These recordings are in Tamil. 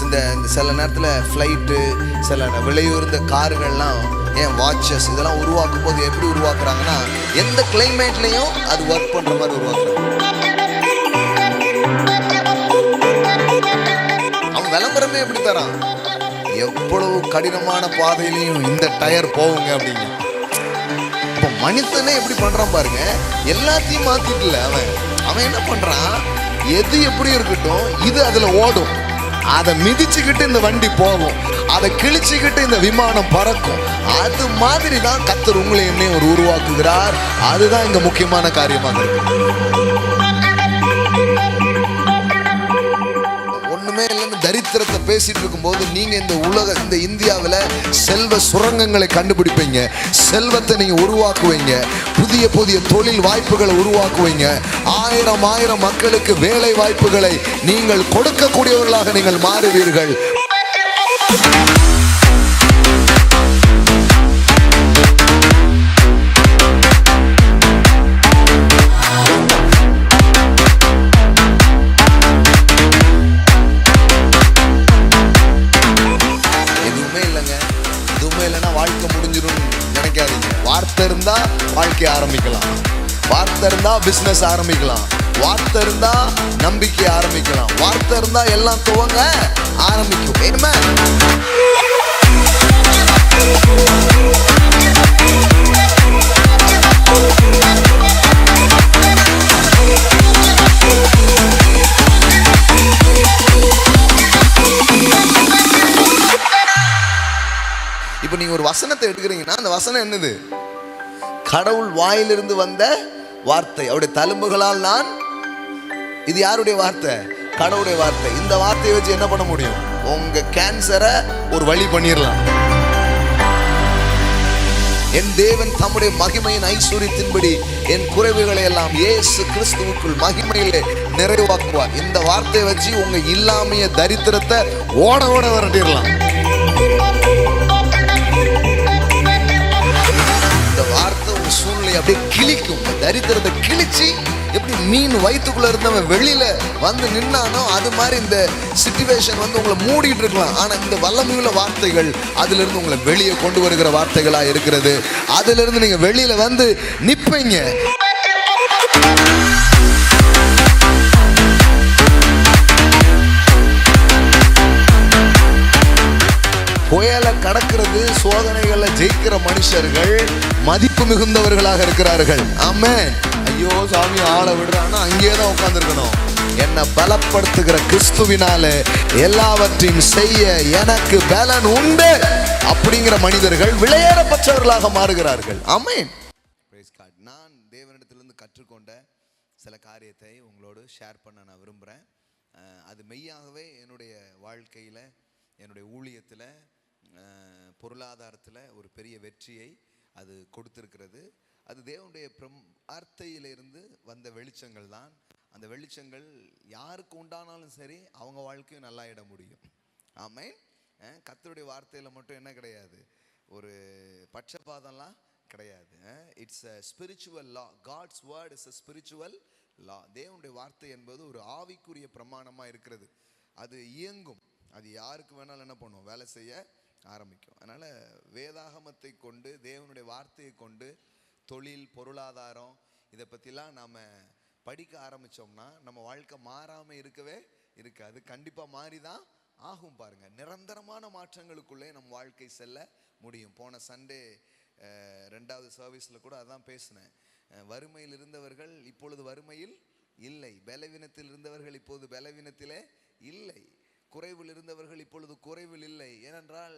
இந்த சில நேரத்தில் ஃப்ளைட்டு, சில விலையுயர்ந்த கார்கள்லாம், ஏன் வாட்சஸ் இதெல்லாம் உருவாக்கும் போது எப்படி உருவாக்குறாங்கன்னா, எந்த கிளைமேட்லையும் அது ஒர்க் பண்ணுற மாதிரி உருவாக்குறாங்க. அவன் விளம்பரமே எப்படி தரான், எவ்வளவு கடினமான பாதையிலையும் இந்த டயர் போகுங்க அப்படிங்க. இப்போ மனுஷனே எப்படி பண்றான் பாருங்க, எல்லாத்தையும் மாத்திட்டுல அவன் என்ன பண்றான், எது எப்படி இருக்கட்டும் இது அதுல ஓடும், அதை மிதிச்சுக்கிட்டு இந்த வண்டி போகும், அதை கிழிச்சுக்கிட்டு இந்த விமானம் பறக்கும். அது மாதிரி தான் கர்த்தர் உங்களையுமே ஒரு உருவாக்குகிறார். அதுதான் இங்க முக்கியமான காரியமாக இருக்கு. ஒண்ணுமே இல்லைன்னு தரித்திரத்தை பேசிட்டு இருக்கும்போது நீங்க இந்த இந்தியாவில் செல்வ சுரங்கங்களை கண்டுபிடிப்பீங்க, செல்வத்தை நீங்க உருவாக்குவீங்க, புதிய புதிய தொழில் வாய்ப்புகளை உருவாக்குவீங்க, ஆயிரம் மக்களுக்கு வேலை வாய்ப்புகளை நீங்கள் கொடுக்கக்கூடியவர்களாக நீங்கள் மாறுவீர்கள். வாழ்க்கை முடிஞ்சிடும் நினைக்காதீங்க. வார்த்தை இருந்தா வாழ்க்கை ஆரம்பிக்கலாம், வார்த்தை இருந்தா பிசினஸ் ஆரம்பிக்கலாம், வார்த்தை இருந்தா நம்பிக்கை ஆரம்பிக்கலாம், வார்த்தை இருந்தா எல்லாம் துவங்க ஆரம்பிக்கும். இப்போ நீங்க ஒரு வசனத்தை எடுக்கிறீங்கன்னா அந்த வசனம் என்னது, கடவுள் வாயிலிருந்து வந்த வார்த்தை, அவருடைய தழும்புகளால் நான், இது யாருடைய வார்த்தை, கடவுளுடைய வார்த்தை. இந்த வார்த்தையை வச்சு என்ன பண்ண முடியும், உங்க கேன்சரை ஒரு வழி பண்ணிடலாம். என் தேவன் தம்முடைய மகிமையின் ஐஸ்வரியத்தின்படி என் குறைவுகளை எல்லாம் இயேசு கிறிஸ்துவுக்குள் மகிமையிலே நிறைவாக்குவார். இந்த வார்த்தையை வச்சு உங்க இல்லாமைய தரித்திரத்தை ஓட வரட்டிடலாம். இந்த வார்த்தை உங்க சூழ்நிலை அப்படியே கிழிக்கும். தரித்திரத்தை கிழிச்சு எப்படி மீன் வயிற்றுக்குள்ள இருந்தவன் வெளியில வந்து நின்னானோ அது மாதிரி இந்த சிச்சுவேஷன் உங்களை மூடிட்டு இருக்கலாம். ஆனா இந்த வல்லமையுள்ள வார்த்தைகள் அதுல இருந்து உங்களை வெளியே கொண்டு வருகிற வார்த்தைகளா இருக்கிறது. அதுல இருந்து நீங்க வெளியில வந்து நிப்பீங்க. புயலை கடக்கிறது, சோதனைகளை ஜெயிக்கிற மனுஷர்கள் மதிப்பு மிகுந்தவர்களாக இருக்கிறார்கள். ஆமென். ஐயோ சாமி ஆளை விடுறான்னா அங்கேயேதான் உட்கார்ந்துருக்கணும். என்னை பலப்படுத்துகிற கிறிஸ்துவினாலே எல்லாவற்றையும் செய்ய எனக்கு பலன் உண்டு அப்படிங்கிற மனிதர்கள் விலையேறப்பட்டவர்களாக மாறுகிறார்கள். ஆமென். நான் தேவனிடத்திலிருந்து கற்றுக்கொண்ட சில காரியத்தை உங்களோடு ஷேர் பண்ண நான் விரும்புகிறேன். அது மெய்யாகவே என்னுடைய வாழ்க்கையில், என்னுடைய ஊழியத்தில், பொருளாதாரத்தில் ஒரு பெரிய வெற்றியை அது கொடுத்திருக்கிறது. அது தேவனுடைய வார்த்தையிலிருந்து வந்த வெளிச்சங்கள் தான். அந்த வெளிச்சங்கள் யாருக்கு உண்டானாலும் சரி அவங்க வாழ்க்கையும் நல்லா இட முடியும். ஆமென். கர்த்தருடைய வார்த்தையில் மட்டும் என்ன கிடையாது, ஒரு பட்சபாதம்லாம் கிடையாது. It's a spiritual law. God's word is a spiritual law. தேவனுடைய வார்த்தை என்பது ஒரு ஆவிக்குரிய பிரமாணமாக இருக்கிறது. அது இயங்கும், அது யாருக்கு வேணாலும் என்ன பண்ணும், வேலை செய்ய ஆரம்பிக்கும். அதனால் வேதாகமத்தை கொண்டு, தேவனுடைய வார்த்தையை கொண்டு தொழில், பொருளாதாரம் இதை பற்றிலாம் நாம் படிக்க ஆரம்பித்தோம்னா நம்ம வாழ்க்கை மாறாமல் இருக்கவே இருக்காது. கண்டிப்பாக மாறி தான் ஆகும். பாருங்கள், நிரந்தரமான மாற்றங்களுக்குள்ளே நம் வாழ்க்கை செல்ல முடியும். போன சண்டே 2வது சர்வீஸில் கூட அதான் பேசினேன். வறுமையில் இருந்தவர்கள் இப்பொழுது வறுமையில் இல்லை, பலவீனத்தில் இருந்தவர்கள் இப்போது பலவீனத்திலே இல்லை, குறைவில் இருந்தவர்கள் இப்பொழுது குறைவில் இல்லை. ஏனென்றால்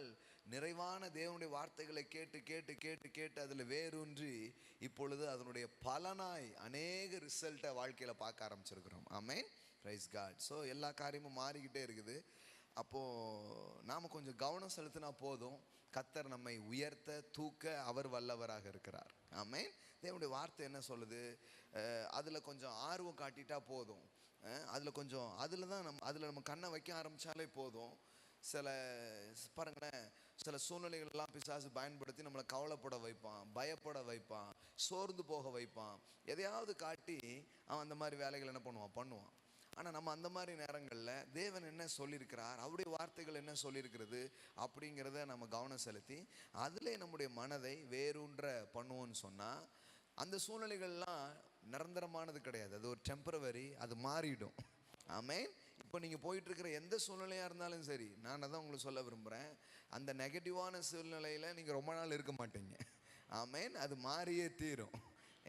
நிறைவான தேவனுடைய வார்த்தைகளை கேட்டு கேட்டு கேட்டு கேட்டு அதில் வேரூன்றி இப்பொழுது அதனுடைய பலனாய் அநேக ரிசல்ட்டை வாழ்க்கையில் பார்க்க ஆரம்பிச்சிருக்கிறோம். ஆமென். Praise God. ஸோ எல்லா காரியமும் மாறிக்கிட்டே இருக்குது. அப்போது நாம் கொஞ்சம் கவனம் செலுத்தினா போதும். கர்த்தர் நம்மை உயர்த்த தூக்க அவர் வல்லவராக இருக்கிறார். ஆமென். தேவனுடைய வார்த்தை என்ன சொல்லுது, அதில் கொஞ்சம் ஆர்வம் காட்டிட்டா போதும். அதில் தான் நம்ம கண்ணை வைக்க ஆரம்பித்தாலே போதும். பாருங்களேன், சில சூழ்நிலைகள்லாம் பிசாசு பயன்படுத்தி நம்மளை கவலைப்பட வைப்பான், பயப்பட வைப்பான், சோர்ந்து போக வைப்பான். எதையாவது காட்டி அவன் அந்த மாதிரி வேலைகள் என்ன பண்ணுவான். ஆனால் நம்ம அந்த மாதிரி நேரங்களில் தேவன் என்ன சொல்லியிருக்கிறார், அவருடைய வார்த்தைகள் என்ன சொல்லியிருக்கிறது அப்படிங்கிறத நம்ம கவனம் செலுத்தி அதிலே நம்முடைய மனதை வேரூன்ற பண்ணுவோன்னு சொன்னால் அந்த சூழ்நிலைகள்லாம் நிரந்தரமானது கிடையாது. அது ஒரு டெம்பரவரி, அது மாறிடும். ஆமென். இப்போ நீங்கள் போயிட்டுருக்கிற எந்த சூழ்நிலையாக இருந்தாலும் சரி, நான் தான் உங்களுக்கு சொல்ல விரும்புகிறேன், அந்த நெகட்டிவான சூழ்நிலையில் நீங்கள் ரொம்ப நாள் இருக்க மாட்டீங்க. ஆமென். அது மாறியே தீரும்.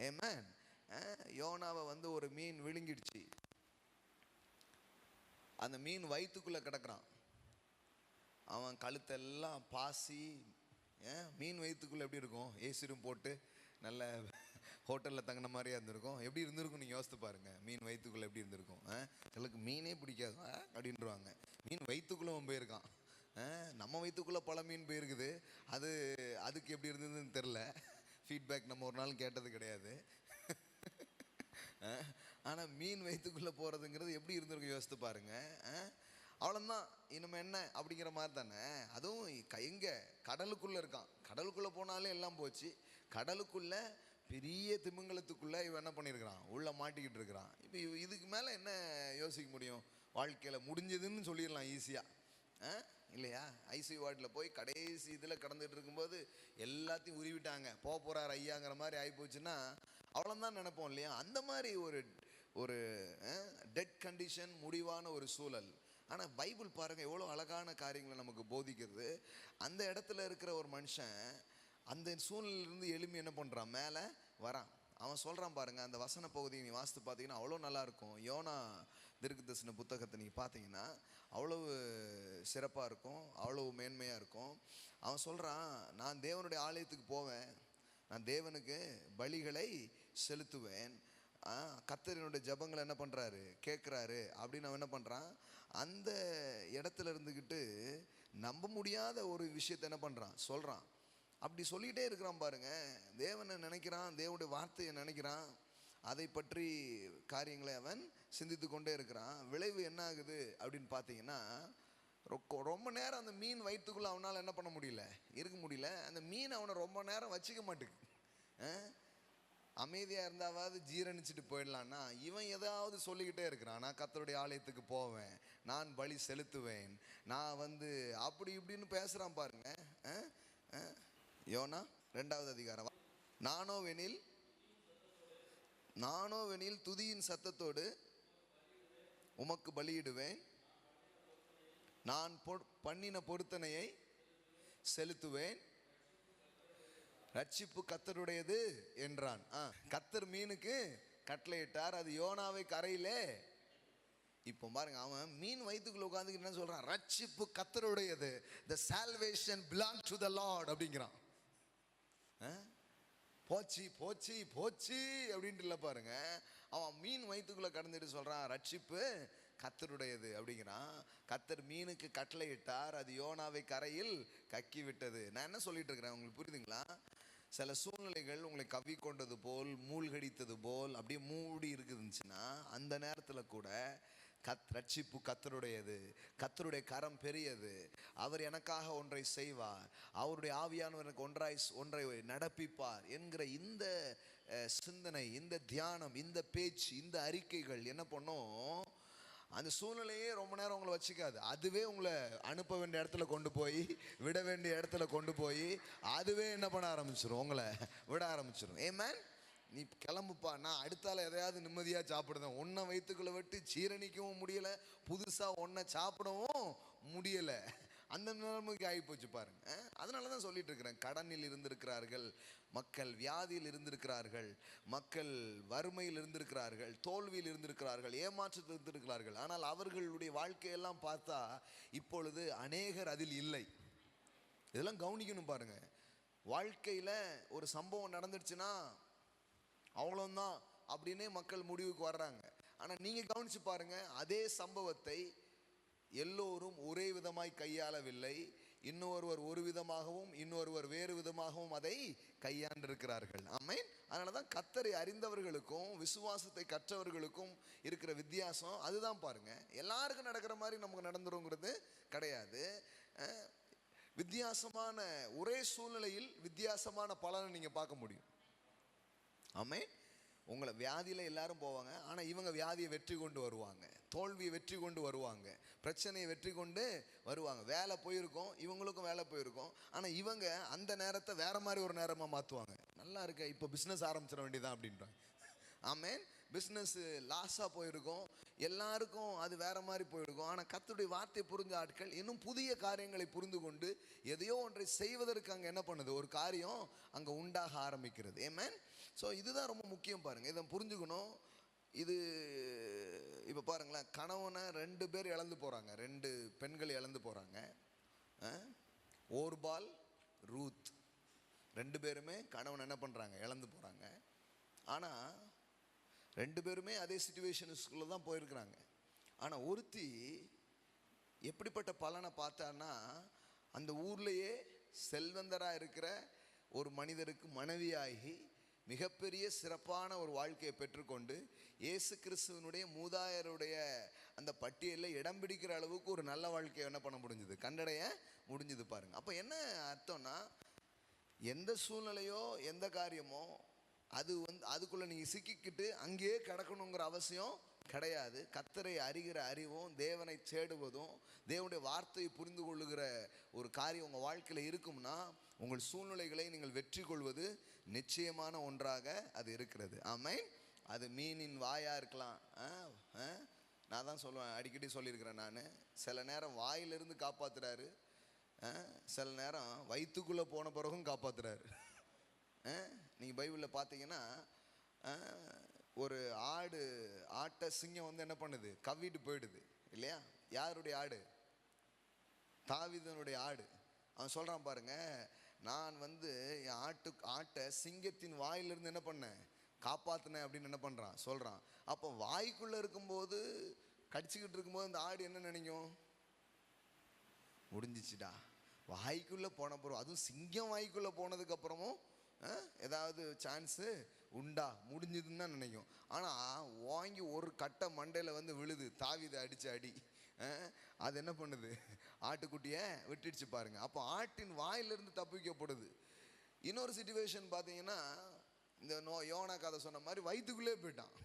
ஆமென். யோனாவை ஒரு மீன் விழுங்கிடுச்சு. அந்த மீன் வயிற்றுக்குள்ளே கிடக்குறான். அவன் கழுத்தெல்லாம் பாசி. மீன் வயிற்றுக்குள்ளே எப்படி இருக்கும்? ஏசிரும் போட்டு நல்ல ஹோட்டலில் தங்கின மாதிரியா இருந்திருக்கும். எப்படி இருந்திருக்கும் நீங்கள் யோசித்து பாருங்கள். மீன் வயிற்றுக்குள்ளே எப்படி இருந்திருக்கும்? சிலருக்கு மீனே பிடிக்காது அப்படின்றாங்க. மீன் வயிற்றுக்குள்ளே அவன் போயிருக்கான். நம்ம வயிற்றுக்குள்ளே பல மீன் போயிருக்குது. அதுக்கு எப்படி இருந்ததுன்னு தெரில. ஃபீட்பேக் நம்ம ஒரு நாள் கேட்டது கிடையாது. ஆனால் மீன் வயிற்றுக்குள்ளே போகிறதுங்கிறது எப்படி இருந்திருக்கும் யோசித்து பாருங்க. அவ்வளோதான், இனிமே என்ன அப்படிங்கிற மாதிரி தானே. அதுவும் எங்கே கடலுக்குள்ளே இருக்கான். கடலுக்குள்ளே போனாலே எல்லாம் போச்சு. கடலுக்குள்ளே பெரிய திமிங்கலத்துக்குள்ளே இவன் என்ன பண்ணியிருக்கிறான், உள்ளே மாட்டிக்கிட்டு இருக்கிறான். இப்போ இதுக்கு மேலே என்ன யோசிக்க முடியும்? வாழ்க்கையில் முடிஞ்சதுன்னு சொல்லிடலாம் ஈஸியாக, இல்லையா? ஐசியூ வார்டில் போய் கடைசி இதில் கடந்துட்டு இருக்கும்போது எல்லாத்தையும் உருவிட்டாங்க, போகிறார் ஐயாங்கிற மாதிரி ஆகிப்போச்சுன்னா அவ்வளோதான் நினைப்போம், இல்லையா? அந்த மாதிரி ஒரு டெட் கண்டிஷன், முடிவான ஒரு சூழல். ஆனால் பைபிள் பாருங்கள் எவ்வளோ அழகான காரியங்களை நமக்கு போதிக்கிறது. அந்த இடத்துல இருக்கிற ஒரு மனுஷன் அந்த சூழ்நிலையிலிருந்து எழுப்பி என்ன பண்ணுறான், மேலே வரான். அவன் சொல்கிறான் பாருங்கள், அந்த வசன பகுதியை நீ வாசித்து பார்த்தீங்கன்னா அவ்வளோ நல்லாயிருக்கும். யோனா தீர்க்கதரிசன புத்தகத்தை நீங்கள் பார்த்தீங்கன்னா அவ்வளவு சிறப்பாக இருக்கும், அவ்வளவு மேன்மையாக இருக்கும். அவன் சொல்கிறான், நான் தேவனுடைய ஆலயத்துக்கு போவேன், நான் தேவனுக்கு பலிகளை செலுத்துவேன், கர்த்தரினுடைய ஜபங்களை என்ன பண்ணுறாரு, கேட்குறாரு அப்படின்னு அவன் என்ன பண்ணுறான். அந்த இடத்துல இருந்துக்கிட்டு நம்ப முடியாத ஒரு விஷயத்தை என்ன பண்ணுறான், சொல்கிறான். அப்படி சொல்லிகிட்டே இருக்கிறான் பாருங்க. தேவனை நினைக்கிறான், தேவனுடைய வார்த்தையை நினைக்கிறான், அதை பற்றி காரியங்களை அவன் சிந்தித்து கொண்டே இருக்கிறான். விளைவு என்ன ஆகுது அப்படின்னு பார்த்தீங்கன்னா, ரொம்ப நேரம் அந்த மீன் வயிற்றுக்குள்ளே அவனால் என்ன பண்ண முடியல, இருக்க முடியல. அந்த மீன் அவனை ரொம்ப நேரம் வச்சுக்க மாட்டேங்குது. அமைதியாக இருந்தாவது ஜீரணிச்சுட்டு போயிடலான்னா இவன் ஏதாவது சொல்லிக்கிட்டே இருக்கிறான். நான் கர்த்தருடைய ஆலயத்துக்கு போவேன், நான் பலி செலுத்துவேன், நான் அப்படி இப்படின்னு பேசுகிறான் பாருங்க. யோனா 2வது அதிகாரம். நானோவெனில் துதியின் சத்தத்தோடு உமக்கு பலியிடுவேன், நான் பண்ணின பொருத்தனையை செலுத்துவேன், ரட்சிப்பு கர்த்தருடையது என்றான். கர்த்தர் மீனுக்கு கட்டளையிட்டார், அது யோனாவை கரையிலே. இப்போ பாருங்க, அவன் மீன் வயிற்றுக்குள்ள உட்காந்துக்கிட்டு என்ன சொல்றான், ரட்சிப்பு கர்த்தருடையது, the salvation belongs to the Lord அப்படிங்கிறான். போச்சு போச்சு போச்சு அப்படின்ட்டு இல்லை பாருங்க. அவன் மீன் வயிற்றுக்குள்ள கடந்துட்டு சொல்றான், ரட்சிப்பு கர்த்தருடையது அப்படிங்கிறான். கர்த்தர் மீனுக்கு கட்டளையிட்டார், அது யோனாவை கரையில் கக்கி விட்டது. நான் என்ன சொல்லிட்டு இருக்கிறேன் உங்களுக்கு புரியுதுங்களா? சில சூழ்நிலைகள் உங்களை கவ்வி கொண்டது போல், மூழ்கடித்தது போல் அப்படியே மூடி இருக்குதுச்சுன்னா அந்த நேரத்தில் கூட ரட்சிப்பு கர்த்தருடையது, கர்த்தருடைய கரம் பெரியது, அவர் எனக்காக ஒன்றை செய்வார், அவருடைய ஆவியானவர் எனக்கு ஒன்றை நடப்பிப்பார் என்கிற இந்த சிந்தனை, இந்த தியானம், இந்த பேச்சு, இந்த அறிக்கைகள் என்ன பண்ணும், அந்த சூழ்நிலையே ரொம்ப நேரம் உங்களை வச்சுக்காது. அதுவே உங்களை அனுப்ப வேண்டிய இடத்துல கொண்டு போய், விட வேண்டிய இடத்துல கொண்டு போய், அதுவே என்ன பண்ண ஆரம்பிச்சிடும், உங்களை விட ஆரம்பிச்சிடும். ஏமேன். நீ கிளம்புப்பா, நான் அடுத்தால எதையாவது நிம்மதியாக சாப்பிடுதேன். ஒன்றை வயிற்றுக்குள்ளே விட்டு சீரணிக்கவும் முடியலை, புதுசாக ஒன்றை சாப்பிடவும் முடியலை. அந்த நிலைமைக்கு ஆகிப்போச்சு பாருங்க. அதனால தான் சொல்லிட்டு இருக்கிறேன், கடனில் இருந்திருக்கிறார்கள் மக்கள், வியாதியில் இருந்திருக்கிறார்கள் மக்கள், வறுமையில் இருந்திருக்கிறார்கள், தோல்வியில் இருந்திருக்கிறார்கள், ஏமாற்றத்தில் இருந்திருக்கிறார்கள். ஆனால் அவர்களுடைய வாழ்க்கையெல்லாம் பார்த்தா இப்பொழுது அநேகர் அதில் இல்லை. இதெல்லாம் கவனிக்கணும் பாருங்க. வாழ்க்கையில் ஒரு சம்பவம் நடந்துடுச்சுன்னா அவ்வளோதான் அப்படின்னே மக்கள் முடிவுக்கு வர்றாங்க. ஆனால் நீங்கள் கவனிச்சு பாருங்க, அதே சம்பவத்தை எல்லோரும் ஒரே விதமாய் கையாளவில்லை. இன்னொருவர் ஒரு விதமாகவும் இன்னொருவர் வேறு விதமாகவும் அதை கையாண்டிருக்கிறார்கள். ஆமென். அதனால தான் கர்த்தரை அறிந்தவர்களுக்கும் விசுவாசத்தை கற்றவர்களுக்கும் இருக்கிற வித்தியாசம் அதுதான் பாருங்க. எல்லாருக்கும் நடக்கிற மாதிரி நமக்கு நடந்துருங்கிறது கிடையாது. வித்தியாசமான ஒரே சூழ்நிலையில் வித்தியாசமான பலனை நீங்கள் பார்க்க முடியும். ஆமென். உங்களை வியாதியில் எல்லாரும் போவாங்க, ஆனால் இவங்க வியாதியை வெற்றி கொண்டு வருவாங்க, தோல்வியை வெற்றி கொண்டு வருவாங்க, பிரச்சனையை வெற்றி கொண்டு வருவாங்க. வேலை போயிருக்கோம், இவங்களுக்கும் வேலை போயிருக்கோம், ஆனால் இவங்க அந்த நேரத்தை வேற மாதிரி ஒரு நேரமாக மாற்றுவாங்க. நல்லா இருக்க, இப்போ பிஸ்னஸ் ஆரம்பிச்சிட வேண்டியதான் அப்படின்றாங்க. ஆமேன். பிஸ்னஸ் லாஸாக போயிருக்கோம், எல்லாருக்கும் அது வேற மாதிரி போயிருக்கும். ஆனால் கர்த்தருடைய வார்த்தை புரிஞ்ச ஆட்கள் இன்னும் புதிய காரியங்களை புரிந்து கொண்டு எதையோ ஒன்றை செய்வதற்கு அங்கே என்ன பண்ணுது, ஒரு காரியம் அங்கே உண்டாக ஆரம்பிக்கிறது. ஆமேன். ஸோ இதுதான் ரொம்ப முக்கியம் பாருங்கள், இதை புரிஞ்சுக்கணும். இது இப்போ பாருங்களேன், கணவனை 2 பேர் இழந்து போகிறாங்க, 2 பெண்கள் இழந்து போகிறாங்க. ஓர்பால், ரூத் 2 பேருமே கணவன் என்ன பண்ணுறாங்க, இழந்து போகிறாங்க. ஆனால் 2 பேருமே அதே சிச்சுவேஷன்ஸ்குள்ளே தான் போயிருக்கிறாங்க. ஆனால் ஒருத்தி எப்படிப்பட்ட பலனை பார்த்தான்னா, அந்த ஊர்லேயே செல்வந்தராக இருக்கிற ஒரு மனிதருக்கு மனைவியாகி மிகப்பெரிய சிறப்பான ஒரு வாழ்க்கையை பெற்றுக்கொண்டு இயேசு கிறிஸ்துவனுடைய மூதாயருடைய அந்த பட்டியலில் இடம் பிடிக்கிற அளவுக்கு ஒரு நல்ல வாழ்க்கையை என்ன பண்ண முடிஞ்சுது, கண்டடைய முடிஞ்சுது பாருங்கள். அப்போ என்ன அர்த்தம்னா, எந்த சூழ்நிலையோ எந்த காரியமோ அது அதுக்குள்ளே நீங்கள் சிக்கிக்கிட்டு அங்கேயே கிடக்கணுங்கிற அவசியம் கிடையாது. கர்த்தரை அறிகிற அறிவும் தேவனை தேடுவதும் தேவனுடைய வார்த்தையை புரிந்து கொள்ளுகிற ஒரு காரியம் உங்கள் வாழ்க்கையில் இருக்கும்னா, உங்கள் சூழ்நிலைகளை நீங்கள் வெற்றி கொள்வது நிச்சயமான ஒன்றாக அது இருக்கிறது. ஆமென். அது மீனின் வாயாக இருக்கலாம். நான் தான் சொல்லுவேன், அடிக்கடி சொல்லியிருக்கிறேன் நான், சில நேரம் வாயிலிருந்து காப்பாற்றுறாரு, சில நேரம் வயிற்றுக்குள்ளே போன பிறகும் காப்பாற்றுறாரு. நீங்கள் பைபிளில் பார்த்தீங்கன்னா, ஒரு ஆட்டை சிங்கம் என்ன பண்ணுது, கவ்விட்டு போயிடுது இல்லையா? யாருடைய ஆடு? தாவீதுனுடைய ஆடு. அவன் சொல்கிறான் பாருங்க, நான் என் ஆட்டை சிங்கத்தின் வாயிலிருந்து என்ன பண்ணேன், காப்பாற்றினேன் அப்படின்னு என்ன பண்ணுறான், சொல்கிறான். அப்போ வாய்க்குள்ளே இருக்கும்போது, கடிச்சிக்கிட்டு இருக்கும்போது அந்த ஆடு என்ன நினைக்கும், முடிஞ்சிச்சுடா. வாய்க்குள்ளே போன பிறகு, அதுவும் சிங்கம் வாய்க்குள்ளே போனதுக்கப்புறமும் ஏதாவது சான்ஸு உண்டா, முடிஞ்சதுன்னு தான் நினைக்கும். ஆனால் வாங்கி ஒரு கட்டை மண்டையில் விழுது, தாவீது அடித்த அடி, அது என்ன பண்ணுது, ஆட்டுக்குட்டியை விட்டுடுச்சு பாருங்க. அப்போ ஆட்டின் வாயிலிருந்து தப்பிக்கப்படுது. இன்னொரு சிச்சுவேஷன் பார்த்தீங்கன்னா, இந்த யோனா கதை சொன்ன மாதிரி வயிற்றுக்குள்ளே போயிட்டான்.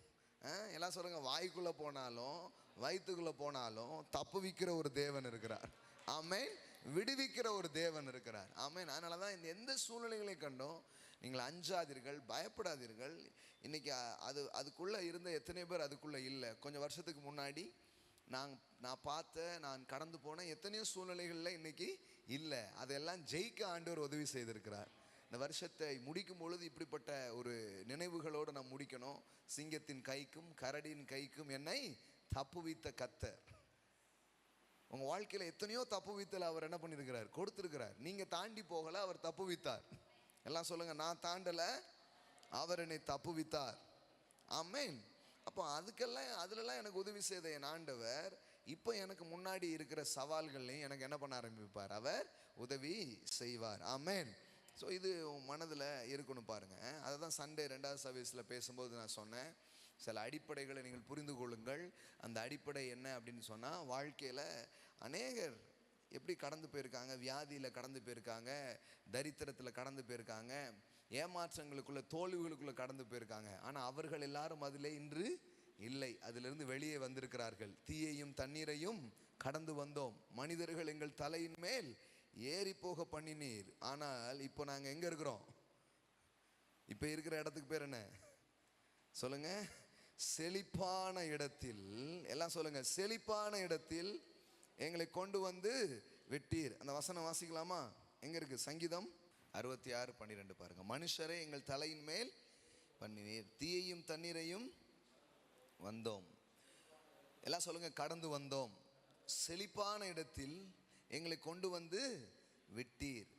எல்லாம் சொல்லுங்க, வாய்க்குள்ளே போனாலும் வயிற்றுக்குள்ளே போனாலும் தப்புவிக்கிற ஒரு தேவன் இருக்கிறார். ஆமென். விடுவிக்கிற ஒரு தேவன் இருக்கிறார். ஆமென். அதனால தான் எந்த சூழ்நிலைகளை கண்டும் நீங்கள் அஞ்சாதீர்கள், பயப்படாதீர்கள். இன்னைக்கு அதுக்குள்ளே இருந்த எத்தனை பேர் அதுக்குள்ளே இல்லை? கொஞ்சம் வருஷத்துக்கு முன்னாடி நான் கடந்து போன எத்தனையோ சூழ்நிலைகளில் இன்னைக்கு இல்லை. அதெல்லாம் ஜெயிக்க ஆண்டவர் உதவி செய்திருக்கிறார். இந்த வருஷத்தை முடிக்கும் பொழுது இப்படிப்பட்ட ஒரு நினைவுகளோடு நாம் முடிக்கணும். சிங்கத்தின் கைக்கும் கரடியின் கைக்கும் என்னை தப்புவித்த கர்த்தர். உங்கள் வாழ்க்கையில் எத்தனையோ தப்புவித்தல் அவர் என்ன பண்ணியிருக்கிறார், கொடுத்துருக்கிறார். நீங்கள் தாண்டி போகலை, அவர் தப்புவித்தார். எல்லாம் சொல்லுங்கள், நான் தாண்டலை, அவர் என்னை தப்புவித்தார். ஆமென். அப்போ அதுலலாம் எனக்கு உதவி செய்த என் ஆண்டவர் இப்போ எனக்கு முன்னாடி இருக்கிற சவால்கள்லையும் எனக்கு என்ன பண்ண ஆரம்பிப்பார், அவர் உதவி செய்வார். ஆமென். ஸோ இது மனதில் இருக்கணும் பாருங்கள். அதை தான் சண்டே 2வது சர்வீஸில் பேசும்போது நான் சொன்னேன், சில அடிப்படைகளை நீங்கள் புரிந்து கொள்ளுங்கள். அந்த அடிப்படை என்ன அப்படின்னு சொன்னால், வாழ்க்கையில் அநேகர் எப்படி கடந்து போயிருக்காங்க, வியாதியில் கடந்து போயிருக்காங்க, தரித்திரத்தில் கடந்து போயிருக்காங்க, ஏமாற்றங்களுக்குள்ள தோல்விகளுக்குள்ளே கடந்து போயிருக்காங்க. ஆனால் அவர்கள் எல்லாரும் அதில் இன்று இல்லை, அதிலிருந்து வெளியே வந்திருக்கிறார்கள். தீயையும் தண்ணீரையும் கடந்து வந்தோம், மனிதர்கள் எங்கள் தலையின் மேல் ஏறி போக பண்ணினீர். ஆனால் இப்போ நாங்கள் எங்கே இருக்கிறோம்? இப்போ இருக்கிற இடத்துக்கு பேர் என்ன சொல்லுங்க? செழிப்பான இடத்தில். எல்லாம் சொல்லுங்க, செழிப்பான இடத்தில் எங்களை கொண்டு வந்து விட்டீர். அந்த வசனம் வாசிக்கலாமா? எங்க இருக்கு? சங்கீதம் 66:12 பாருங்க. மனுஷரே எங்கள் தலையின் மேல் பண்ணினீர், தீயையும் தண்ணீரையும் வந்தோம். எல்லாம் சொல்லுங்க, கடந்து வந்தோம். செழிப்பான இடத்தில் எங்களை கொண்டு வந்து விட்டீர்.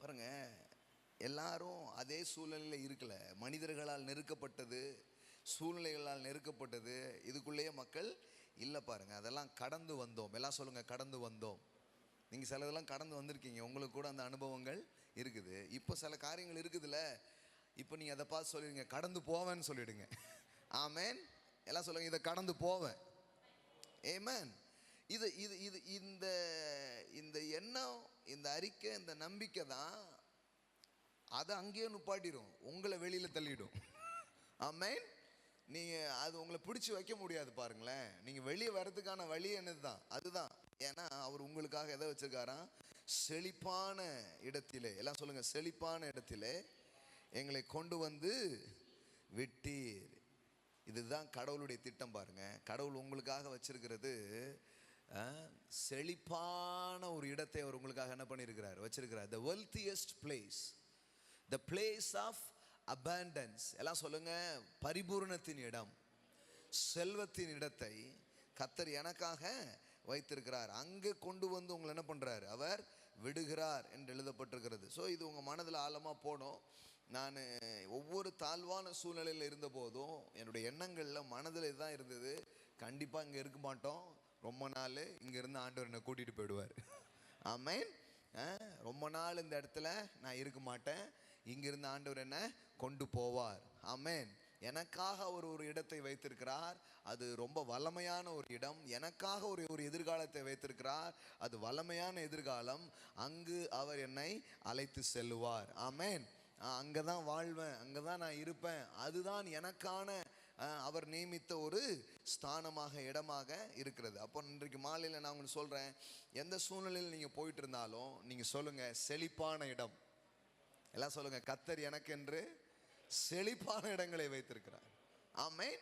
பாருங்க, எல்லாரும் அதே சூழ்நிலையில் இருக்கல. மனிதர்களால் நெருக்கப்பட்டது, சூழ்நிலைகளால் நெருக்கப்பட்டது, இதுக்குள்ளேயே மக்கள் இல்லை பாருங்க. அதெல்லாம் கடந்து வந்தோம். எல்லாம் சொல்லுங்க, கடந்து வந்தோம். நீங்கள் சிலதெல்லாம் கடந்து வந்திருக்கீங்க, உங்களுக்கு கூட அந்த அனுபவங்கள் இருக்குது. இப்போ சில காரியங்கள் இருக்குதுல்ல, இப்போ நீங்கள் அதை பார்த்து சொல்லிடுங்க, கடந்து போவேன்னு சொல்லிடுங்க. ஆமேன். எல்லாம் சொல்லுங்க, இதை கடந்து போவேன். ஆமென். இது இது இது இந்த இந்த எண்ணம், இந்த அறிக்கை, இந்த நம்பிக்கை தான் அதை அங்கேயே நுப்பாட்டிடும், உங்களை வெளியில் தள்ளிடும். ஆமென். நீங்க அது உங்களை பிடிச்சி வைக்க முடியாது பாருங்களேன். நீங்க வெளியே வர்றதுக்கான வழி என்னதுதான், அதுதான். ஏன்னா அவர் உங்களுக்காக எதை வச்சிருக்காராம்? செழிப்பான இடத்திலே, எல்லாம் சொல்லுங்க, செழிப்பான இடத்திலே எங்களை கொண்டு வந்து விட்டீர். இதுதான் கடவுளுடைய திட்டம் பாருங்க. கடவுள் உங்களுக்காக வச்சிருக்கிறது செழிப்பான ஒரு இடத்தை அவர் உங்களுக்காக என்ன பண்ணியிருக்கிறார், வச்சிருக்கிறார். the wealthiest place, the place of abundance, எல்லாம் சொல்லுங்க, பரிபூரணத்தின் இடம், செல்வத்தின் இடத்தை கர்த்தர் எனக்காக வைத்திருக்கிறார். அங்கே கொண்டு வந்து உங்களை என்ன பண்றார், அவர் விடுகிறார் என்று எழுதப்பட்டிருக்கிறது. ஸோ இது உங்க மனதில் ஆழமாக போனோம். நான் ஒவ்வொரு தாழ்வான சூழ்நிலையில் இருந்த போதும் என்னுடைய எண்ணங்களில் மனதில் இதுதான் இருந்தது, கண்டிப்பாக இங்கே இருக்க மாட்டோம், ரொம்ப நாள் இங்கேருந்து ஆண்டவர் என்னை கூட்டிகிட்டு போயிடுவார். ஆமென். ரொம்ப நாள் இந்த இடத்துல நான் இருக்க மாட்டேன், இங்கிருந்து ஆண்டவர் என்ன கொண்டு போவார். ஆமென். எனக்காக அவர் ஒரு இடத்தை வைத்திருக்கிறார், அது ரொம்ப வல்லமையான ஒரு இடம். எனக்காக ஒரு எதிர்காலத்தை வைத்திருக்கிறார், அது வல்லமையான எதிர்காலம். அங்கு அவர் என்னை அழைத்து செல்லுவார். ஆமென். அங்கே தான் வாழ்வேன், அங்கே தான் நான் இருப்பேன். அதுதான் எனக்கான அவர் நியமித்த ஒரு ஸ்தானமாக, இடமாக இருக்கிறது. அப்போ இன்றைக்கு மாலையில் நான் உங்களுக்கு சொல்கிறேன், எந்த சூழ்நிலையில் நீங்கள் போயிட்டு இருந்தாலும் நீங்கள் சொல்லுங்கள், செழிப்பான இடம். எல்லாம் சொல்லுங்க, கர்த்தர் எனக்கென்று செழிப்பான இடங்களை வைத்திருக்கிறார். ஆமென்.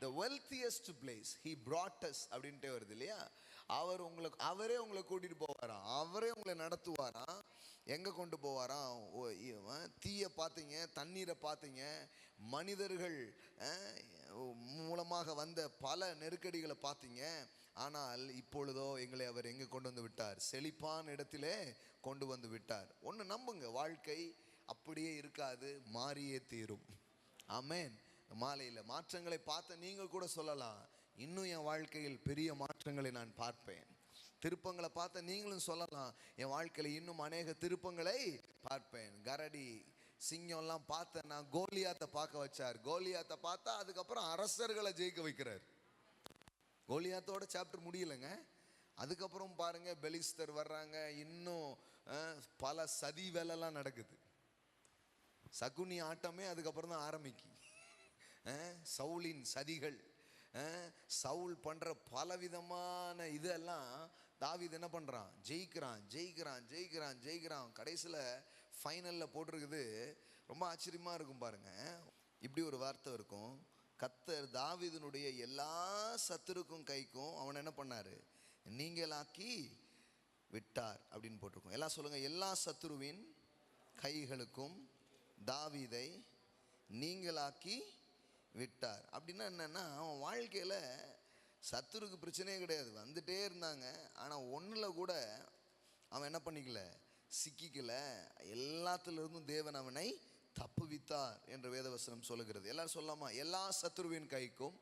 the wealthiest place he brought us அப்படின்ட்டே வருது இல்லையா? அவரே உங்களை கூட்டிட்டு போவாராம், அவரே உங்களை நடத்துவாராம். எங்க கொண்டு போவாராம்? தீய பார்த்தீங்க, தண்ணீரை பார்த்தீங்க, மனிதர்கள் மூலமாக வந்த பல நெருக்கடிகளை பார்த்தீங்க. ஆனால் இப்பொழுதோ எங்களை அவர் எங்கே கொண்டு வந்து விட்டார்? செழிப்பான இடத்திலே கொண்டு வந்து விட்டார். ஒன்று நம்புங்க, வாழ்க்கை அப்படியே இருக்காது, மாறியே தீரும். ஆமென். மாலையில் மாற்றங்களை பார்த்த நீங்கள் கூட சொல்லலாம், இன்னும் என் வாழ்க்கையில் பெரிய மாற்றங்களை நான் பார்ப்பேன். திருப்பங்களை பார்த்த நீங்களும் சொல்லலாம், என் வாழ்க்கையில் இன்னும் அநேக திருப்பங்களை பார்ப்பேன். கரடி சிங்கம்லாம் பார்த்த நான் கோலியாத்தை பார்க்க வச்சார். கோலியாத்தை பார்த்தா அதுக்கப்புறம் அரசர்களை ஜெயிக்க வைக்கிறார். கோலியாத்தோட சாப்டர் முடியலைங்க. அதுக்கப்புறம் பாருங்க, பெலிஸ்தர் வர்றாங்க, இன்னும் பல சதி வேலைலாம் நடக்குது. சகுனி ஆட்டமே அதுக்கப்புறம் தான் ஆரம்பிக்கு. சவுலின் சதிகள், சவுல் பண்ற பலவிதமான இதெல்லாம் தாவீது என்ன பண்றான்? ஜெயிக்கிறான், ஜெயிக்கிறான், ஜெயிக்கிறான், ஜெயிக்கிறான். கடைசியில் ஃபைனலில் போட்டிருக்குது, ரொம்ப ஆச்சரியமா இருக்கும் பாருங்க. இப்படி ஒரு வார்த்தை இருக்கும், கர்த்தர் தாவீதினுடைய எல்லா சத்துருக்கும் கைக்கும் அவன் என்ன பண்ணாரு? நீங்களாக்கி விட்டார் அப்படின்னு போட்டிருக்கும். எல்லாம் சொல்லுங்க, எல்லா சத்துருவின் கைகளுக்கும் தாவீதை நீங்களாக்கி விட்டார். அப்படின்னா என்னன்னா, அவன் வாழ்க்கையில் சத்துருக்கு பிரச்சனையே கிடையாது, வந்துட்டே இருந்தாங்க. ஆனால் ஒன்றில் கூட அவன் என்ன பண்ணிக்கல, சிக்கிக்கல. எல்லாத்திலிருந்தும் தேவன் அவனை தப்புவித்தார் என்று வேதவசனம் சொல்லுகிறது. எல்லாரும் சொல்லாமா, எல்லா சத்துருவின் கைக்கும்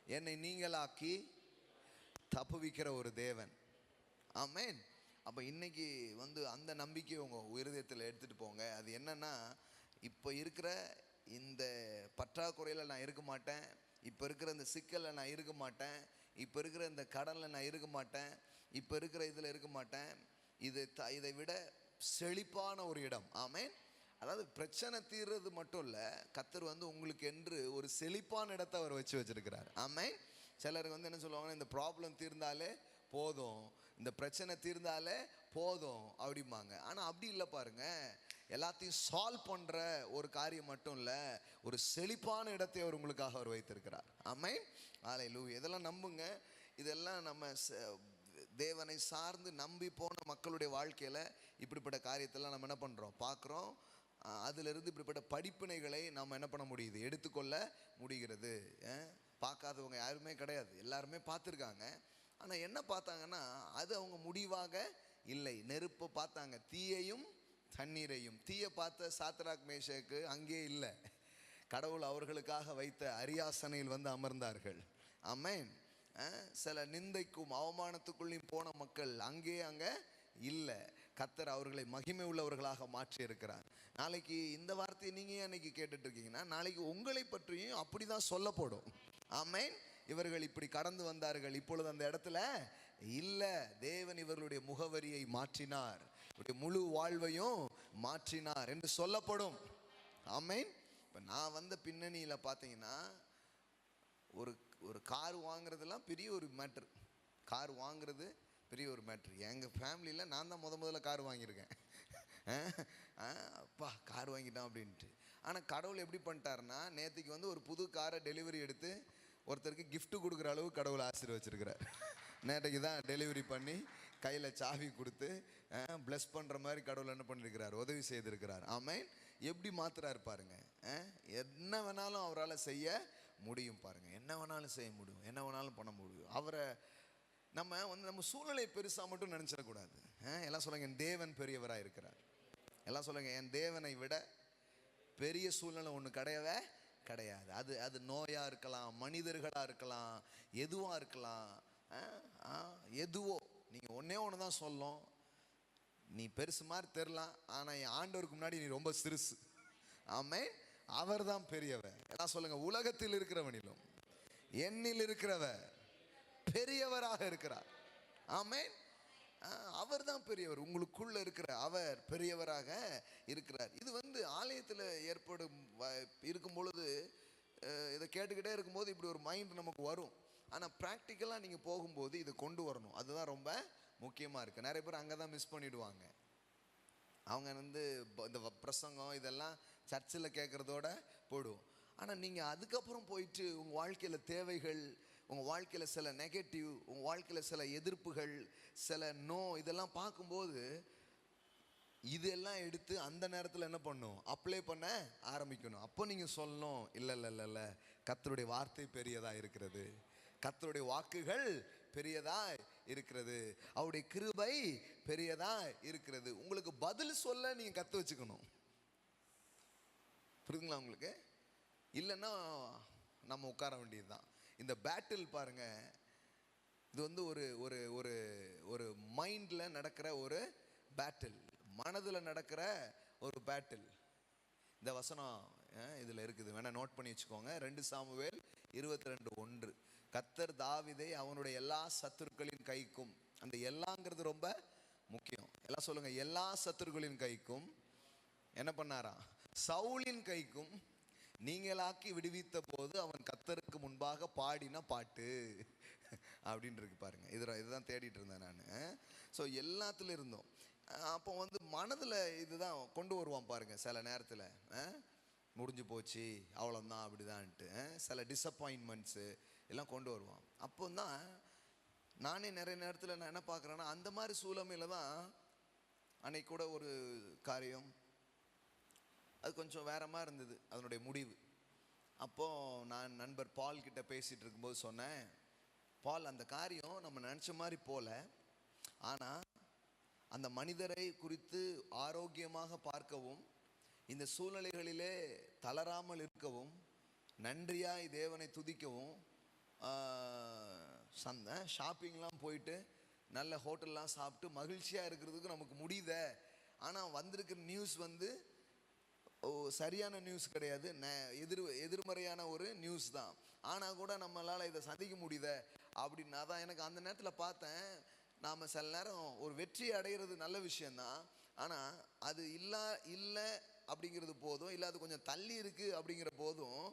என்னை நீங்களாக்கி தப்புவிக்கிற ஒரு தேவன். ஆமென். அப்போ இன்னைக்கு அந்த நம்பிக்கையை உங்கள் இருதயத்தில் எடுத்துகிட்டு போங்க. அது என்னன்னா, இப்போ இருக்கிற இந்த பற்றாக்குறையில் நான் இருக்க மாட்டேன், இப்போ இருக்கிற இந்த சிக்கலில் நான் இருக்க மாட்டேன், இப்போ இருக்கிற இந்த கடனில் நான் இருக்க மாட்டேன், இப்போ இருக்கிற இதில் இருக்க மாட்டேன். இதை விட செழிப்பான ஒரு இடம். ஆமென். அதாவது பிரச்சனை தீர்றது மட்டும் இல்லை, கர்த்தர் உங்களுக்கு என்று ஒரு செழிப்பான இடத்தை அவர் வச்சிருக்கிறார். ஆமென். சிலருக்கு என்ன சொல்லுவாங்கன்னா, இந்த ப்ராப்ளம் தீர்ந்தாலே போதும், இந்த பிரச்சனை தீர்ந்தாலே போதும் அப்படிம்பாங்க. ஆனால் அப்படி இல்லை பாருங்க, எல்லாத்தையும் சால்வ் பண்ற ஒரு காரியம் மட்டும் இல்லை, ஒரு செழிப்பான இடத்தை அவர் உங்களுக்காக அவர் வைத்திருக்கிறார். ஆமென். ஹல்லேலூயா. இதெல்லாம் நம்புங்க. இதெல்லாம் நம்ம தேவனை சார்ந்து நம்பி போன மக்களுடைய வாழ்க்கையில் இப்படிப்பட்ட காரியத்தெல்லாம் நம்ம என்ன பண்ணுறோம், பார்க்குறோம். அதிலிருந்து இப்படிப்பட்ட படிப்பினைகளை நாம் என்ன பண்ண முடியுது, எடுத்துக்கொள்ள முடிகிறது. பார்க்காதவங்க யாருமே கிடையாது, எல்லாருமே பார்த்துருக்காங்க. ஆனால் என்ன பார்த்தாங்கன்னா, அது அவங்க முடிவாக இல்லை. நெருப்பை பார்த்தாங்க, தீயையும் தண்ணீரையும். தீயை பார்த்த சாத்ராக் மேஷாக்கு அங்கே இல்லை, கடவுள் அவர்களுக்காக வைத்த அரியாசனையில் அமர்ந்தார்கள். ஆமென். சில நிந்தைக்கும் அவமானத்துக்குள்ளேயும் போன மக்கள் அங்கே இல்லை, கர்த்தர் அவர்களை மகிமை உள்ளவர்களாக மாற்றி இருக்கிறார். நாளைக்கு இந்த வார்த்தையை நீங்கள் அன்னைக்கு கேட்டுட்டு இருக்கீங்கன்னா, நாளைக்கு உங்களை பற்றியும் அப்படிதான் சொல்லப்படும். ஆமென். இவர்கள் இப்படி கடந்து வந்தார்கள், இப்பொழுது அந்த இடத்துல இல்லை, தேவன் இவர்களுடைய முகவரியை மாற்றினார், முழு வாழ்வையும் மாற்றினார் என்று சொல்லப்படும். ஆமென். இப்போ நான் பின்னணியில் பார்த்தீங்கன்னா, ஒரு ஒரு கார் வாங்குறதெல்லாம் பெரிய ஒரு மேட்ரு. கார் வாங்குறது பெரிய ஒரு மேட்ரு. எங்கள் ஃபேமிலியில் நான் தான் முதல்ல கார் வாங்கியிருக்கேன். அப்பா கார் வாங்கிட்டான் அப்படின்ட்டு. ஆனால் கடவுள் எப்படி பண்ணிட்டாருன்னா, நேற்றுக்கு வந்து ஒரு புது காரை டெலிவரி எடுத்து ஒருத்தருக்கு கிஃப்ட் கொடுக்குற அளவு கடவுள் ஆசீர்வச்சிருக்கிறார். நேற்றுக்கு தான் டெலிவரி பண்ணி கையில் சாவி கொடுத்து ப்ளஸ் பண்ணுற மாதிரி கடவுள் என்ன பண்ணியிருக்கிறார், உதவி செய்திருக்கிறார். ஆமென். எப்படி மாத்துறாரு பாருங்க. என்ன வேணாலும் அவரால் செய்ய முடியும் பாருங்க. என்ன வேணாலும் செய்ய முடியும், என்ன வேணாலும் பண்ண முடியும். அவரை நம்ம வந்து நம்ம சூழ்நிலை பெருசாக மட்டும் நினச்சிடக்கூடாது. எல்லாம் சொல்லுங்க, என் தேவன் பெரியவராக இருக்கிறார். எல்லாம் சொல்லுங்க, என் தேவனை விட பெரிய சூழ்நிலை ஒன்று கிடையவே கிடையாது. அது நோயாக இருக்கலாம், மனிதர்களாக இருக்கலாம், எதுவாக இருக்கலாம். எதுவோ நீங்கள் ஒன்றே ஒன்று தான் சொல்லும், நீ பெருசு மாதிரி தெரிலாம், ஆனால் என் ஆண்டவருக்கு முன்னாடி நீ ரொம்ப சிறுசு. ஆமென். அவர் தான் பெரியவர். எல்லாம் சொல்லுங்க, உலகத்தில் இருக்கிறவனிலும் என்னில் இருக்கிறவர் பெரியவராக இருக்கிறார். ஆமென். அவர் தான் பெரியவர். உங்களுக்குள்ள இருக்கிற அவர் பெரியவராக இருக்கிறார். இது வந்து ஆலயத்தில் ஏற்படும் இருக்கும் பொழுது, இதை கேட்டுக்கிட்டே இருக்கும்போது இப்படி ஒரு மைண்ட் நமக்கு வரும். ஆனால் ப்ராக்டிக்கலாக நீங்கள் போகும்போது இதை கொண்டு வரணும். அதுதான் ரொம்ப முக்கியமாக இருக்குது. நிறைய பேர் அங்கே தான் மிஸ் பண்ணிவிடுவாங்க. அவங்க வந்து இந்த பிரசங்கம் இதெல்லாம் சர்ச்சில் கேட்குறதோட போயிடுவோம். ஆனால் நீங்கள் அதுக்கப்புறம் போயிட்டு உங்கள் வாழ்க்கையில் தேவைகள், உங்கள் வாழ்க்கையில் சில நெகட்டிவ், உங்கள் வாழ்க்கையில் சில எதிர்ப்புகள், சில இதெல்லாம் பார்க்கும்போது இதெல்லாம் எடுத்து அந்த நேரத்தில் என்ன பண்ணணும், அப்ளை பண்ண ஆரம்பிக்கணும். அப்போ நீங்கள் சொல்லணும், இல்லை கர்த்தருடைய வார்த்தை பெரியதாக இருக்கிறது, கர்த்தருடைய வாக்குகள் பெரியதா இருக்கிறது, அவருடைய கிருபை பெரியதா இருக்கிறது. உங்களுக்கு பதில் சொல்ல நீங்க கத்து வச்சுக்கணும். புரியுதுங்களா உங்களுக்கு? இல்லைன்னா நம்ம உட்கார வேண்டியதுதான். இந்த பேட்டில் பாருங்க, இது வந்து ஒரு ஒரு ஒரு ஒரு மைண்ட்ல நடக்கிற ஒரு பேட்டில், மனதில் நடக்கிற ஒரு பேட்டில். இந்த வசனம் இதுல இருக்குது, வேணா நோட் பண்ணி வச்சுக்கோங்க. 2 சாமுவேல் 22:1. கர்த்தர் தாவீதை அவனுடைய எல்லா சத்துருக்களின் கைக்கும், அந்த எல்லாங்கிறது ரொம்ப முக்கியம். எல்லாம் சொல்லுங்க, எல்லா சத்துருக்களின் கைக்கும் என்ன பண்ணாரா, சவுலின் கைக்கும் நீங்களாக்கி விடுவித்த போது அவன் கர்த்தருக்கு முன்பாக பாடின பாட்டு அப்படின்னு இருக்கு பாருங்க. இதுதான் தேடிட்டு இருந்தேன் நான். ஸோ எல்லாத்துல இருந்தோம். அப்போ வந்து மனதில் இதுதான் கொண்டு வருவான் பாருங்க. சில நேரத்தில் முடிஞ்சு போச்சு அவ்வளோதான் அப்படிதான்ட்டு சில டிசப்பாயின்மெண்ட்ஸு எல்லாம் கொண்டு வருவான். அப்போ தான் நானே நிறைய நேரத்தில் நான் என்ன பார்க்குறேன்னா, அந்த மாதிரி சூழ்நிலையில் தான் அன்னைக்கு கூட ஒரு காரியம் அது கொஞ்சம் வேற மாதிரி இருந்தது அதனுடைய முடிவு. அப்போது நான் நண்பர் பால் கிட்ட பேசிகிட்டு இருக்கும்போது சொன்னேன், பால் அந்த காரியம் நம்ம நினச்ச மாதிரி போல, ஆனால் அந்த மனிதரை குறித்து ஆரோக்கியமாக பார்க்கவும், இந்த சூழ்நிலைகளிலே தளராமல் இருக்கவும், நன்றியாய் தேவனை துதிக்கவும், ஷாப்பிங்லாம் போயிட்டு நல்ல ஹோட்டல்லாம் சாப்பிட்டு மகிழ்ச்சியாக இருக்கிறதுக்கு நமக்கு முடியுத. ஆனால் வந்திருக்கிற நியூஸ் வந்து சரியான நியூஸ் கிடையாது, எதிர்மறையான ஒரு நியூஸ் தான். ஆனால் கூட நம்மளால் இதை சந்திக்க முடியுத அப்படின்னா தான் எனக்கு அந்த நேரத்தில் பார்த்தேன். நாம் சில நேரம் ஒரு வெற்றி அடைகிறது நல்ல விஷயந்தான், ஆனால் அது இல்லை அப்படிங்கிறது போதும், இல்லை அது கொஞ்சம் தள்ளி இருக்குது அப்படிங்கிற போதும்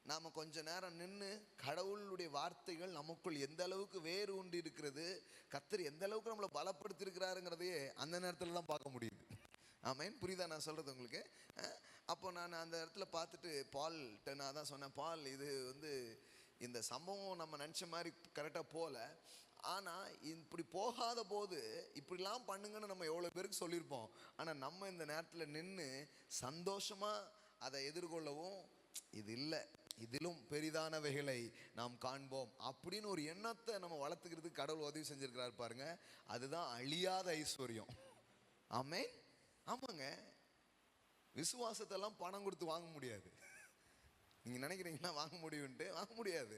நாம் கொஞ்ச நேரம் நின்று கடவுளுடைய வார்த்தைகள் நமக்குள் எந்த அளவுக்கு வேறு உண்டு இருக்கிறது, கர்த்தர் எந்த அளவுக்கு நம்மளை பலப்படுத்தியிருக்கிறாருங்கிறதையே அந்த நேரத்தில் தான் பார்க்க முடியுது. ஆமென். புரியுதா நான் சொல்கிறது உங்களுக்கு? அப்போ நான் அந்த இடத்துல பார்த்துட்டு பால்கிட்ட நான் தான் சொன்னேன், பால் இது வந்து இந்த சம்பவம் நம்ம நினச்ச மாதிரி கரெக்டாக போகல, ஆனால் இப்படி போகாத போது இப்படிலாம் பண்ணுங்கன்னு நம்ம எவ்வளோ பேருக்கு சொல்லியிருப்போம். ஆனால் நம்ம இந்த நேரத்தில் நின்று சந்தோஷமாக அதை எதிர்கொள்ளவும், இது இல்லை இதிலும் பெரிதானவைகளை நாம் காண்போம் அப்படின்னு ஒரு எண்ணத்தை நம்ம வளர்த்துக்கிறதுக்கு கடவுள் உதவி செஞ்சிருக்கிறார் பாருங்க. அதுதான் அழியாத ஐஸ்வர்யம். ஆமென். ஆமாங்க, விசுவாசத்தெல்லாம் பணம் கொடுத்து வாங்க முடியாது. நீங்கள் நினைக்கிறீங்களா வாங்க முடியும்ட்டு? வாங்க முடியாது.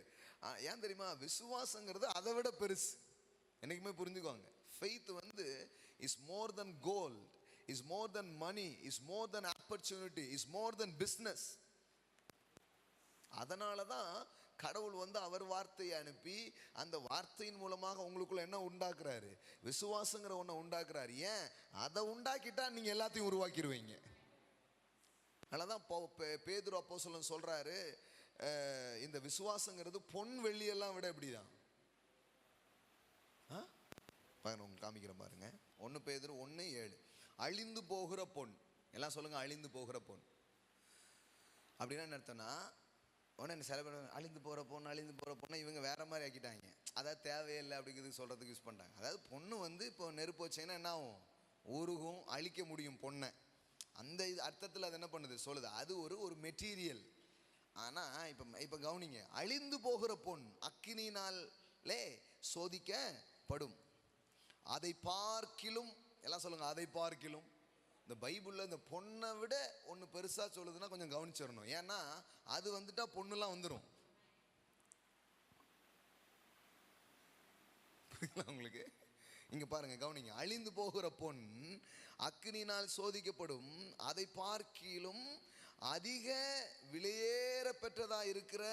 ஏன் தெரியுமா? விசுவாசங்கிறது அதை விட பெருசு. என்னைக்குமே புரிஞ்சுக்கோங்க, ஃபெய்த் வந்து is more than gold, is more than money, is more than opportunity, is more than business. அதனால தான் கடவுள் வந்து அவர் வார்த்தையை அனுப்பி அந்த வார்த்தையின் மூலமாக உங்களுக்குள்ள என்ன உண்டாக்குறாரு, விசுவாசங்கிற ஒன்றை உண்டாக்குறாரு. ஏன்? அதை உண்டாக்கிட்டா நீங்க எல்லாத்தையும் உருவாக்கிடுவீங்க. அதனாலதான் பேதுரு அப்போஸ்தலன் சொல்றாரு, இந்த விசுவாசங்கிறது பொன் வெள்ளியெல்லாம் விட எப்படிதான் பாருங்க, உங்களுக்கு காமிக்கிற பாருங்க. 1 பேதுரு 1:7. அழிந்து போகிற பொன். எல்லாம் சொல்லுங்க, அழிந்து போகிற பொன். அப்படின்னா என்ன அர்த்தம்னா, உடனே சில பேர் அழிந்து போகிற பொண்ணு அழிந்து போகிற பொண்ணை இவங்க வேற மாதிரி ஆக்கிட்டாங்க. அதாவது தேவையில்லை அப்படிங்கிறது சொல்கிறதுக்கு யூஸ் பண்ணுறாங்க. அதாவது பொண்ணு வந்து இப்போ நெருப்பு வச்சிங்கன்னா என்ன ஆகும்? உருகும், அழிக்க முடியும் பொண்ணை. அந்த இது அர்த்தத்தில் அது என்ன பண்ணுது சொல்லுது. அது ஒரு மெட்டீரியல். ஆனால் இப்போ கவனிங்க, அழிந்து போகிற பொன் அக்கினியினாலே சோதிக்கப்படும், அதை பார்க்கிலும். எல்லாம் சொல்லுங்க, அதை பார்க்கிலும். இந்த பைபிளில் இந்த பொண்ணை விட ஒன்று பெருசாக சொல்லுதுன்னா கொஞ்சம் கவனிச்சிடணும். ஏன்னா அது வந்துட்டா பொண்ணுலாம் வந்துடும். உங்களுக்கு இங்க பாருங்க, கவனிங்க. அழிந்து போகிற பொன் அக்கினியினால் சோதிக்கப்படும், அதை பார்க்கிலும் அதிக விலையேற பெற்றதா இருக்கிற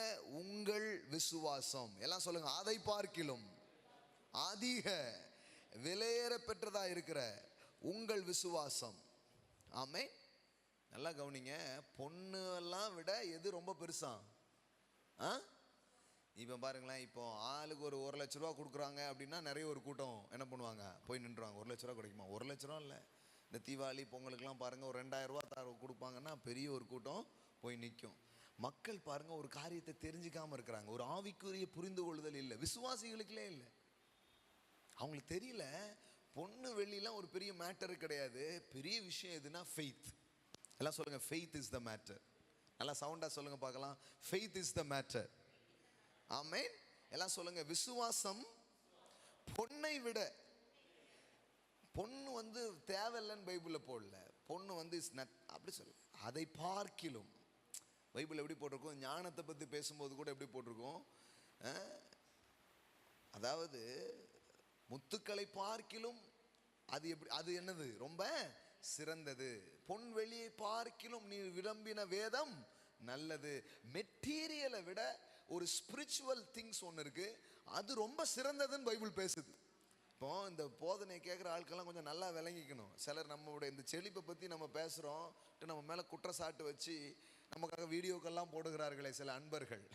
உங்கள் விசுவாசம். எல்லாம் சொல்லுங்க, அதை பார்க்கிலும் அதிக விலையேற பெற்றதா இருக்கிற உங்கள் விசுவாசம். ஆமே. நல்லா கவனிங்க, பொண்ணு எல்லாம் விட எது ரொம்ப பெருசா? இப்போ பாருங்களேன், இப்போ ஆளுக்கு ஒரு 1 லட்ச ரூபா கொடுக்குறாங்க அப்படின்னா நிறைய ஒரு கூட்டம் என்ன பண்ணுவாங்க, போய் நின்றுவாங்க. 1 லட்ச ரூபா கிடைக்குமா? 1 லட்ச ரூபா இல்லை, இந்த தீபாவளி பொங்கலுக்கெல்லாம் பாருங்க ஒரு 2000 ரூபா கொடுப்பாங்கன்னா பெரிய ஒரு கூட்டம் போய் நிற்கும். மக்கள் பாருங்க ஒரு காரியத்தை தெரிஞ்சுக்காம இருக்கிறாங்க. ஒரு ஆவிக்குரிய புரிந்து கொள்ளுதல் இல்லை, விசுவாசிகளுக்குள்ளே இல்லை. அவங்களுக்கு தெரியல பொண்ணு வெள்ளிலாம் ஒரு பெரிய மேட்டர் கிடையாது. பெரிய விஷயம் எதுனா ஃபெய்த். எல்லாம் சொல்லுங்க, ஃபெய்த் இஸ் த மேட்டர். நல்லா சவுண்டா சொல்லுங்க பார்க்கலாம், ஃபெய்த் இஸ் த மேட்டர். ஆமென். எல்லாம் சொல்லுங்க, விசுவாசம் பொன்னை விட. பொண்ணு வந்து தேவையில்லைன்னு பைபிளில் போடல. பொண்ணு வந்து இஸ் நட் அப்படி சொல்லு, அதை பார்க்கிலும். பைபிள் எப்படி போட்டிருக்கோம்? ஞானத்தை பற்றி பேசும்போது கூட எப்படி போட்டிருக்கோம்? அதாவது முத்துக்களை பார்க்கிலும் அது எப்படி, அது என்னது ரொம்ப சிறந்தது. பொன் வெளியை பார்க்கிலும் நீ விரும்பின வேதம் நல்லது. மெட்டீரியலை விட ஒரு ஸ்பிரிச்சுவல் திங்ஸ் ஒன்று இருக்கு, அது ரொம்ப சிறந்ததுன்னு பைபிள் பேசுது. இப்போ இந்த போதனை கேட்குற ஆட்கள்லாம் கொஞ்சம் நல்லா விளங்கிக்கணும். சிலர் நம்மளுடைய இந்த செழிப்பை பற்றி நம்ம பேசுகிறோம், நம்ம மேலே குற்றச்சாட்டு வச்சு நமக்காக வீடியோக்கெல்லாம் போடுகிறார்களே சில அன்பர்கள்.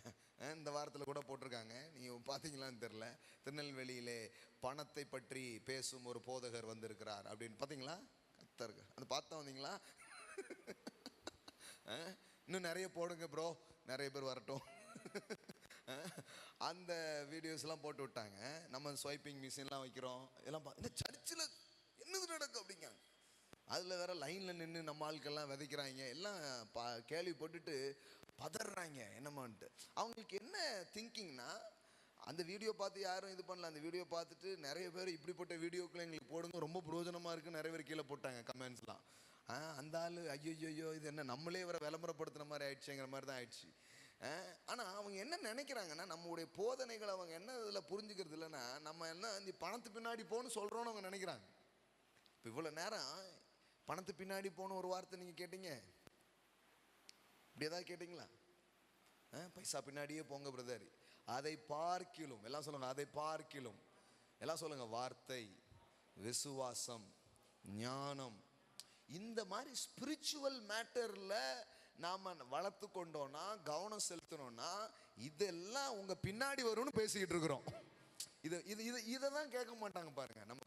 இந்த வாரத்தில் கூட போட்டிருக்காங்க, நீங்கள் பார்த்தீங்களான்னு தெரில. திருநெல்வேலியிலே பணத்தை பற்றி பேசும் ஒரு போதகர் வந்திருக்கிறார் அப்படின்னு பார்த்தீங்களா? கத்தருக்கு அது பார்த்தா வந்தீங்களா? இன்னும் நிறைய போடுங்க ப்ரோ, நிறைய பேர் வரட்டும். அந்த வீடியோஸ்லாம் போட்டு விட்டாங்க. நம்ம ஸ்வைப்பிங் மிஷின்லாம் வைக்கிறோம், எல்லாம் இந்த சர்ச்சில் என்னது நடக்கும் அப்படிங்க. அதில் வேற லைனில் நின்று நம்ம ஆட்கள்லாம் விதைக்கிறாங்க. எல்லாம் கேள்விப்பட்டுட்டு பதறாங்க என்னமான்ட்டு. அவங்களுக்கு என்ன திங்கிங்னா, அந்த வீடியோ பார்த்து யாரும் இது பண்ணல. அந்த வீடியோ பார்த்துட்டு நிறைய பேர் இப்படிப்பட்ட வீடியோக்களை எங்களுக்கு போடுங்க, ரொம்ப பிரயோஜனமாக இருக்குன்னு நிறைய பேர் கீழே போட்டாங்க கமெண்ட்ஸ்லாம். அந்த ஆள் ஐயோ இது என்ன நம்மளே வர விளம்பரப்படுத்துன மாதிரி ஆயிடுச்சுங்கிற மாதிரி தான் ஆயிடுச்சு. ஆனால் அவங்க என்ன நினைக்கிறாங்கன்னா, நம்மளுடைய போதனைகளை அவங்க என்ன இதில் புரிஞ்சுக்கிறது இல்லைன்னா, நம்ம என்ன இந்த பணத்து பின்னாடி போகணும்னு சொல்கிறோன்னு அவங்க நினைக்கிறாங்க. இப்போ இவ்வளோ நேரம் பணத்து பின்னாடி போன ஒரு வார்த்தை நீங்கள் கேட்டீங்க, இப்படி ஏதாவது கேட்டிங்களா? பைசா பின்னாடியே போங்க பிரதர். அதை பார்க்கிலும். எல்லாம் சொல்லுங்க, அதை பார்க்கிலும். எல்லாம் சொல்லுங்க, வார்த்தை, விசுவாசம், ஞானம், இந்த மாதிரி ஸ்பிரிச்சுவல் மேட்டரில் நாம் வளர்த்து கொண்டோன்னா, கவனம் செலுத்தணும்னா, இதெல்லாம் உங்கள் பின்னாடி வரும்னு பேசிக்கிட்டு இருக்கிறோம். இதை தான் கேட்க மாட்டாங்க பாருங்க. நம்ம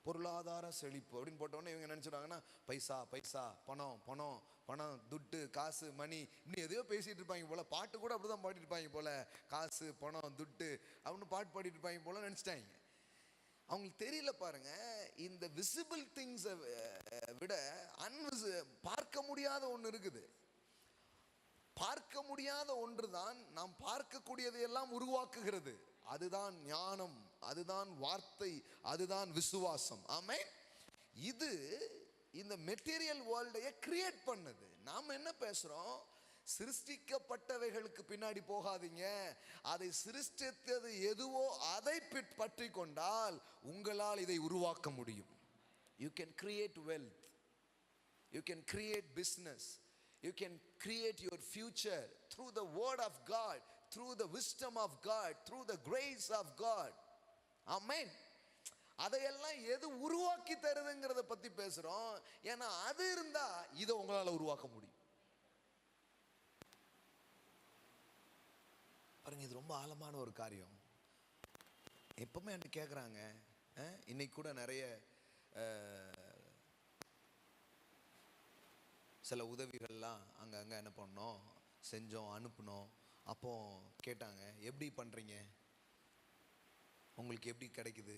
பொருளாதார செழிப்பு அப்படின்னு போட்டோன்னே இவங்க நினச்சிடுவாங்கன்னா பைசா பைசா, பணம் பணம் பணம், துட்டு, காசு, மணி, இப்படி எதையோ பேசிகிட்டு இருப்பாங்க போல். பாட்டு கூட அப்படி தான் பாடிட்டு இருப்பாங்க போல். காசு, பணம், துட்டு அப்படின்னு பாட்டு பாடிட்டு இருப்பாங்க போல் நினச்சிட்டாங்க. அவங்களுக்கு தெரியல பாருங்க, இந்த விசிபிள் திங்ஸை விட பார்க்க முடியாத ஒன்று இருக்குது. பார்க்க முடியாத ஒன்று தான் நாம் பார்க்கக்கூடியதையெல்லாம் உருவாக்குகிறது. அதுதான் ஞானம், அதுதான் வார்த்தை, அதுதான் விசுவாசம். ஆமென். இது இந்த மெட்டீரியல் வேர்ல்டையே கிரியேட் பண்ணுது. நாம் என்ன பேசுறோம்? சிருஷ்டிக்கப்பட்டவைகளுக்கு பின்னாடி போகாதீங்க, அதை சிருஷ்டித்தது எதுவோ அதை பற்றி கொண்டால் உங்களால் இதை உருவாக்க முடியும். You can create wealth, you can create business, you can create your future through the word of God, through the wisdom of God, through the grace of God. Amen. அதையெல்லாம் எது உருவாக்கி தருதுங்கிறத பத்தி பேசுறோம். ஏன்னா அது இருந்தா இதை உங்களால உருவாக்க முடியும். பாருங்க, இது ரொம்ப ஆழமான ஒரு காரியம். எப்பவுமே என்கிட்ட கேட்குறாங்க, இன்னைக்கு கூட நிறைய சில உதவிகள்லாம் அங்கே என்ன பண்ணோம், செஞ்சோம், அனுப்புனோம். அப்போ கேட்டாங்க, எப்படி பண்ணுறீங்க, உங்களுக்கு எப்படி கிடைக்குது,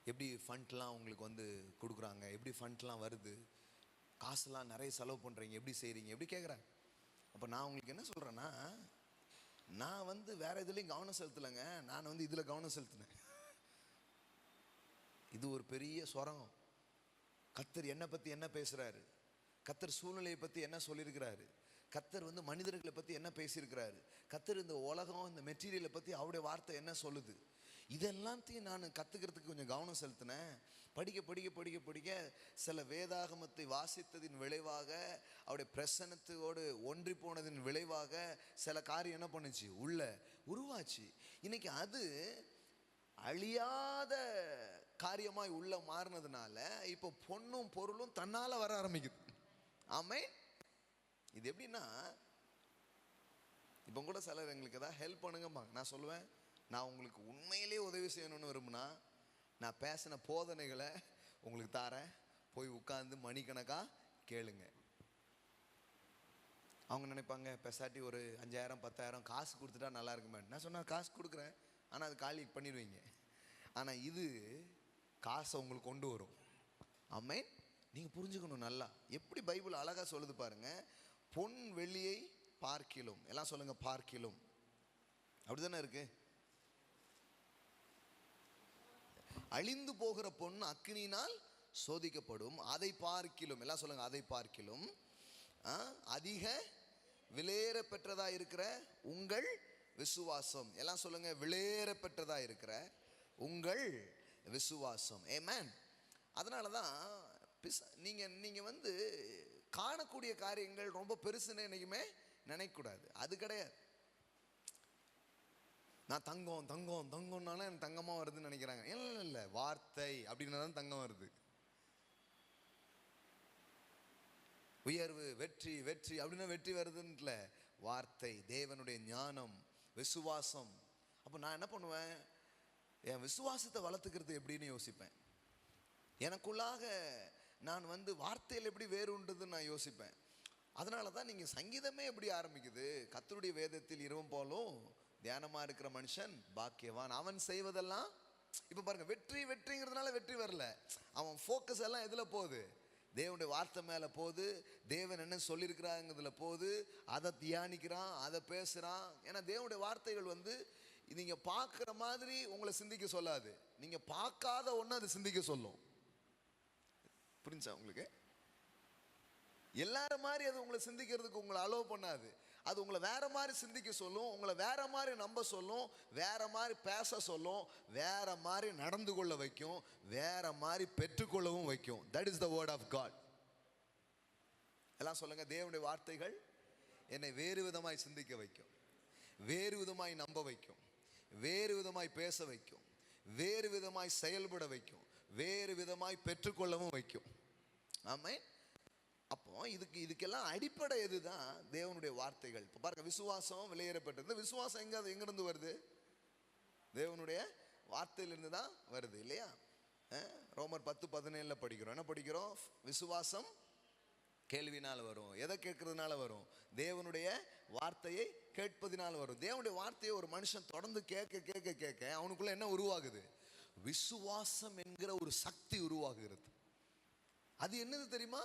எப்படி ஃபண்ட்லாம் உங்களுக்கு வந்து கொடுக்குறாங்க, எப்படி ஃபண்ட்லாம் வருது, காசுலாம் நிறைய செலவு பண்ணுறீங்க, எப்படி செய்கிறீங்க, எப்படி கேட்குறாங்க. அப்போ நான் உங்களுக்கு என்ன சொல்கிறேன்னா, நான் வந்து வேறு இதுலேயும் கவனம் செலுத்தலைங்க, நான் வந்து இதில் கவனம் செலுத்தினேன். இது ஒரு பெரிய சுரங்கம். கர்த்தர் என்னை பற்றி என்ன பேசுகிறாரு, கர்த்தர் சூழ்நிலையை பற்றி என்ன சொல்லியிருக்கிறாரு, கர்த்தர் வந்து மனிதர்களை பற்றி என்ன பேசியிருக்கிறாரு, கர்த்தர் இந்த உலகம் இந்த மெட்டீரியலை பற்றி அவருடைய வார்த்தை என்ன சொல்லுது, இதெல்லாத்தையும் நான் கற்றுக்கிறதுக்கு கொஞ்சம் கவனம் செலுத்தினேன். படிக்க படிக்க படிக்க படிக்க சில வேதாகமத்தை வாசித்ததின் விளைவாக, அவருடைய பிரசன்னத்தோடு ஒன்றி போனதின் விளைவாக சில காரியம் என்ன பண்ணுச்சு, உள்ள உருவாச்சு. இன்னைக்கு அது அழியாத காரியமாய் உள்ள மாறினதுனால இப்போ பொண்ணும் பொருளும் தன்னால் வர ஆரம்பிக்குது. ஆமே. இது எப்படின்னா, இப்போ கூட சிலர் எங்களுக்கு ஏதாவது ஹெல்ப் பண்ணுங்கம்மா, நான் சொல்லுவேன், நான் உங்களுக்கு உண்மையிலே உதவி செய்யணும்னு விரும்புனா நான் பேசின போதனைகளை உங்களுக்கு தாரேன், போய் உட்கார்ந்து மணிக்கணக்காக கேளுங்க. அவங்க நினைப்பாங்க, பெசாட்டி ஒரு 5000 10,000 காசு கொடுத்துட்டா நல்லா இருக்குமே. நான் சொன்னால் காசு கொடுக்குறேன், ஆனால் அது காலி பண்ணிடுவீங்க. ஆனால் இது காசை உங்களுக்கு கொண்டு வரும். ஆமே. நீங்கள் புரிஞ்சுக்கணும் நல்லா. எப்படி பைபிள் அழகாக சொல்லுது பாருங்க, பொன் வெள்ளியை பார்க்கிலும், எல்லாம் சொல்லுங்க, பார்க்கிலும். அப்படி தானே இருக்கு. அழிந்து போகிற பொன் அக்கினியினால் சோதிக்கப்படும், அதை பார்க்கிலும், எல்லாம் சொல்லுங்க, அதை பார்க்கிலும் அதிக விலையேற பெற்றதா இருக்கிற உங்கள் விசுவாசம், எல்லாம் சொல்லுங்க, விலையேற பெற்றதா இருக்கிற உங்கள் விசுவாசம். ஆமென். அதனால தான் நீங்கள் வந்து காணக்கூடிய காரியங்கள் ரொம்ப பெருசுன்னு என்றைக்குமே நினைக்கக்கூடாது. அது கிடையாது. நான் தங்கம் தங்கம் தங்கம்னால எனக்கு தங்கமாக வருதுன்னு நினைக்கிறாங்க. இல்லை இல்லை, வார்த்தை அப்படின்னா தான் தங்கம் வருது. உயர்வு, வெற்றி வெற்றி அப்படின்னா வெற்றி வருதுன்னுல, வார்த்தை, தேவனுடைய ஞானம், விசுவாசம். அப்போ நான் என்ன பண்ணுவேன், என் விசுவாசத்தை வளர்த்துக்கிறது எப்படின்னு யோசிப்பேன். எனக்குள்ளாக நான் வந்து வார்த்தையில் எப்படி வேறுன்றதுன்னு நான் யோசிப்பேன். அதனால தான் நீங்கள் சங்கீதமே எப்படி ஆரம்பிக்குது, கர்த்தருடைய வேதத்தில் இரவும் போலும் தியானமாக இருக்கிற மனுஷன் பாக்கியவான், அவன் செய்வதெல்லாம். இப்போ பாருங்க, வெற்றி வெற்றிங்கிறதுனால வெற்றி வரல, அவன் ஃபோக்கஸ் எல்லாம் எதில் போகுது, தேவனுடைய வார்த்தை மேலே போகுது, தேவன் என்ன சொல்லியிருக்கிறாங்கிறதுல போகுது, அதை தியானிக்கிறான், அதை பேசுகிறான். ஏன்னா தேவனுடைய வார்த்தைகள் வந்து நீங்கள் பார்க்குற மாதிரி உங்களை சிந்திக்க சொல்லாது, நீங்கள் பார்க்காத ஒன்று அது சிந்திக்க சொல்லும். புரிஞ்சா உங்களுக்கு? எல்லாரும் மாதிரி அது உங்களை சிந்திக்கிறதுக்கு உங்களை அலோவ் பண்ணாது. அது உங்களை வேற மாதிரி சிந்திக்க சொல்லும், உங்களை வேற மாதிரி நம்ப சொல்லும், வேற மாதிரி பேச சொல்லும், வேற மாதிரி நடந்து கொள்ள வைக்கும், வேற மாதிரி பெற்றுக்கொள்ளவும் வைக்கும். That is the word of God. எல்லாம் சொல்லுங்க, தேவனுடைய வார்த்தைகள் என்னை வேறு விதமாய் சிந்திக்க வைக்கும், வேறு விதமாய் நம்ப வைக்கும், வேறு விதமாய் பேச வைக்கும், வேறு விதமாய் செயல்பட வைக்கும், வேறு விதமாய் பெற்றுக்கொள்ளவும் வைக்கும். ஆமே. அப்போ இதுக்கெல்லாம் அடிப்படை எதுதான், தேவனுடைய வார்த்தைகள். இப்போ பாருங்க, விசுவாசம் விலையேறப்பட்டது. விசுவாசம் எங்கிருந்து வருது, தேவனுடைய வார்த்தையிலிருந்து தான் வருது இல்லையா? ரோமர் 10:17 படிக்கிறோம். என்ன படிக்கிறோம்? விசுவாசம் கேள்வினால் வரும். எதை கேட்கறதுனால வரும்? தேவனுடைய வார்த்தையை கேட்பதினால் வரும். தேவனுடைய வார்த்தையை ஒரு மனுஷன் தொடர்ந்து கேட்க கேட்க கேட்க அவனுக்குள்ள என்ன உருவாகுது, விசுவாசம் என்கிற ஒரு சக்தி உருவாகுகிறது. அது என்னது தெரியுமா?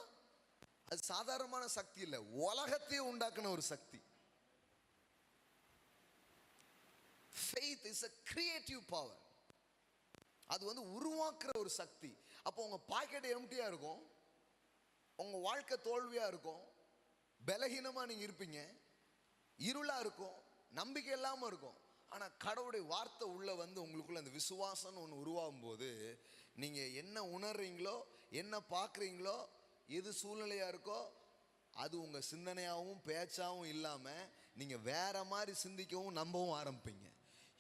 அது சாதாரணமான சக்தி இல்லை, உலகத்தையே உண்டாக்குன ஒரு சக்தி. Faith is a creative power. அது வந்து உருவாக்குற ஒரு சக்தி. அப்போ உங்க பாக்கெட் எம்டியா இருக்கும், உங்க வாழ்க்கை தோல்வியா இருக்கும், பலகீனமா நீங்க இருப்பீங்க, இருளா இருக்கும், நம்பிக்கை இல்லாம இருக்கும். ஆனா கடவுளுடைய வார்த்தை உள்ள வந்து உங்களுக்குள்ள அந்த விசுவாசம்னு ஒன்று உருவாகும் போது, நீங்க என்ன உணர்றீங்களோ, என்ன பார்க்குறீங்களோ, எது சூழ்நிலையா இருக்கோ, அது உங்க சிந்தனையாகவும் பேச்சாகவும் இல்லாம நீங்க வேற மாதிரி சிந்திக்கவும் நம்பவும் ஆரம்பிப்பீங்க.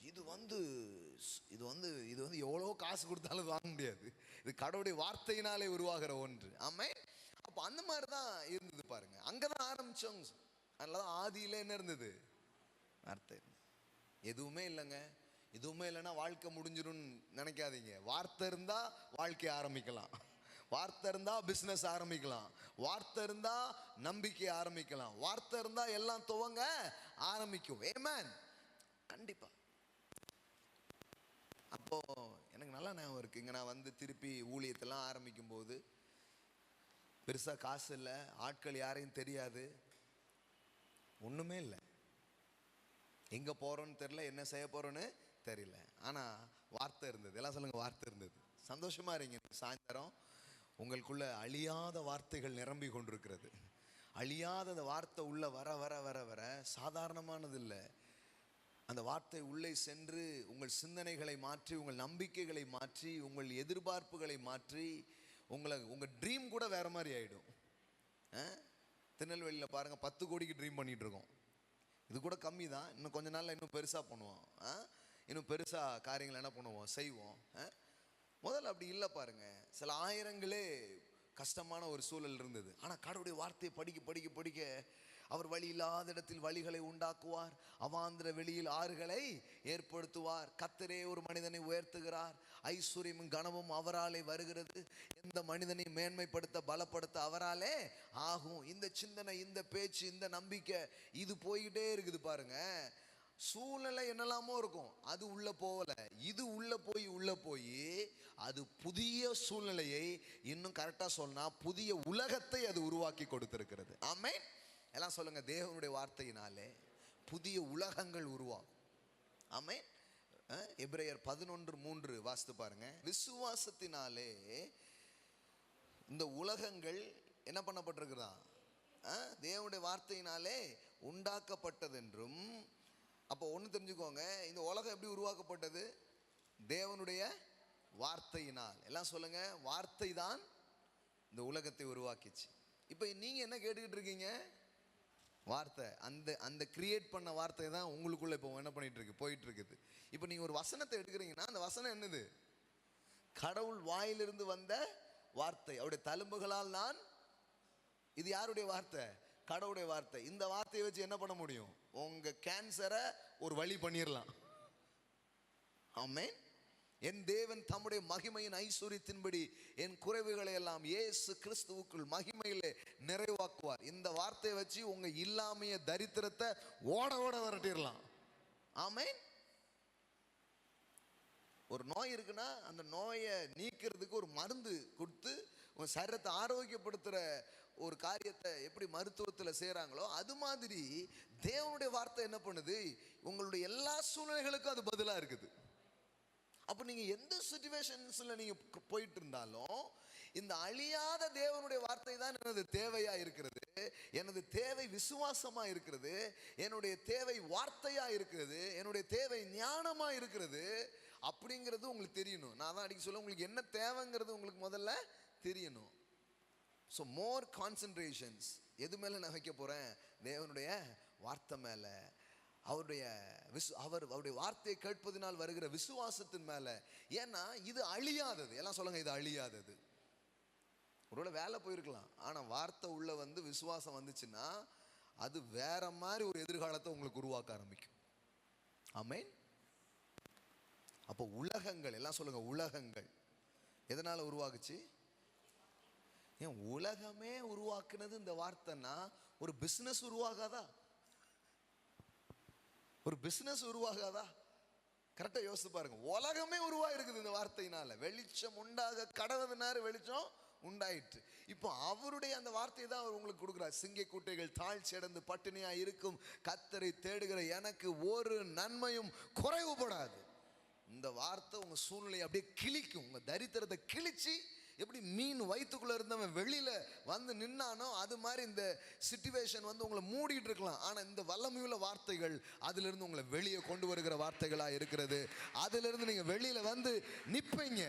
இது வந்து எவ்வளோ காசு கொடுத்தாலும் வாங்க முடியாது. இது கடவுளுடைய வார்த்தையினாலே உருவாகிற ஒன்று. ஆமே. அப்போ அந்த மாதிரி தான் இருந்தது பாருங்க. அங்கதான் ஆரம்பிச்சோங்க. அதனால தான் ஆதியில என்ன இருந்தது, வார்த்தை. எதுவுமே இல்லைங்க. எதுவுமே இல்லைன்னா வாழ்க்கை முடிஞ்சிடும் நினைக்காதீங்க. வார்த்தை இருந்தா வாழ்க்கையை ஆரம்பிக்கலாம், வார்த்தை இருந்தா பிசினஸ் ஆரம்பிக்கலாம், வார்த்தை இருந்தா நம்பிக்கை ஆரம்பிக்கலாம், வார்த்தை இருந்தா எல்லாம் துவங்க ஆரம்பிக்கும். ஆமென். கண்டிப்பா. அப்போ எனக்கு நல்லா ஞாபகம் இருக்கு, இங்க நான் வந்து திருப்பி ஊழியத்தெல்லாம் ஆரம்பிக்கும் போது பெருசா காசு இல்லை, ஆட்கள் யாரையும் தெரியாது, ஒண்ணுமே இல்லை. எங்க போறோன்னு தெரியல, என்ன செய்ய போறோன்னு தெரியல. ஆனா வார்த்தை இருந்தது. எல்லாம் சொல்லுங்க, வார்த்தை இருந்தது. சந்தோஷமா இருங்க. சாயந்தரம் உங்களுக்குள்ள அழியாத வார்த்தைகள் நிரம்பி கொண்டிருக்கிறது. அழியாத வார்த்தை உள்ள வர வர வர வர சாதாரணமானது இல்லை. அந்த வார்த்தை உள்ளே சென்று உங்கள் சிந்தனைகளை மாற்றி, உங்கள் நம்பிக்கைகளை மாற்றி, உங்கள் எதிர்பார்ப்புகளை மாற்றி, உங்கள் ட்ரீம் கூட வேற மாதிரி ஆயிடும். திருநெல்வேலியில் பாருங்க, 10 கோடிக்கு ட்ரீம் பண்ணிட்டு இருக்கோம். இது கூட கம்மி தான். இன்னும் கொஞ்ச நாள்ல இன்னும் பெருசா பண்ணுவோம். இன்னும் பெருசா காரியங்கள் என்ன பண்ணுவோம், செய்வோம். முதல்ல அப்படி இல்லை பாருங்க. சில ஆயிரங்களே கஷ்டமான ஒரு சூழல் இருந்தது. ஆனா கடவுளுடைய வார்த்தையை படிக்க படிக்க படிக்க அவர் வழி இல்லாத இடத்தில் வழிகளை உண்டாக்குவார், அவாந்திர வெளியில் ஆறுகளை ஏற்படுத்துவார். கர்த்தரே ஒரு மனிதனை உயர்த்துகிறார், ஐஸ்வர்யமும் கனமும் அவராலே வருகிறது, எந்த மனிதனை மேன்மைப்படுத்த பலப்படுத்த அவராலே ஆகும். இந்த சிந்தனை, இந்த பேச்சு, இந்த நம்பிக்கை, இது போய்கிட்டே இருக்குது பாருங்க. சூழ்நிலை என்னெல்லாமோ இருக்கும், அது உள்ள போகல. இது உள்ள போய் அது புதிய சூழ்நிலையை, இன்னும் கரெக்டா சொன்னா புதிய உலகத்தை அது உருவாக்கி கொடுத்திருக்கிறது. ஆமென். எல்லாம் சொல்லுங்க, தேவனுடைய வார்த்தையினாலே புதிய உலகங்கள் உருவாகும். ஆமென். எபிரேயர் 11:3 வாசித்து பாருங்க. விசுவாசத்தினாலே இந்த உலகங்கள் என்ன பண்ணப்பட்டிருக்கிறதா, தேவனுடைய வார்த்தையினாலே உண்டாக்கப்பட்டதென்றும். அப்போ ஒன்று தெரிஞ்சுக்கோங்க, இந்த உலகம் எப்படி உருவாக்கப்பட்டது? தேவனுடைய வார்த்தையினால். எல்லாம் சொல்லுங்க, வார்த்தை தான் இந்த உலகத்தை உருவாக்கிச்சு. இப்போ நீங்க என்ன கேட்டுக்கிட்டு இருக்கீங்க? வார்த்தை. அந்த கிரியேட் பண்ண வார்த்தை தான் உங்களுக்குள்ள இப்போ என்ன பண்ணிட்டு இருக்கு, போயிட்டு இருக்குது. இப்போ நீங்க ஒரு வசனத்தை எடுக்கிறீங்கன்னா, அந்த வசனம் என்னது? கடவுள் வாயிலிருந்து வந்த வார்த்தை. அவருடைய தழும்புகளால் நான். இது யாருடைய வார்த்தை? கடவுளுடைய வார்த்தை. இந்த வார்த்தையை வச்சு என்ன பண்ண முடியும்? உங்க கேன்சரை ஒரு வழி பண்ணிடலாம். ஆமென். என் தேவன் தம்முடைய மகிமையின் ஐஸ்வரியத்தின்படி என் குறைவுகளை எல்லாம் இயேசு கிறிஸ்துவுக்குள் மகிமையிலே நிறைவாக்குவார். இந்த வார்த்தையை வச்சு உங்க இல்லாமைய தரித்திரத்தை ஓட ஓட விரட்டிடலாம். ஆமென். ஒரு நோய் இருக்குன்னா அந்த நோயை நீக்கிறதுக்கு ஒரு மருந்து கொடுத்து உங்க சரீரத்தை ஆரோக்கியப்படுத்துற ஒரு காரியத்தை எப்படி மருத்துவத்தில் செய்கிறாங்களோ, அது மாதிரி தேவனுடைய வார்த்தை என்ன பண்ணுது? உங்களுடைய எல்லா சூழ்நிலைகளுக்கும் அது பதிலாக இருக்குது. அப்போ நீங்கள் எந்த சிச்சுவேஷன்ஸில் நீங்கள் போயிட்டு இருந்தாலும் இந்த அழியாத தேவனுடைய வார்த்தை தான் எனது தேவையாக இருக்கிறது. எனது தேவை விசுவாசமாக இருக்கிறது, என்னுடைய தேவை வார்த்தையாக இருக்கிறது, என்னுடைய தேவை ஞானமாக இருக்கிறது அப்படிங்கிறது உங்களுக்கு தெரியணும். நான் தான் அடிக்க சொல்ல, உங்களுக்கு என்ன தேவைங்கிறது உங்களுக்கு முதல்ல தெரியணும். ஸோ மோர் கான்சன்ட்ரேஷன்ஸ் எது மேலே நான் வைக்க போகிறேன்? தேவனுடைய வார்த்தை மேலே. அவருடைய வார்த்தையை கேட்பதினால் வருகிற விசுவாசத்தின் மேலே. ஏன்னா இது அழியாதது. எல்லாம் சொல்லுங்க, இது அழியாதது. ஒருவேளை வேலை போயிருக்கலாம், ஆனால் வார்த்தை உள்ள வந்து விசுவாசம் வந்துச்சுன்னா அது வேற மாதிரி ஒரு எதிர்காலத்தை உங்களுக்கு உருவாக்க ஆரம்பிக்கும். ஆமென். அப்போ உலகங்கள், எல்லாம் சொல்லுங்க, உலகங்கள் எதனால உருவாக்குச்சு? ஏன் உலகமே உருவாக்குனது இந்த வார்த்தைன்னா ஒரு பிசினஸ் உருவாகாதா? ஒரு பிசினஸ் உருவாகாதா? கரெக்டா யோசிச்சு பாருங்க. உலகமே உருவாயிருக்குது இந்த வார்த்தையினால. வெளிச்சம் உண்டாக கடவுதினாரு வெளிச்சம் உண்டாயிற்று. இப்போ அவருடைய அந்த வார்த்தையை தான் அவர் உங்களுக்கு கொடுக்குறார். சிங்க குட்டைகள் தாழ்ச்சி அடைந்து பட்டினியா இருக்கும் கர்த்தரை தேடுகிற எனக்கு ஒரு நன்மையும் குறைவுபடாது. இந்த வார்த்தை உங்க சூழ்நிலையை அப்படியே கிழிக்கும். உங்க தரித்திரத்தை கிழிச்சு, எப்படி மீன் வயிற்றுக்குள்ள இருந்தவன் வெளியில வந்து நின்னானோ அது மாதிரி இந்த சிச்சுவேஷன் வந்து உங்களை மூடிட்டு இருக்கலாம். ஆனா இந்த வல்லமையுள்ள வார்த்தைகள் அதிலிருந்து உங்களை வெளியே கொண்டு வருகிற வார்த்தைகளா இருக்கிறது. அதிலிருந்து நீங்க வெளியில வந்து நிப்பீங்க.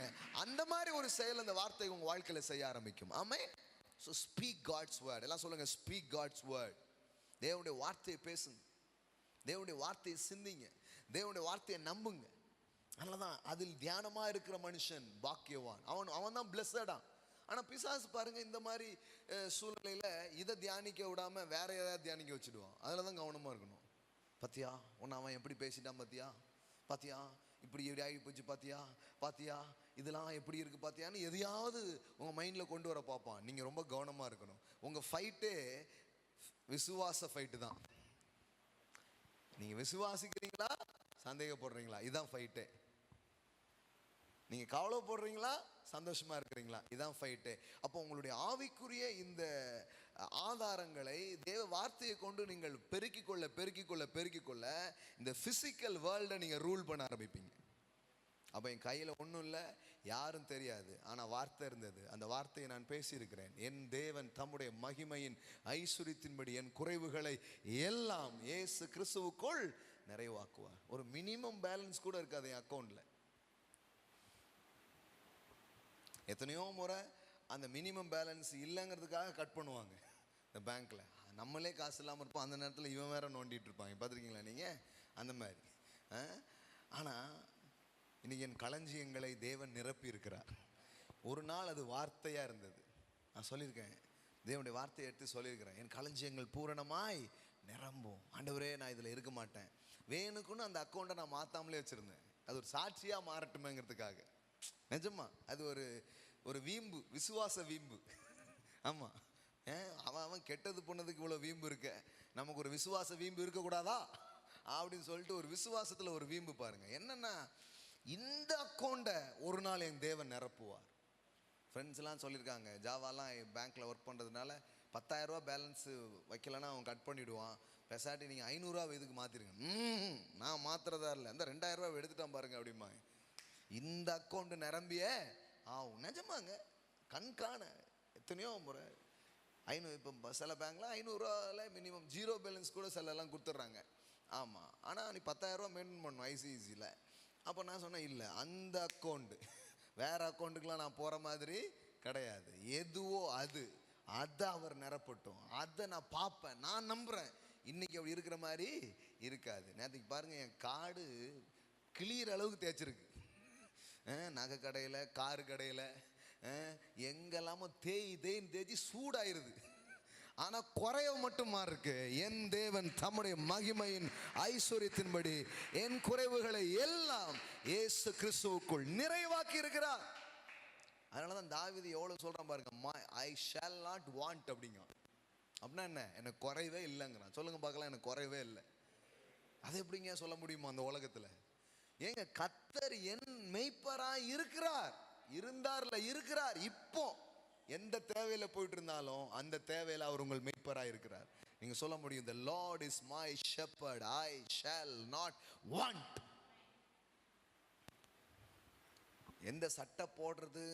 அந்த மாதிரி ஒரு செயல் அந்த வார்த்தை உங்க வாழ்க்கையில செய்ய ஆரம்பிக்கும். Amen. So speak God's word. எல்லாம் சொல்லுங்க, ஸ்பீக் காட்ஸ் வேர்ட். தேவனுடைய வார்த்தையை பேசுங்க, தேவனுடைய வார்த்தையை சிந்திங்க, தேவனுடைய வார்த்தையை நம்புங்க. அதனாலதான் அதில் தியானமா இருக்கிற மனுஷன் பாக்கியவான். அவன் தான் பிளஸடா. ஆனா பிசாசு பாருங்க, இந்த மாதிரி சூழ்நிலையில இதை தியானிக்க விடாம வேற ஏதாவது தியானிக்க வச்சுடுவான். அதுலதான் கவனமா இருக்கணும். பாத்தியா உன்னை அவன் எப்படி பேசிட்டான், பாத்தியா பாத்தியா இப்படி எப்படி ஆகி போச்சு, பாத்தியா பாத்தியா இதெல்லாம் எப்படி இருக்கு பாத்தியான்னு எதையாவது உங்க மைண்ட்ல கொண்டு வர பார்ப்பான். நீங்க ரொம்ப கவனமா இருக்கணும். உங்க ஃபைட்டே விசுவாச ஃபைட்டு தான். நீங்க விசுவாசிக்கிறீங்களா சந்தேகப்படுறீங்களா, இதுதான் ஃபைட்டே. நீங்க கவலைப்படுறீங்களா சந்தோஷமா இருக்கிறீங்களா, இதுதான் ஃபைட்டே. அப்போ உங்களுடைய ஆவிக்குரிய இந்த ஆதாரங்களை தேவ வார்த்தையை கொண்டு நீங்கள் பெருக்கிக் கொள்ள இந்த பிசிக்கல் வேர்ல்டை நீங்க ரூல் பண்ண ஆரம்பிப்பீங்க. அப்போ என் கையில் ஒன்றும் இல்லை, யாரும் தெரியாது, ஆனால் வார்த்தை இருந்தது. அந்த வார்த்தையை நான் பேசியிருக்கிறேன். என் தேவன் தம்முடைய மகிமையின் ஐஸ்வரியத்தின்படி என் குறைவுகளை எல்லாம் இயேசு கிறிஸ்துவுக்குள் நிறைவாக்குவார். ஒரு மினிமம் பேலன்ஸ் கூட இருக்காது என் அக்கௌண்ட்ல. எத்தனையோ முறை அந்த மினிமம் பேலன்ஸ் இல்லைங்கிறதுக்காக கட் பண்ணுவாங்க இந்த பேங்க்ல. நம்மளே காசு இல்லாமல் இருப்போம், அந்த நேரத்தில் இவன் வேற நோண்டிட்டு இருப்பாங்க. பார்த்துருக்கீங்களா நீங்கள் அந்த மாதிரி? ஆனால் இன்னைக்கு என் களஞ்சியங்களை தேவன் நிரப்பி இருக்கிறார். ஒரு நாள் அது வார்த்தையாக இருந்தது. நான் சொல்லியிருக்கேன், தேவனுடைய வார்த்தையை எடுத்து சொல்லியிருக்கிறேன், என் களஞ்சியங்கள் பூரணமாய் நிரம்பும். ஆண்டவரே நான் இதில் இருக்க மாட்டேன், வேணுக்குன்னு அந்த அக்கௌண்ட்டை நான் மாற்றாமலே வச்சுருந்தேன். அது ஒரு சாட்சியாக மாறட்டுமேங்கிறதுக்காக. நிஜமா அது ஒரு வீம்பு, விசுவாச வீம்பு. ஆமாம், அவன் கெட்டது பண்ணதுக்கு இவ்வளோ வீம்பு இருக்க, நமக்கு ஒரு விசுவாச வீம்பு இருக்கக்கூடாதா அப்படின்னு சொல்லிட்டு ஒரு விசுவாசத்தில் ஒரு வீம்பு பாருங்க. என்னன்னா இந்த அக்கௌண்ட்டை ஒரு நாள் என் தேவன் நிரப்புவார். ஃப்ரெண்ட்ஸ்லாம் சொல்லியிருக்காங்க, ஜாவாலாம் பேங்க்கில் ஒர்க் பண்ணுறதுனால 10,000 ரூபா பேலன்ஸு வைக்கலைன்னா அவன் கட் பண்ணிவிடுவான், பெசாட்டி நீங்கள் 500 ரூபா இதுக்கு மாற்றிருங்க. நான் மாற்றுறதா இல்லை, அந்த 2,000 ரூபா எடுத்துட்டான் பாருங்க அப்படிமா. இந்த அக்கௌண்ட் நிரம்பிய ஆகும். நிஜமாங்க, கண்காண எத்தனையோ முறை 500. இப்போ சில பேங்க்ல 500 ரூபாவில் மினிமம் ஜீரோ பேலன்ஸ் கூட சிலெல்லாம் கொடுத்துட்றாங்க. ஆமாம், ஆனால் நீ 10,000 ரூபா மெயின்டைன் பண்ணணும் ஐசிஐசியில். அப்போ நான் சொன்னேன், இல்லை அந்த அக்கௌண்ட்டு வேறு அக்கௌண்ட்டுக்கெலாம் நான் போகிற மாதிரி கிடையாது, எதுவோ அதை அவர் நிரப்பட்டும், அதை நான் பார்ப்பேன், நான் நம்புகிறேன். இன்றைக்கி அப்படி இருக்கிற மாதிரி இருக்காது. நேற்றுக்கு பாருங்கள், என் கார்டு கிளியர் அளவுக்கு தேய்ச்சிருக்கு. நகை கடையில், காரு கடையில், எங்கெல்லாமோ தேய்ன்னு தேய்ச்சி சூடாயிருது. ஆனால் குறைய மட்டுமா இருக்கு. என் தேவன் தம்முடைய மகிமையின் ஐஸ்வரியத்தின்படி என் குறைவுகளை எல்லாம் இயேசு கிறிஸ்துவுக்குள் நிறைவாக்கி இருக்கிறார். அதனால தான் தாவீது எவ்வளோ சொல்கிறான் பாருங்க, ஐ ஷால் நாட் வாண்ட் அப்படிங்க. அப்படின்னா என்ன, எனக்கு குறைவே இல்லைங்கிறான். சொல்லுங்க பார்க்கலாம், எனக்கு குறைவே இல்லை. அது எப்படிங்க சொல்ல முடியுமா அந்த உலகத்தில்? ஏங்க, கர்த்தர் என் மெய்ப்பராய் இருக்கிறார், இருக்கிறார். இப்போ எந்த தேவையில போயிட்டு இருந்தாலும் அந்த தேவையில அவர் உங்கள் மெய்ப்பராய் இருக்கிறார். நீங்க சொல்ல முடியும், the Lord is my shepherd, I shall not want. எந்த சட்டை போடுறது,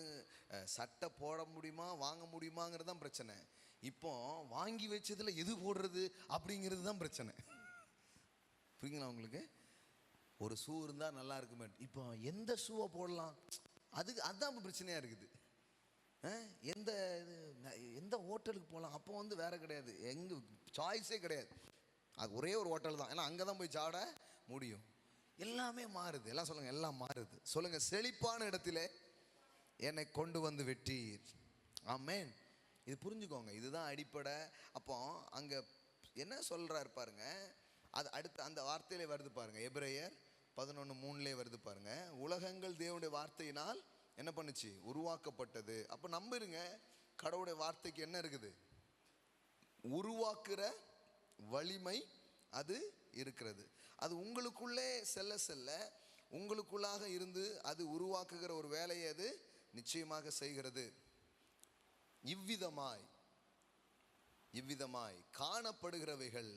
சட்டை போட முடியுமா வாங்க முடியுமாங்கிறது தான் பிரச்சனை. இப்போ வாங்கி வச்சதுல எது போடுறது அப்படிங்கிறது தான் பிரச்சனை. புரியுங்களா உங்களுக்கு? ஒரு ஷூ இருந்தால் நல்லா இருக்குமே, இப்போ எந்த ஷூவை போடலாம், அதுதான் பிரச்சனையாக இருக்குது. எந்த ஹோட்டலுக்கு போகலாம், அப்போ வேற கிடையாது, எங்கே சாய்ஸே கிடையாது, அது ஒரே ஒரு ஹோட்டல் தான், ஏன்னா அங்கே தான் போய் சாட முடியும். எல்லாமே மாறுது. எல்லாம் சொல்லுங்க, எல்லாம் மாறுது. சொல்லுங்க, செழிப்பான இடத்துல என்னை கொண்டு வந்து வெட்டீர். ஆமென். இது புரிஞ்சுக்கோங்க, இதுதான் அடிப்படை. அப்போ அங்கே என்ன சொல்றாரு பாருங்க, அது அடுத்து அந்த வார்த்தையிலே வருது பாருங்க, எபிரேயர் 11:3 வருது பாருங்க. உலகங்கள் தேவனுடைய வார்த்தையினால் என்ன பண்ணுச்சு, உருவாக்கப்பட்டது. அப்போ நம்புறீங்க, கடவுளுடைய வார்த்தைக்கு என்ன இருக்குது, உருவாக்குற வலிமை அது இருக்கிறது. அது உங்களுக்குள்ளே செல்ல செல்ல உங்களுக்குள்ளாக இருந்து அது உருவாக்குகிற ஒரு வேலையை அது நிச்சயமாக செய்கிறது. இவ்விதமாய் காணப்படுகிறவைகள்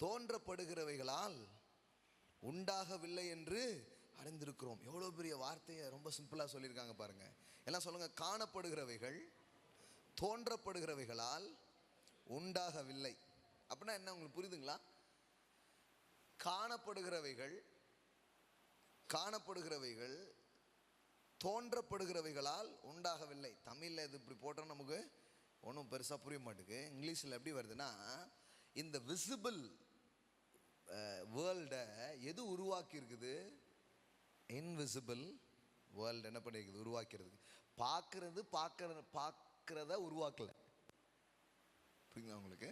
தோன்றப்படுகிறவைகளால் உண்டாகவில்லை என்று அறிந்திருக்கிறோம். எவ்வளோ பெரிய வார்த்தையை ரொம்ப சிம்பிளாக சொல்லியிருக்காங்க பாருங்க. எல்லாம் சொல்லுங்க, காணப்படுகிறவைகள் தோன்றப்படுகிறவைகளால் உண்டாகவில்லை. அப்படின்னா என்ன, உங்களுக்கு புரியுதுங்களா? காணப்படுகிறவைகள் தோன்றப்படுகிறவைகளால் உண்டாகவில்லை. தமிழில் இது இப்படி போட்டால் நமக்கு ஒன்றும் பெருசாக புரிய மாட்டேங்குது. இங்கிலீஷில் எப்படி வருதுன்னா, இந்த விசிபிள் வேர்ல்டை எது உருவாக்கி இருக்குது, இன்விசிபிள் வேர்ல்டு என்ன பண்ணிருக்குது, உருவாக்கிறது. பார்க்கறத உருவாக்கல. புரியுங்களா உங்களுக்கு?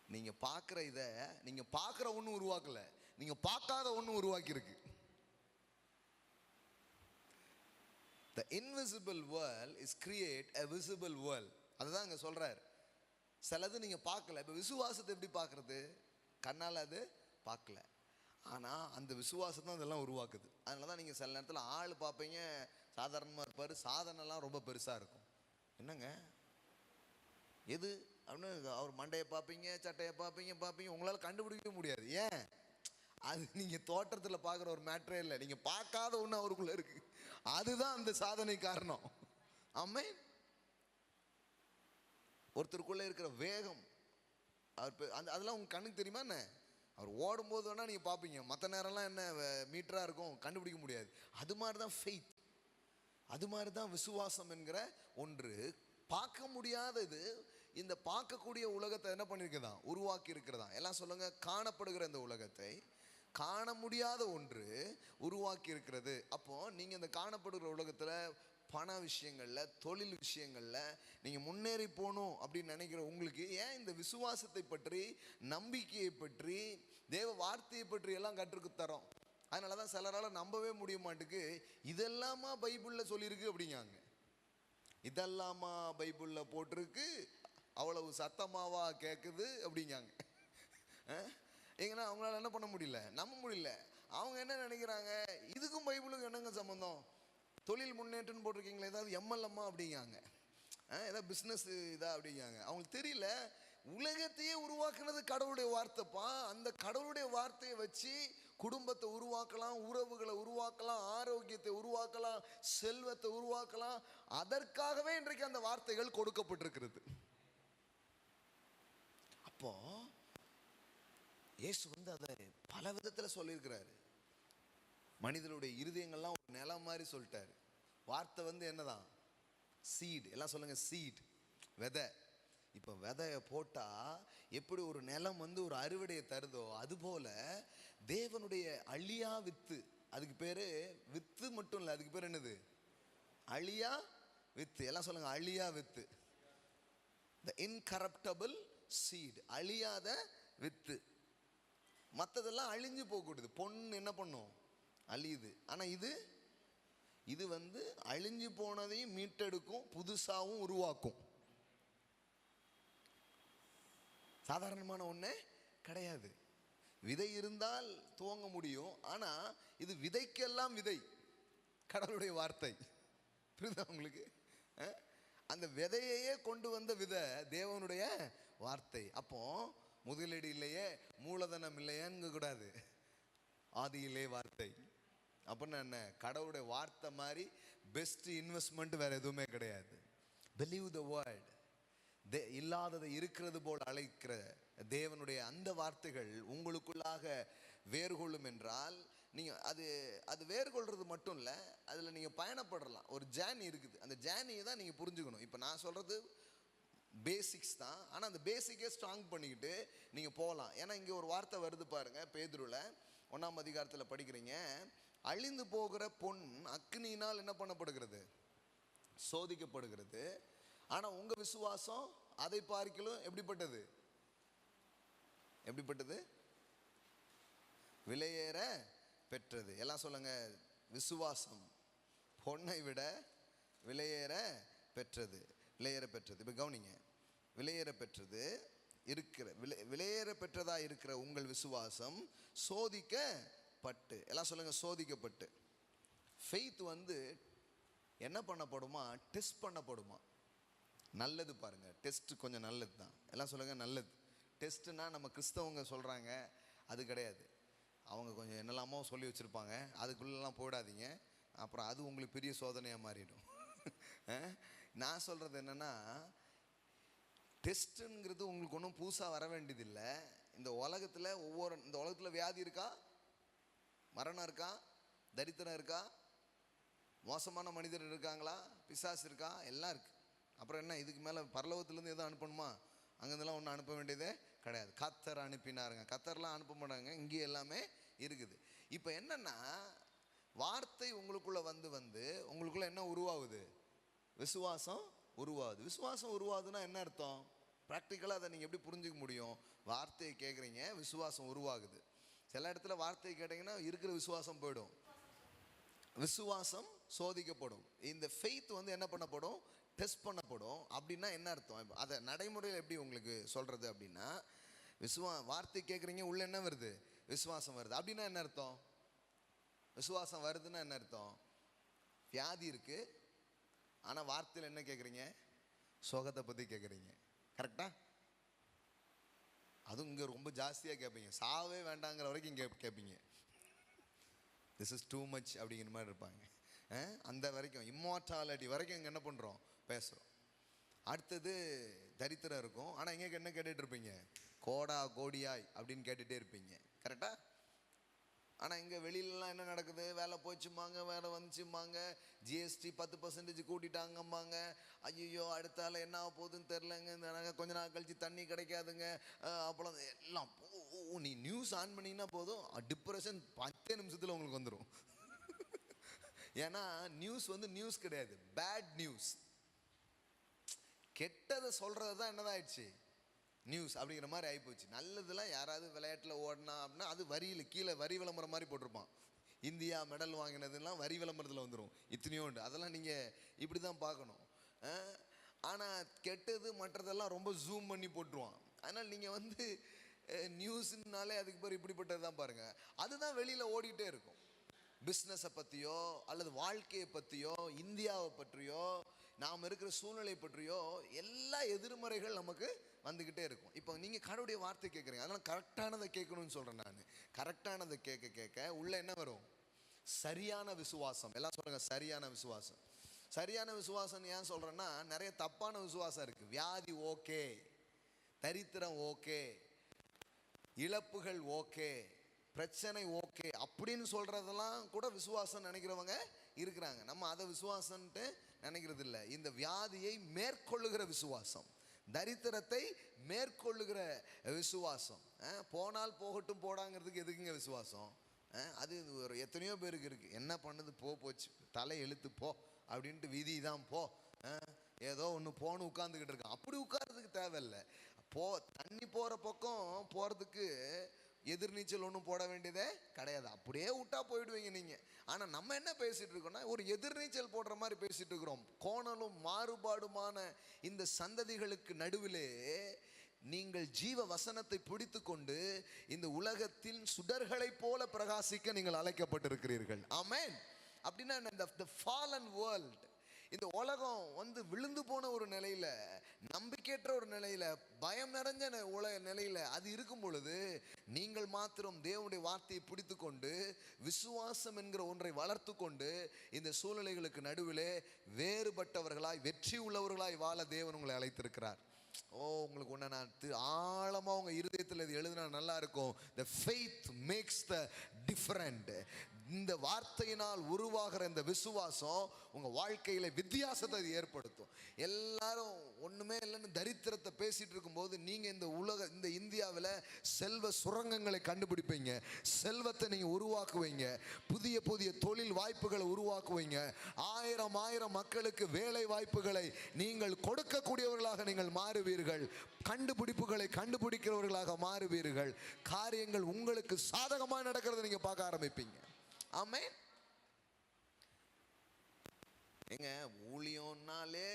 நீங்கள் பார்க்குற இதை நீங்கள் பார்க்குற ஒன்றும் உருவாக்கலை, நீங்க பார்க்காத ஒன்று உருவாக்கி இருக்கு. The invisible world is create a visible world. அதுதான் அங்க சொல்றாரு. சிலது நீங்க பார்க்கல. இப்ப விசுவாசத்தை எப்படி பார்க்கறது? கண்ணால் அது பார்க்கல, ஆனா அந்த விசுவாசம் தான் இதெல்லாம் உருவாக்குது. அதனால தான் நீங்க சில நேரத்தில் ஆள் பார்ப்பீங்க, சாதாரணமாக இருப்பார், சாதனைலாம் ரொம்ப பெருசா இருக்கும். என்னங்க எது அப்படின்னு அவர் மண்டையை பார்ப்பீங்க, சட்டையை பார்ப்பீங்க, உங்களால் கண்டுபிடிக்கவே முடியாது. ஏன்? அது நீங்க தோற்றத்தில் பார்க்குற ஒரு மேட்டரே இல்லை, நீங்க பார்க்காத ஒன்று அவருக்குள்ள இருக்கு. அதுதான் அந்த சாதனை காரணம். ஆமென். ஒருத்தருக்குள்ள இருக்கிற வேகம், அவர் அதெல்லாம் உங்க கண்ணுக்கு தெரியுமா என்ன? அவர் ஓடும்போது வேணா நீங்க பார்ப்பீங்க, மற்ற நேரம்லாம் என்ன மீட்டரா இருக்கும், கண்டுபிடிக்க முடியாது. அது மாதிரி தான் ஃபெய்த், அது மாதிரி தான் விசுவாசம் என்கிற ஒன்று. பார்க்க முடியாதது இந்த பார்க்கக்கூடிய உலகத்தை என்ன பண்ணியிருக்குதான், உருவாக்கி இருக்கிறதா. எல்லாம் சொல்லுங்க, காணப்படுகிற இந்த உலகத்தை காண முடியாத ஒன்று உருவாக்கி இருக்கிறது. அப்போ நீங்க இந்த காணப்படுகிற உலகத்துல பண விஷயங்கள்ல, தொழில் விஷயங்கள்ல நீங்க முன்னேறி போகணும் அப்படின்னு நினைக்கிற உங்களுக்கு ஏன் இந்த விசுவாசத்தை பற்றி, நம்பிக்கையை பற்றி, தேவ வார்த்தையை பற்றி எல்லாம் கற்றுக்கு தரோம். அதனாலதான் சிலரால நம்பவே முடிய மாட்டுக்கு. இதெல்லாமா பைபிள்ல சொல்லியிருக்கு அப்படிங்காங்க. இதெல்லாமா பைபிள்ல போட்டிருக்கு, அவ்வளவு சத்தமாவா கேட்குது அப்படிங்காங்க. ஏங்கன்னா அவங்களால என்ன பண்ண முடியல, நம்ப முடியல. அவங்க என்ன நினைக்கிறாங்க, இதுக்கும் பைபிளுக்கும் என்னங்க சம்பந்தம்? தொழில் முன்னேற்றம்னு போட்டிருக்கீங்களா, ஏதாவது எம்எல்எம்மா அப்படிங்காங்க, ஏதாவது பிஸ்னஸ் இதா அப்படிங்காங்க. அவங்களுக்கு தெரியல, உலகத்தையே உருவாக்குனது கடவுளுடைய வார்த்தைப்பா. அந்த கடவுளுடைய வார்த்தையை வச்சு குடும்பத்தை உருவாக்கலாம், உறவுகளை உருவாக்கலாம், ஆரோக்கியத்தை உருவாக்கலாம், செல்வத்தை உருவாக்கலாம். அதற்காகவே இன்றைக்கு அந்த வார்த்தைகள் கொடுக்கப்பட்டிருக்கிறது. அப்போ இயேசு அதை பல விதத்தில் சொல்லியிருக்கிறாரு. மனிதனுடைய இருதயங்கள்லாம் ஒரு நிலம் மாதிரி சொல்லிட்டாரு. வார்த்தை என்னதான்? சீட். எல்லாம் சொல்லுங்க, சீட், விதை. இப்போ விதையை போட்டா எப்படி ஒரு நிலம் ஒரு அறுவடையை தருதோ, அதுபோல தேவனுடைய அழியா வித்து, அதுக்கு பேரு வித்து மட்டும் இல்லை, அதுக்கு பேர் என்னது? அழியா வித்து. எல்லாம் சொல்லுங்க, அழியா வித்து. the incorruptible seed, அழியாத வித்து. மற்றதெல்லாம் அழிஞ்சு போகக்கூடாது. பொண்ணு என்ன பண்ணும்? அழியுது. ஆனா இது அழிஞ்சு போனதையும் மீட்டெடுக்கும், புதுசாவும் உருவாக்கும். சாதாரணமான ஒண்ணே கிடையாது. விதை இருந்தால் துவங்க முடியும். ஆனா இது விதைக்கெல்லாம் விதை, கடவுளுடைய வார்த்தை. புரியுதா உங்களுக்கு? அந்த விதையையே கொண்டு வந்த விதை தேவனுடைய வார்த்தை. அப்போ முதலீடு இல்லையே, மூலதனம் இல்லையேங்க கூடாது, ஆதியிலே வார்த்தை. அப்படின்னா என்ன? கடவுளுடைய வார்த்தை மாதிரி பெஸ்ட் இன்வெஸ்ட்மெண்ட் வேற எதுவுமே கிடையாது. Believe the word. இல்லாததை இருக்கிறது போல் அழைக்கிற தேவனுடைய அந்த வார்த்தைகள் உங்களுக்குள்ளாக வேர்கொள்ளும் என்றால், நீங்க அது வேர்கொள்றது மட்டும் இல்லை, அதுல நீங்க பயணப்படலாம். ஒரு ஜேர்னி இருக்குது, அந்த ஜேர்னியை தான் நீங்க புரிஞ்சுக்கணும். இப்போ நான் சொல்றது பேசிக்ஸ் தான், ஆனால் அந்த பேசிக்கே ஸ்ட்ராங் பண்ணிக்கிட்டு நீங்கள் போகலாம். ஏன்னா இங்கே ஒரு வார்த்தை வருது பாருங்க, பேதுருல 1ஆம் அதிகாரத்தில் படிக்கிறீங்க. அழிந்து போகிற பொன் அக்னியினால் என்ன பண்ணப்படுகிறது? சோதிக்கப்படுகிறது. ஆனால் உங்கள் விசுவாசம் அதை பார்க்கலும் எப்படிப்பட்டது? விலையேற பெற்றது. எல்லாம் சொல்லுங்க, விசுவாசம் பொன்னை விட விலையேற பெற்றது. விலையேற பெற்றது. இப்போ கவனிங்க, விலையேற பெற்றது இருக்கிற விலையேற பெற்றதா இருக்கிற உங்கள் விசுவாசம் சோதிக்கப்பட்டு. எல்லாம் சொல்லுங்க, சோதிக்கப்பட்டு. ஃபெய்த் என்ன பண்ணப்படுமா? டெஸ்ட் பண்ணப்படுமா? நல்லது பாருங்க, டெஸ்ட் கொஞ்சம் நல்லது தான். எல்லாம் சொல்லுங்க, நல்லது. டெஸ்ட்னா நம்ம கிறிஸ்தவங்க சொல்றாங்க, அது கிடையாது. அவங்க கொஞ்சம் என்னெல்லாமோ சொல்லி வச்சிருப்பாங்க, அதுக்குள்ளெல்லாம் போயிடாதீங்க, அப்புறம் அது உங்களுக்கு பெரிய சோதனையாக மாறிடும். நான் சொல்றது என்னன்னா, டெஸ்ட்டுங்கிறது உங்களுக்கு ஒன்றும் புதுசாக வர வேண்டியதில்லை. இந்த உலகத்தில் வியாதி இருக்கா, மரணம் இருக்கா, தரித்திரம் இருக்கா, மோசமான மனிதர் இருக்காங்களா, பிசாசு இருக்கா, எல்லாம் இருக்கு. அப்புறம் என்ன, இதுக்கு மேலே பரலோகத்திலேருந்து எதுவும் அனுப்பணுமா? அங்கேருந்துலாம் ஒன்றும் அனுப்ப வேண்டியதே கிடையாது. கத்தர் அனுப்பினாருங்க. கத்தர்லாம் அனுப்ப மாட்டாங்க, இங்கே எல்லாமே இருக்குது. இப்போ என்னன்னா, வார்த்தை உங்களுக்குள்ள உங்களுக்குள்ள என்ன உருவாகுது? விசுவாசம் உருவாகுது. விசுவாசம் உருவாகுதுன்னா என்ன அர்த்தம்? ப்ராக்டிக்கலாக அதை நீங்கள் எப்படி புரிஞ்சுக்க முடியும்? வார்த்தையை கேட்குறீங்க, விசுவாசம் உருவாகுது. சில இடத்துல வார்த்தை கேட்டிங்கன்னா இருக்கிற விசுவாசம் போயிடும். விசுவாசம் சோதிக்கப்படும். இந்த ஃபெய்த் வந்து என்ன பண்ணப்படும்? டெஸ்ட் பண்ணப்படும். அப்படின்னா என்ன அர்த்தம்? அதை நடைமுறையில் எப்படி உங்களுக்கு சொல்கிறது அப்படின்னா, வார்த்தை கேட்குறீங்க, உள்ள என்ன வருது? விசுவாசம் வருது. அப்படின்னா என்ன அர்த்தம்? விசுவாசம் வருதுன்னா என்ன அர்த்தம்? வியாதி இருக்கு, ஆனால் வார்த்தையில் என்ன கேட்குறீங்க? சோகத்தை பற்றி கேட்குறீங்க. கரெக்டா? அதுவும் இங்கே ரொம்ப ஜாஸ்தியாக கேட்பீங்க. சாவே வேண்டாங்கிற வரைக்கும் இங்கே கேட்பீங்க. திஸ் இஸ் டூ மச் அப்படிங்கிற மாதிரி இருப்பாங்க. அந்த வரைக்கும் இம்மார்டாலிட்டி வரைக்கும் இங்கே என்ன பண்ணுறோம்? பேசுகிறோம். அடுத்தது தரித்திரம் இருக்கும், ஆனால் இங்கே என்ன கேட்டுட்டு இருப்பீங்க? கோடா கோடியாய் அப்படின்னு கேட்டுகிட்டே இருப்பீங்க. கரெக்டாக? ஆனால் இங்கே வெளியிலலாம் என்ன நடக்குது? வேலை போச்சும்பாங்க, வேலை வந்துச்சும்பாங்க, ஜிஎஸ்டி 10% கூட்டிட்டாங்கம்பாங்க. ஐயோ அடுத்தால என்ன ஆக போகுதுன்னு தெரிலங்க, கொஞ்ச நாள் கழிச்சு தண்ணி கிடைக்காதுங்க, அப்போலாம் எல்லாம் நீ நியூஸ் ஆன் பண்ணிங்கன்னா போதும், டிப்ரெஷன் 10 நிமிஷத்தில் உங்களுக்கு வந்துடும். ஏன்னா நியூஸ் வந்து நியூஸ் கிடையாது, பேட் நியூஸ். கெட்டதை சொல்கிறது தான் என்னதான் ஆயிடுச்சு? நியூஸ் அப்படிங்கிற மாதிரி ஆகிப்போச்சு. நல்லதுலாம் யாராவது விளையாட்டில் ஓடினா அப்படின்னா அது வரியில் கீழே வரி விளம்பரம் மாதிரி போட்டிருப்பான். இந்தியா மெடல் வாங்கினதுலாம் வரி விளம்பரத்தில் வந்துடும், இத்தனையோண்டு. அதெல்லாம் நீங்கள் இப்படி தான் பார்க்கணும். ஆனால் கெட்டது மற்றதெல்லாம் ரொம்ப ஜூம் பண்ணி போட்டுருவான். அதனால் நீங்கள் வந்து நியூஸ்னாலே அதுக்கு பேர் இப்படிப்பட்டது தான் பாருங்கள். அதுதான் வெளியில் ஓடிட்டே இருக்கும். பிஸ்னஸை பற்றியோ அல்லது வாழ்க்கையை பற்றியோ இந்தியாவை பற்றியோ நாம் இருக்கிற சூழ்நிலை பற்றியோ எல்லா எதிர்மறைகள் நமக்கு வந்துக்கிட்டே இருக்கும். இப்போ நீங்கள் கடவுளுடைய வார்த்தை கேட்குறீங்க, அதனால் கரெக்டானதை கேட்கணும்னு சொல்கிறேன் நான். கரெக்டானதை கேட்க கேட்க உள்ள என்ன வரும்? சரியான விசுவாசம். எல்லாம் சொல்லுங்கள், சரியான விசுவாசம். சரியான விசுவாசம் ஏன் சொல்கிறேன்னா, நிறைய தப்பான விசுவாசம் இருக்குது. வியாதி ஓகே, தரித்திரம் ஓகே, இழப்புகள் ஓகே, பிரச்சனை ஓகே அப்படின்னு சொல்கிறதெல்லாம் கூட விசுவாசம் நினைக்கிறவங்க இருக்கிறாங்க. நம்ம அதை விசுவாசம்ன்ட்டு நினைக்கிறது இல்லை. இந்த வியாதியை மேற்கொள்ளுகிற விசுவாசம், தரித்திரத்தை மேற்கொள்ளுகிற விசுவாசம். போனால் போகட்டும் போடாங்கிறதுக்கு எதுக்குங்க விசுவாசம்? அது ஒரு எத்தனையோ பேருக்கு இருக்குது. என்ன பண்ணுது? போச்சு, தலை எழுத்து போ அப்படின்ட்டு விதி தான் போ, ஏதோ ஒன்று போன்னு உட்காந்துக்கிட்டு இருக்கான். அப்படி உட்கார்றதுக்கு தேவையில்லை. தண்ணி போகிற பக்கம் போகிறதுக்கு எதிர்நீச்சல் ஒன்றும் போட வேண்டியதே கிடையாது. அப்படியே விட்டா போயிடுவீங்க நீங்கள். ஆனால் நம்ம என்ன பேசிகிட்டு இருக்கோம்னா, ஒரு எதிர்நீச்சல் போடுற மாதிரி பேசிகிட்டு இருக்கிறோம். கோணலும் மாறுபாடுமான இந்த சந்ததிகளுக்கு நடுவிலே நீங்கள் ஜீவ வசனத்தை பிடித்து கொண்டு இந்த உலகத்தின் சுடர்களைப் போல பிரகாசிக்க நீங்கள் அழைக்கப்பட்டிருக்கிறீர்கள். ஆமென். அப்படின்னா இந்த fallen world, இந்த உலகம் வந்து விழுந்து போன ஒரு நிலையில, நம்பிக்கையற்ற ஒரு நிலையில, பயம் நிறைஞ்ச நிலையில அது இருக்கும் பொழுது நீங்கள் மாத்திரம் தேவனுடைய வார்த்தையை பிடித்து கொண்டு விசுவாசம் என்கிற ஒன்றை வளர்த்து கொண்டு இந்த சூழ்நிலைகளுக்கு நடுவிலே வேறுபட்டவர்களாய் வெற்றி உள்ளவர்களாய் வாழ தேவன் உங்களை அழைத்திருக்கிறார். உங்களுக்கு ஒன்று நான் ஆழமாக உங்கள் இருதயத்தில் இது எழுதுனா நல்லா இருக்கும். The faith makes the different. இந்த வார்த்தையினால் உருவாகிற இந்த விசுவாசம் உங்கள் வாழ்க்கையில் வித்தியாசத்தை ஏற்படுத்தும். எல்லாரும் ஒன்றுமே இல்லைன்னு தரித்திரத்தை பேசிகிட்டு இருக்கும்போது நீங்கள் இந்த இந்தியாவில் செல்வ சுரங்கங்களை கண்டுபிடிப்பீங்க, செல்வத்தை நீங்கள் உருவாக்குவீங்க, புதிய புதிய தொழில் வாய்ப்புகளை உருவாக்குவீங்க, ஆயிரம் மக்களுக்கு வேலை வாய்ப்புகளை நீங்கள் கொடுக்கக்கூடியவர்களாக நீங்கள் மாறுவீர்கள், கண்டுபிடிப்புகளை கண்டுபிடிக்கிறவர்களாக மாறுவீர்கள். காரியங்கள் உங்களுக்கு சாதகமாக நடக்கிறத நீங்கள் பார்க்க ஆரம்பிப்பீங்க. ஆமென். எங்க ஊழியம்னாலே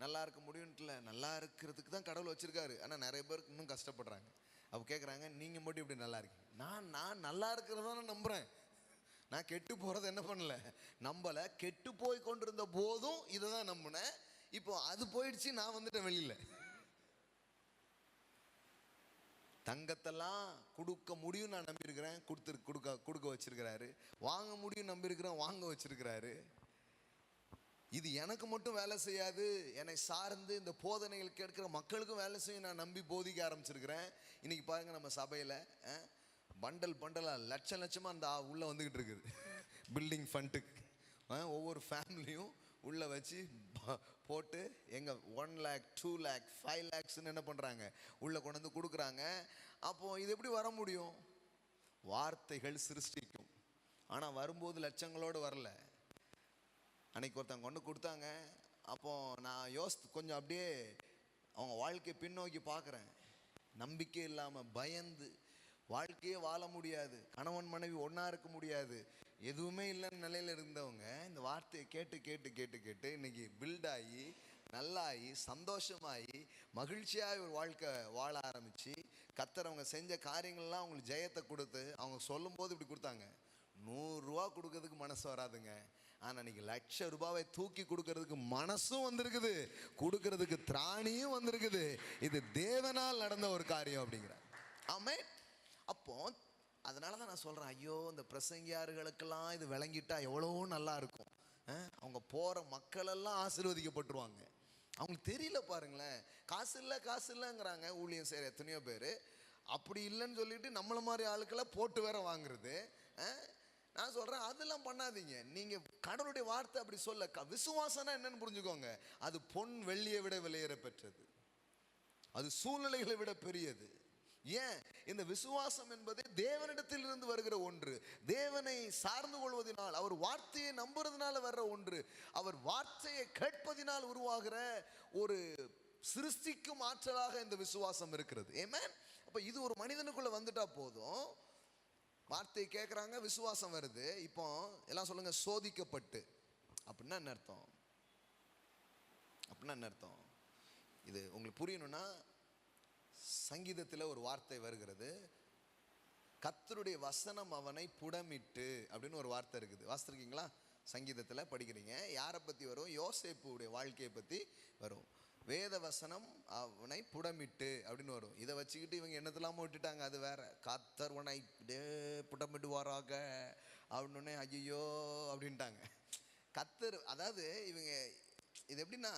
நல்லா இருக்க முடியும்ல, நல்லா இருக்கிறதுக்கு தான் கடவுள் வச்சிருக்காரு. ஆனால் நிறைய பேருக்கு இன்னும் கஷ்டப்படுறாங்க. அப்போ கேட்குறாங்க, நீங்கள் மட்டும் இப்படி நல்லா இருக்கீங்க? நான் நல்லா இருக்கிறத நான் நம்புகிறேன். நான் கெட்டு போகிறத என்ன பண்ணல, நம்பலை. கெட்டு போய் கொண்டிருந்த போதும் இதை தான் நம்பினேன். இப்போ அது போயிடுச்சு, நான் வந்துட்டேன் வெளியில். தங்கத்தெல்லாம் கொடுக்க முடியும் நான் நம்பியிருக்கிறேன், கொடுக்க வச்சிருக்கிறாரு. வாங்க முடியும் நம்பியிருக்கிறேன், வாங்க வச்சிருக்கிறாரு. இது எனக்கு மட்டும் வேலை செய்யாது, என்னை சார்ந்து இந்த போதனைகள் கேட்கிற மக்களுக்கும் வேலை செய்யும் நான் நம்பி போதிக்க ஆரம்பிச்சிருக்கிறேன். இன்னைக்கு பாருங்க, நம்ம சபையில் பண்டலாக லட்சமாக அந்த உள்ளே வந்துக்கிட்டு இருக்குது. பில்டிங் ஃபண்டுக்கு ஒவ்வொரு ஃபேமிலியும் உள்ளே வச்சு போட்டு எங்கள் 1 lakh 2 lakh 5 lakhsன்னு என்ன பண்ணுறாங்க, உள்ளே கொண்டு வந்து கொடுக்குறாங்க. அப்போது இது எப்படி வர முடியும்? வார்த்தைகள் சிருஷ்டிக்கும். ஆனால் வரும்போது லட்சங்களோடு வரல. அன்னைக்கு ஒருத்தங்க கொண்டு கொடுத்தாங்க. அப்போது நான் கொஞ்சம் அப்படியே அவங்க வாழ்க்கையை பின்னோக்கி பார்க்குறேன். நம்பிக்கை இல்லாமல் பயந்து வாழ்க்கையே வாழ முடியாது, கணவன் மனைவி ஒன்றா இருக்க முடியாது, எதுவுமே இல்லைன்னு நிலையில் இருந்தவங்க இந்த வார்த்தையை கேட்டு கேட்டு கேட்டு கேட்டு இன்னைக்கு பில்டாகி நல்லாகி சந்தோஷமாகி மகிழ்ச்சியாக ஒரு வாழ்க்கை வாழ ஆரம்பித்து கர்த்தர் அவங்க செஞ்ச காரியங்கள்லாம் அவங்களுக்கு ஜெயத்தை கொடுத்து அவங்க சொல்லும்போது இப்படி கொடுத்தாங்க. 100 ரூபா கொடுக்கறதுக்கு மனசு வராதுங்க, ஆனால் இன்னைக்கு ₹1,00,000 தூக்கி கொடுக்கறதுக்கு மனசும் வந்திருக்குது, கொடுக்கறதுக்கு திராணியும் வந்திருக்குது. இது தேவனால் நடந்த ஒரு காரியம் அப்படிங்கிற. ஆமென். அப்போ அதனால தான் நான் சொல்கிறேன், ஐயோ இந்த பிரசங்கியார்களுக்கெல்லாம் இது விளங்கிட்டா எவ்வளோ நல்லா இருக்கும். அவங்க போகிற மக்களெல்லாம் ஆசீர்வதிக்கப்பட்டுருவாங்க. அவங்களுக்கு தெரியல பாருங்களேன், காசு இல்லை காசு இல்லைங்கிறாங்க ஊழியம் செய்கிற எத்தனையோ பேர். அப்படி இல்லைன்னு சொல்லிட்டு நம்மளை மாதிரி ஆளுக்களை போட்டு வேற வாங்குறது. நான் சொல்கிறேன் அதெல்லாம் பண்ணாதீங்க. நீங்கள் கடவுளுடைய வார்த்தை அப்படி சொல்ல, விசுவாசம்னா என்னன்னு புரிஞ்சுக்கோங்க. அது பொன் வெள்ளியை விட விலையேற பெற்றது, அது சூழ்நிலைகளை விட பெரியது. ஏன்? இந்த விசுவாசம் என்பது தேவனிடத்தில் இருந்து வருகிற ஒன்று, தேவனை சார்ந்து கொள்வதனால், அவர் வார்த்தையை நம்புறதுனால வர்ற ஒன்று, அவர் வார்த்தையை கேட்பதினால் உருவாகிற ஒரு சிருஷ்டிக்கும் ஆற்றலாக இந்த விசுவாசம் இருக்கிறது. ஆமென். அப்ப இது ஒரு மனிதனுக்குள்ள வந்துட்டா போதும், வார்த்தையை கேட்குறாங்க, விசுவாசம் வருது. இப்போ எல்லாம் சொல்லுங்க, சோதிக்கப்பட்டு. அப்படின்னா என்ன அர்த்தம்? அப்படின்னா என்ன அர்த்தம்? இது உங்களுக்கு புரியணும்னா, சங்கீதத்தில் ஒரு வார்த்தை வருகிறது, கர்த்தருடைய வசனம் அவனை புடமிட்டு அப்படின்னு ஒரு வார்த்தை இருக்குது. வாசித்திருக்கீங்களா? சங்கீதத்தில் படிக்கிறீங்க. யாரை பற்றி வரும்? யோசேப்புடைய வாழ்க்கையை பற்றி வரும். வேத வசனம் அவனை புடமிட்டு அப்படின்னு வரும். இதை வச்சுக்கிட்டு இவங்க என்னத்தெல்லாமோ விட்டுட்டாங்க, அது வேற. கர்த்தர் உன்னை புடமிடுவாராக அப்படின்னு, ஐயோ அப்படின்ட்டாங்க. கர்த்தர், அதாவது இவங்க இது எப்படின்னா,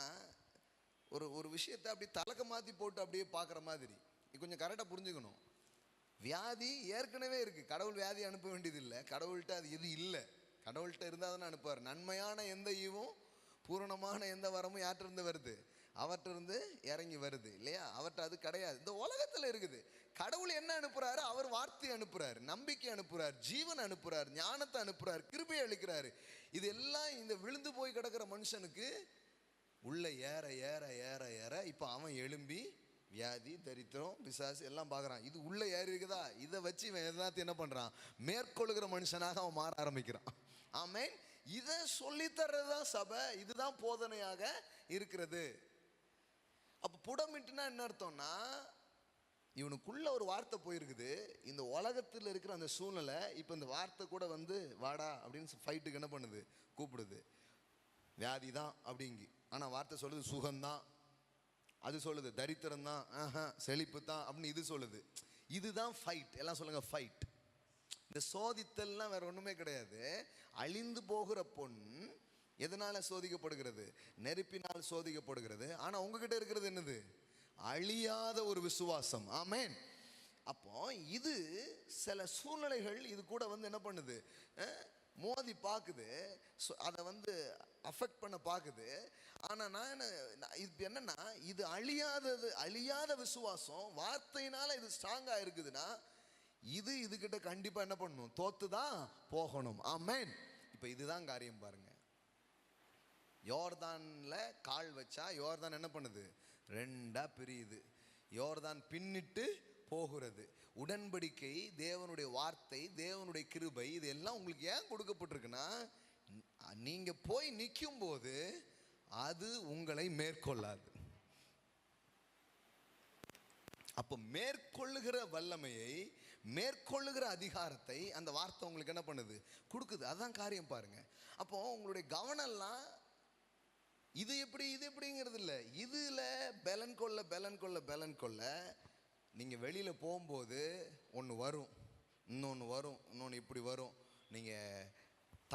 ஒரு விஷயத்தை அப்படி தலக்க மாற்றி போட்டு அப்படியே பார்க்குற மாதிரி. இது கொஞ்சம் கரெக்டாக புரிஞ்சுக்கணும். வியாதி ஏற்கனவே இருக்குது, கடவுள் வியாதி அனுப்ப வேண்டியதில்லை. கடவுள்கிட்ட அது எது இல்லை, கடவுள்கிட்ட இருந்தால் தானே அனுப்புவார். நன்மையான எந்த ஈவும் பூரணமான எந்த வரமும் யார்கிட்ட வருது? அவற்றிருந்து இறங்கி வருது இல்லையா? அவர்கிட்ட அது கிடையாது. இந்த உலகத்தில் இருக்குது. கடவுள் என்ன அனுப்புகிறாரு? அவர் வார்த்தை அனுப்புகிறார், நம்பிக்கை அனுப்புகிறார், ஜீவன் அனுப்புகிறார், ஞானத்தை அனுப்புகிறார், கிருபையை அளிக்கிறாரு. இது எல்லாம் இந்த விழுந்து போய் கிடக்கிற மனுஷனுக்கு உள்ள ஏற ஏற ஏற ஏற இப்போ அவன் எழும்பி வியாதி, தரித்திரம், பிசாசு எல்லாம் பார்க்குறான். இது உள்ள ஏறி இருக்குதா, இதை வச்சு இவன் எல்லாத்தையும் என்ன பண்ணுறான்? மேற்கொள்கிற மனுஷனாக அவன் மாற ஆரம்பிக்கிறான். ஆமென். இதை சொல்லித்தர்றதுதான் சபை, இதுதான் போதனையாக இருக்கிறது. அப்போ புடமிட்டுனா என்ன அர்த்தம்னா, இவனுக்குள்ள ஒரு வார்த்தை போயிருக்குது. இந்த உலகத்தில் இருக்கிற அந்த சூழ்நிலை இப்போ இந்த வார்த்தை கூட வந்து வாடா அப்படின்னு ஃபைட்டுக்கு என்ன பண்ணுது? கூப்பிடுது. வியாதி தான் அப்படிங்கி, ஆனால் வார்த்தை சொல்லுது சுகம்தான், அது சொல்லுது தரித்திரம் தான், செழிப்பு தான் அப்படின்னு இது சொல்லுது. இதுதான் ஃபைட். எல்லாம் சொல்லுங்க ஃபைட். இந்த சோதித்தல்லாம் வேற ஒன்றுமே கிடையாது. அழிந்து போகிற பொன் எதனால சோதிக்கப்படுகிறது? நெருப்பினால் சோதிக்கப்படுகிறது. ஆனால் உங்ககிட்ட இருக்கிறது என்னது? அழியாத ஒரு விசுவாசம். ஆமென். அப்போ இது சில சூழ்நிலைகள் இது கூட வந்து என்ன பண்ணுது? மோதி பார்க்குது, அதை வந்து அஃபெக்ட் பண்ண பார்க்குது. ஆனால் நான் இது என்னன்னா, இது அழியாதது, அழியாத விசுவாசம். வார்த்தையினால இது ஸ்ட்ராங்காக இருக்குதுன்னா இது இதுகிட்ட கண்டிப்பாக என்ன பண்ணணும்? தோத்து தான் போகணும். ஆமென். இப்போ இதுதான் காரியம் பாருங்க. யோர்தான்ல கால் வச்சா யோர்தான் என்ன பண்ணுது? ரெண்டா பிரியுது. யோர்தான் பின்னிட்டு போகிறது. உடன்படிக்கை, தேவனுடைய வார்த்தை, தேவனுடைய கிருபை, இது எல்லாம் உங்களுக்கு ஏன் கொடுக்கப்பட்டிருக்குன்னா, நீங்க போய் நிற்கும் போது அது உங்களை மேற்கொள்ளாது. அப்போ மேற்கொள்ளுகிற வல்லமையை, மேற்கொள்ளுகிற அதிகாரத்தை அந்த வார்த்தை உங்களுக்கு என்ன பண்ணுது? கொடுக்குது. அதான் காரியம் பாருங்க. அப்போ உங்களுடைய கவனம்லாம் இது எப்படி இது எப்படிங்கிறது இல்லை. இதுல பலன் கொள்ள பலன் கொள்ள பலன் கொள்ள நீங்கள் வெளியில் போகும்போது ஒன்று வரும், இன்னொன்று வரும், இன்னொன்று இப்படி வரும். நீங்கள்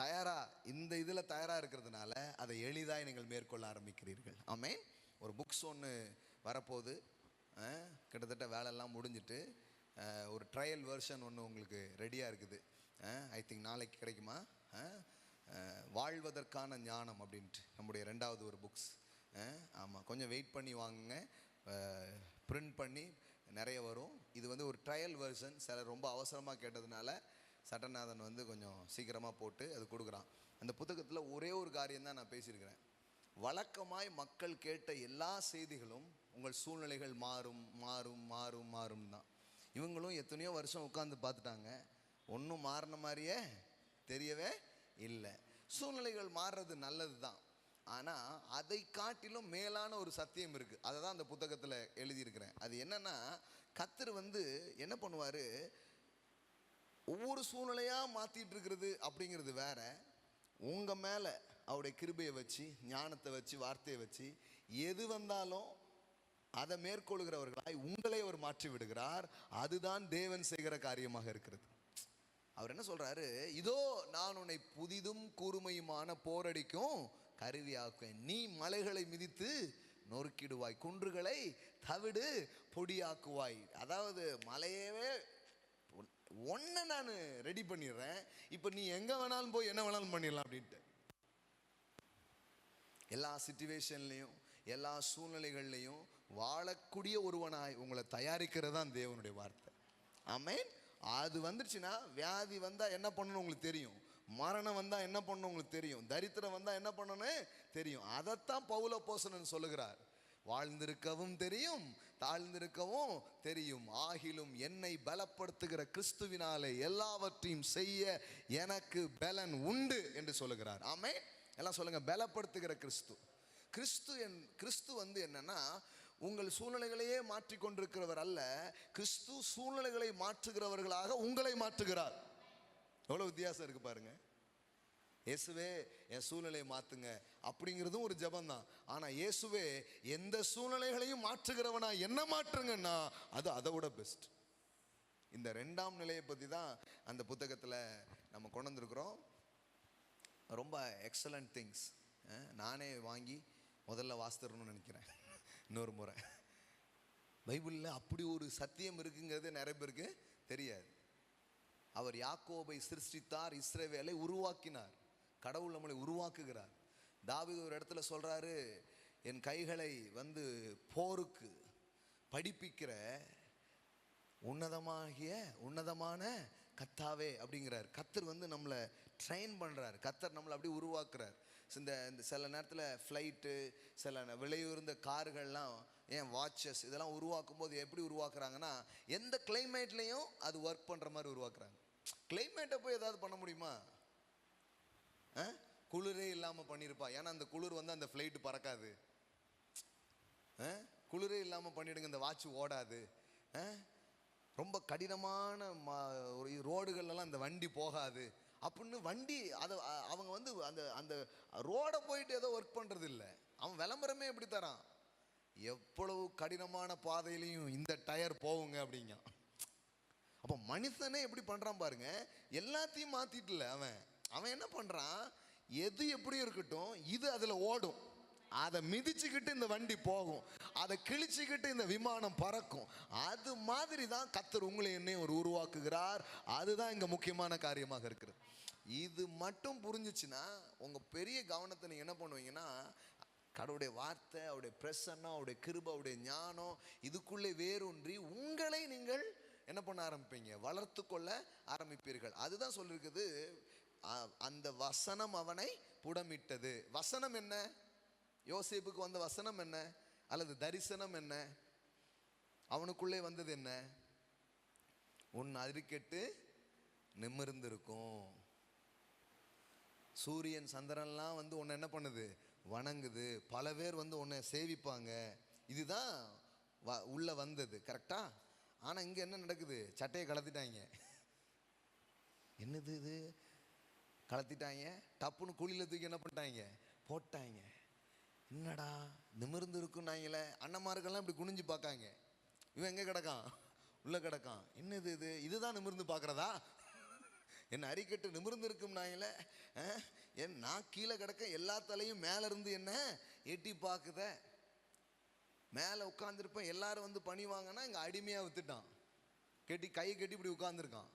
தயாராக, இந்த இதில் தயாராக இருக்கிறதுனால அதை எளிதாக நீங்கள் மேற்கொள்ள ஆரம்பிக்கிறீர்கள். ஆமென். ஒரு புக்ஸ் ஒன்று வரப்போகுது, கிட்டத்தட்ட வேலையெல்லாம் முடிஞ்சிட்டு ஒரு ட்ரையல் வெர்ஷன் ஒன்று உங்களுக்கு ரெடியாக இருக்குது. ஐ திங்க் நாளைக்கு கிடைக்குமா? வாழ்வதற்கான ஞானம் அப்படின்ட்டு நம்முடைய 2வது ஒரு புக்ஸ். ஆமாம், கொஞ்சம் வெயிட் பண்ணி வாங்குங்க, பிரிண்ட் பண்ணி நிறைய வரும். இது வந்து ஒரு ட்ரையல் வெர்ஷன். சிலர் ரொம்ப அவசரமாக கேட்டதுனால சட்டநாதன் வந்து கொஞ்சம் சீக்கிரமாக போட்டு அது கொடுக்குறான். அந்த புத்தகத்தில் ஒரே ஒரு காரியம் தான் நான் பேசியிருக்கிறேன். வழக்கமாய் மக்கள் கேட்ட எல்லா செய்திகளும் உங்கள் சூழ்நிலைகள் மாறும் மாறும் மாறும் மாறும் தான். இவங்களும் எத்தனையோ வருஷம் உட்காந்து பார்த்துட்டாங்க, ஒன்றும் மாறின மாதிரியே தெரியவே இல்லை. சூழ்நிலைகள் மாறுறது நல்லது தான், ஆனால் அதை காட்டிலும் மேலான ஒரு சத்தியம் இருக்குது. அதை தான் அந்த புத்தகத்தில் எழுதியிருக்கிறேன். அது என்னன்னா, கர்த்தர் என்ன பண்ணுவார், ஒவ்வொரு சூழ்நிலையாக மாற்றிட்டு இருக்கிறது அப்படிங்கிறது வேற. உங்கள் மேலே அவருடைய கிருபையை வச்சு, ஞானத்தை வச்சு, வார்த்தையை வச்சு எது வந்தாலும் அதை மேற்கொள்கிறவர்களாய் உங்களை அவர் மாற்றி விடுகிறார். அதுதான் தேவன் செய்கிற காரியமாக இருக்கிறது. அவர் என்ன சொல்றாரு, இதோ நான் உன்னை புதிதும் கூர்மையுமான போரடிக்கும் கருவியாக்குவேன். நீ மலைகளை மிதித்து நொறுக்கிடுவாய், குன்றுகளை தவிடு பொடியாக்குவாய். அதாவது மலையவே ஒன்றை நான் ரெடி பண்ணிடுறேன், இப்போ நீ எங்கே வேணாலும் போய் என்ன வேணாலும் பண்ணிடலாம் அப்படின்ட்டு. எல்லா சிச்சுவேஷன்லையும் எல்லா சூழ்நிலைகள்லையும் வாழக்கூடிய ஒருவனாய் உங்களை தயாரிக்கிறது தான் தேவனுடைய வார்த்தை. ஆமென். அது வந்துருச்சுன்னா, வியாதி வந்தால் என்ன பண்ணணும் உங்களுக்கு தெரியும், மரணம் வந்தால் என்ன பண்ணணும் உங்களுக்கு தெரியும், தரித்திரம் வந்தால் என்ன பண்ணணும் தெரியும். அதைத்தான் பவுல் அப்போஸ்தலன் சொல்லுகிறார், வாழ்ந்திருக்கவும் தெரியும், தாழ்ந்திருக்கவும் தெரியும், ஆகிலும் என்னை பலப்படுத்துகிற கிறிஸ்துவினாலே எல்லாவற்றையும் செய்ய எனக்கு பலன் உண்டு என்று சொல்லுகிறார். ஆமென். எல்லாம் சொல்லுங்க, பலப்படுத்துகிற கிறிஸ்து. கிறிஸ்து என்னன்னா, உங்கள் சூழ்நிலைகளையே மாற்றி கொண்டிருக்கிறவர் அல்ல, கிறிஸ்து சூழ்நிலைகளை மாற்றுகிறவர்களாக உங்களை மாற்றுகிறார். எவ்வளவு வித்தியாசம் இருக்கு பாருங்க. இயேசுவே என் சூழ்நிலையை மாத்துங்க அப்படிங்கிறதும் ஒரு ஜெபம் தான். ஆனா இயேசுவே எந்த சூழ்நிலைகளையும் மாற்றுகிறவனா என்ன மாற்றுங்கன்னா அது அதை விட பெஸ்ட். இந்த ரெண்டாம் நிலையை பத்தி தான் அந்த புத்தகத்துல நம்ம கொண்டு வந்திருக்கிறோம். ரொம்ப எக்ஸலண்ட் திங்ஸ். நானே வாங்கி முதல்ல வாசித்தரணும்னு நினைக்கிறேன். இன்னொரு முறை பைபிளில் அப்படி ஒரு சத்தியம் இருக்குங்கிறது நிறைய பேருக்கு தெரியாது. அவர் யாக்கோபை சிருஷ்டித்தார், இஸ்ரவேலை உருவாக்கினார். கடவுள் நம்மளை உருவாக்குகிறார். தாவீது ஒரு இடத்துல சொல்றாரு, என் கைகளை போருக்கு படிப்பிக்கிற உன்னதமான கர்த்தாவே அப்படிங்கிறார். கர்த்தர் நம்மளை ட்ரெயின் பண்ணுறார், கர்த்தர் நம்மளை அப்படி உருவாக்குறார். இந்த சில நேரத்தில் ஃப்ளைட்டு, சில விலையுயர்ந்த கார்கள்லாம், ஏன் வாட்சஸ் இதெல்லாம் உருவாக்கும் போது எப்படி உருவாக்குறாங்கன்னா, எந்த கிளைமேட்லேயும் அது ஒர்க் பண்ணுற மாதிரி உருவாக்குறாங்க. கிளைமேட்டை போய் ஏதாவது பண்ண முடியுமா? குளிரே இல்லாமல் பண்ணியிருப்பா, ஏன்னா அந்த குளிர் அந்த ஃப்ளைட்டு பறக்காது. குளிரே இல்லாமல் பண்ணிடுங்க, இந்த வாட்ச் ஓடாது. ரொம்ப கடினமான ரோடுகள்லாம் இந்த வண்டி போகாது அப்படின்னு வண்டி அதை அவங்க அந்த அந்த ரோடை போயிட்டு ஏதோ ஒர்க் பண்ணுறது இல்லை. அவன் விளம்பரமே எப்படி தரான், எவ்வளவு கடினமான பாதையிலையும் இந்த டயர் போகுங்க அப்படிங்க. அப்போ மனுஷனே எப்படி பண்ணுறான் பாருங்க, எல்லாத்தையும் மாற்றிட்டுல அவன் என்ன பண்ணுறான், எது எப்படி இருக்கட்டும் இது அதில் ஓடும், அதை மிதிச்சுக்கிட்டு இந்த வண்டி போகும், அதை கிழிச்சுக்கிட்டு இந்த விமானம் பறக்கும். அது மாதிரி தான் கர்த்தர் உங்களை என்னையும் ஒரு உருவாக்குகிறார். அதுதான் இங்கே முக்கியமான காரியமாக இருக்குது. இது மட்டும் புரிஞ்சிச்சுன்னா உங்கள் பெரிய கவனத்தை நீங்கள் என்ன பண்ணுவீங்கன்னா, கடவுளுடைய வார்த்தை, அவருடைய பிரசன்னம், அவருடைய கிருபை, அவருடைய ஞானம் இதுக்குள்ளே வேரூன்றி உங்களை நீங்கள் என்ன பண்ண ஆரம்பிப்பீங்க, வளர்த்து கொள்ள ஆரம்பிப்பீர்கள். அதுதான் சொல்லியிருக்குது, அந்த வசனம் அவனை புடமிட்டது. வசனம் என்ன? யோசேப்புக்கு வந்த வசனம் என்ன, அல்லது தரிசனம் என்ன? அவனுக்குள்ளே வந்தது என்ன? உன் அறிக்கெட்டு நிமிர்ந்திருக்கும். சூரியன் சந்திரன்லாம் உன்னை என்ன பண்ணுது, வணங்குது. பல பேர் உன்னை சேவிப்பாங்க. இதுதான் உள்ள வந்தது, கரெக்டா? ஆனா இங்க என்ன நடக்குது, சட்டையை கலத்திட்டாங்க. என்னது இது, கலத்திட்டாங்க, டப்புன்னு குழியில தூக்கி என்ன பண்ணிட்டாங்க, போட்டாங்க. என்னடா நிமிர்ந்து இருக்குன்னாங்களே, அண்ணன்மார்கள்லாம் இப்படி குனிஞ்சு பார்க்காங்க, இவன் எங்கே கிடக்கான், உள்ள கிடக்கான். என்னது இது, இதுதான் நிமிர்ந்து பார்க்குறதா? என்ன அறிக்கட்டு நிமிர்ந்து இருக்கும்னாங்களே, என் நான் கீழே கிடக்க, எல்லா தலையும் மேலே இருந்து என்ன எட்டி பார்க்குத. மேலே உட்காந்துருப்பேன், எல்லாரும் பணி வாங்கினா இங்கே அடிமையாக வித்துட்டான், கையை கட்டி இப்படி உட்காந்துருக்கான்.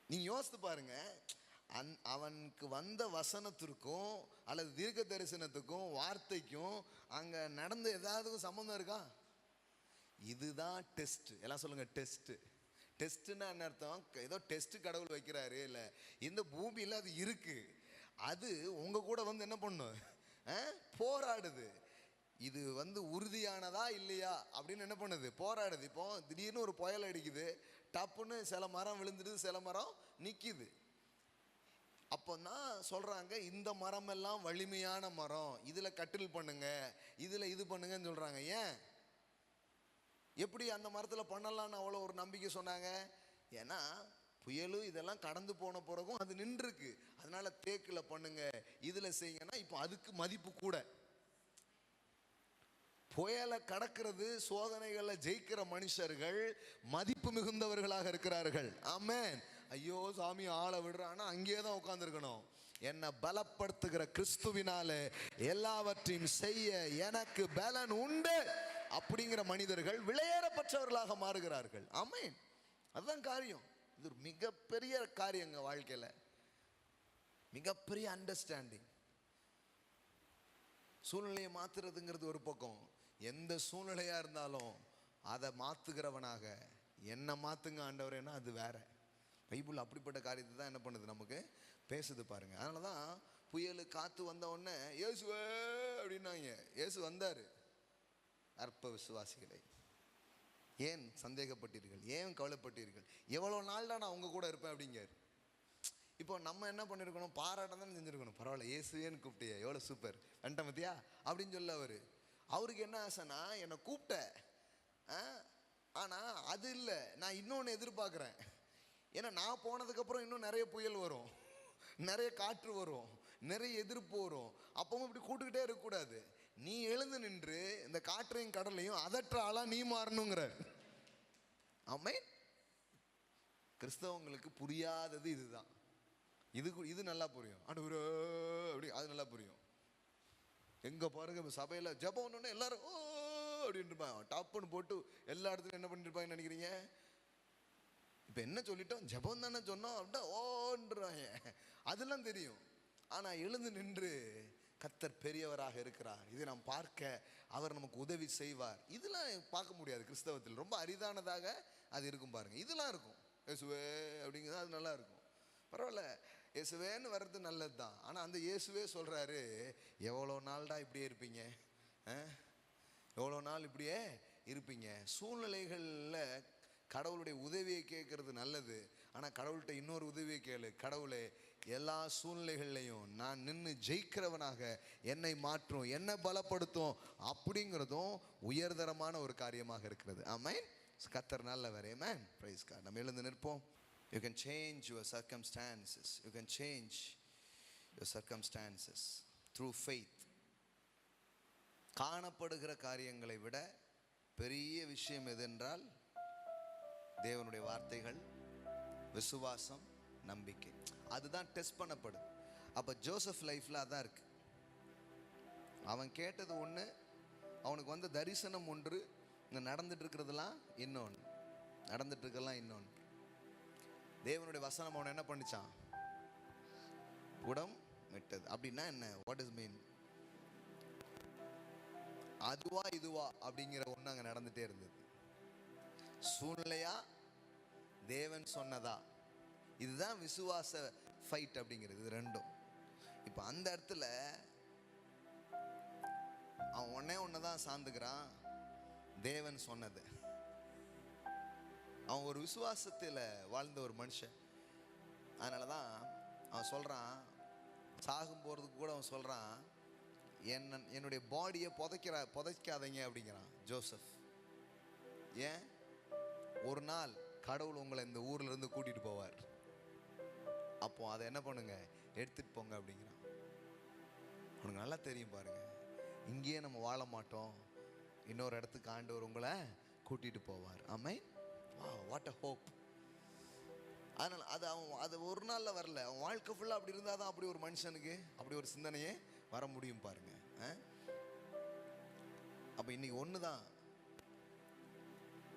நீங்கள் யோசித்து பாருங்க, அவனுக்கு வந்த வசனத்திற்கும் அல்லது தீர்க்க தரிசனத்துக்கும் வார்த்தைக்கும் அங்கே நடந்த ஏதாவது சம்மந்தம் இருக்கா? இதுதான் டெஸ்ட். எல்லாம் சொல்லுங்க, டெஸ்ட். டெஸ்ட்னா என்ன அர்த்தம்? ஏதோ டெஸ்ட் கடவுள் வைக்கிறாரு இல்லை, இந்த பூமியில் அது இருக்கு, அது உங்க கூட என்ன பண்ணும், போராடுது. இது உறுதியானதா இல்லையா அப்படின்னு என்ன பண்ணுது, போராடுது. இப்போ திடீர்னு ஒரு புயல் அடிக்குது, டப்புன்னு சில மரம் விழுந்துடுது, சில மரம் நிற்கிது. அப்போ தான் சொல்கிறாங்க, இந்த மரம் எல்லாம் வலிமையான மரம், இதில் கட்டில் பண்ணுங்க, இதில் இது பண்ணுங்கன்னு சொல்கிறாங்க. ஏன், எப்படி அந்த மரத்தில் பண்ணலான்னு அவ்வளோ ஒரு நம்பிக்கை சொன்னாங்க? ஏன்னா புயலு இதெல்லாம் கடந்து போன பிறகும் அது நின்றுருக்கு. அதனால தேக்கில் பண்ணுங்க, இதில் செய்யுங்கன்னா இப்போ அதுக்கு மதிப்பு கூட. புயலை கடக்கிறது, சோதனைகளை ஜெயிக்கிற மனுஷர்கள் மதிப்பு மிகுந்தவர்களாக இருக்கிறார்கள். ஆமென். ஐயோ சாமி ஆளை விடுறான்னா அங்கேயே தான் உட்கார்ந்துருக்கணும். என்னை பலப்படுத்துகிற கிறிஸ்துவினால எல்லாவற்றையும் செய்ய எனக்கு பலன் உண்டு அப்படிங்கிற மனிதர்கள் விலையேறப்பட்டவர்களாக மாறுகிறார்கள். ஆமென். அதுதான் காரியம். இது ஒரு மிகப்பெரிய காரியங்க வாழ்க்கையில், மிகப்பெரிய அண்டர்ஸ்டாண்டிங். சூழ்நிலையை மாத்துறதுங்கிறது ஒரு பக்கம், எந்த சூழ்நிலையா இருந்தாலும் அதை மாத்துகிறவனாக என்ன மாத்துங்க ஆண்டவரேன்னா அது வேற. பைபிள் அப்படிப்பட்ட காரியத்தை தான் என்ன பண்ணுது, நமக்கு பேசுது பாருங்க. அதனால தான் புயல் காத்து வந்த உடனே இயேசுவே அப்படின்னாங்க. இயேசு வந்தார். அற்ப விசுவாசிகளை, ஏன் சந்தேகப்பட்டீர்கள், ஏன் கவலைப்பட்டீர்கள், எவ்வளோ நாள் தான் நான் உங்க கூட இருப்பேன் அப்படிங்கார். இப்போ நம்ம என்ன பண்ணியிருக்கணும், பாராட்டம் தான் செஞ்சுருக்கணும். பரவாயில்ல இயேசுவேன்னு கூப்பிட்டியா, எவ்வளோ சூப்பர், வந்துட்ட மத்தியா அப்படின்னு சொல்ல. அவருக்கு என்ன ஆசைன்னா, என்னை கூப்பிட்ட, ஆனால் அது இல்லை, நான் இன்னொன்று எதிர்பார்க்குறேன். ஏன்னா நான் போனதுக்கப்புறம் இன்னும் நிறைய புயல் வரும், நிறைய காற்று வரும், நிறைய எதிர்ப்பு வரும். அப்பவும் இப்படி கூட்டுக்கிட்டே இருக்கக்கூடாது. நீ எழுந்து நின்று இந்த காற்றையும் கடலையும் அதற்ற ஆளா நீ மாறணுங்கிற. ஆமென். கிறிஸ்தவங்களுக்கு புரியாதது இதுதான். இது நல்லா புரியும், அப்படி அது நல்லா புரியும். எங்க பாருங்க சபையில ஜெபம் ஒண்ணு எல்லாரும் ஓ அப்படின்னு இருப்பாங்க, டாப்னு போட்டு எல்லா இடத்துலையும் என்ன பண்ணிட்டு இருப்பாங்க நினைக்கிறீங்க? இப்ப என்ன சொல்லிட்டோம், ஜெபம் தானே சொன்னோம் அப்படின்னா ஓன்றாங்க, அதெல்லாம் தெரியும். ஆனா எழுந்து நின்று கர்த்தர் பெரியவராக இருக்கிறார், இதை நாம் பார்க்க அவர் நமக்கு உதவி செய்வார், இதெல்லாம் பார்க்க முடியாது கிறிஸ்தவத்தில். ரொம்ப அரிதானதாக அது இருக்கும் பாருங்க. இதெல்லாம் இருக்கும். இயேசுவே அப்படிங்கிறது அது நல்லா இருக்கும். பரவாயில்ல, இயேசுவேன்னு வர்றது நல்லது தான். ஆனால் அந்த இயேசுவே சொல்கிறாரு, எவ்வளோ நாள்டா இப்படியே இருப்பீங்க, எவ்வளோ நாள் இப்படியே இருப்பீங்க. சூழ்நிலைகளில் கடவுளுடைய உதவியை கேட்கறது நல்லது. ஆனால் கடவுள்கிட்ட இன்னொரு உதவியை கேளு, கடவுளே எல்லா சூழ்நிலைகள்லையும் நான் நின்று ஜெயிக்கிறவனாக என்னை மாற்றும், என்னை பலப்படுத்தும் அப்படிங்கிறதும் உயர்தரமான ஒரு காரியமாக இருக்கிறது. ஆமென். கர்த்தர் நல்லவர். ஆமென். Praise God. நம்ம எழுந்து நிற்போம். You can change your circumstances. You can change your circumstances through faith. காணப்படுகிற காரியங்களை விட பெரிய விஷயம் எது என்றால் தேவனுடைய வார்த்தைகள், விசுவாசம், நம்பிக்கை. அதுதான் டெஸ்ட் பண்ணப்படுது. அப்போ ஜோசப் லைஃப்ல அதான் இருக்கு. அவன் கேட்டது ஒன்று, அவனுக்கு வந்த தரிசனம் ஒன்று, இங்கே நடந்துட்டு இருக்கிறதுலாம் இன்னொன்று, நடந்துட்டு இருக்கலாம் இன்னொன்று. தேவனுடைய வசனம் அவனை என்ன பண்ணிச்சான், உடம் விட்டது. அப்படின்னா என்ன, வாட் இஸ் மீன்? அதுவா இதுவா அப்படிங்கிற ஒன்று அங்கே நடந்துட்டே இருந்தது. சூழ்நிலையா தேவன் சொன்னதா, இதுதான் விசுவாச ஃபைட் அப்படிங்கிறது. இது ரெண்டும். இப்போ அந்த இடத்துல அவன் ஒன்று தான் சார்ந்துக்கிறான், தேவன் சொன்னது. அவன் ஒரு விசுவாசத்தில் வாழ்ந்த ஒரு மனுஷன். அதனால தான் அவன் சொல்கிறான், சாகும் போகிறதுக்கு கூட அவன் சொல்கிறான், என்னுடைய பாடியை புதைக்காதீங்க அப்படிங்கிறான் ஜோசப். ஏன்? ஒரு நாள் கடவுள் உங்களை இந்த ஊர்ல இருந்து கூட்டிட்டு போவார், அப்போ அதை என்ன பண்ணுங்க, எடுத்துட்டு போங்க அப்படிங்கிறான். உனக்கு நல்லா தெரியும் பாருங்க, இங்கேயே நம்ம வாழ மாட்டோம், இன்னொரு இடத்துக்கு ஆண்டவர் உங்களை கூட்டிட்டு போவார். ஆமென். What a hope. அதனால அது ஒரு நாள்ல வரல, அவன் வாழ்க்கை ஃபுல்லா அப்படி இருந்தாதான் அப்படி ஒரு மனுஷனுக்கு அப்படி ஒரு சிந்தனையே வர முடியும் பாருங்க. அப்ப இன்னைக்கு ஒண்ணுதான்,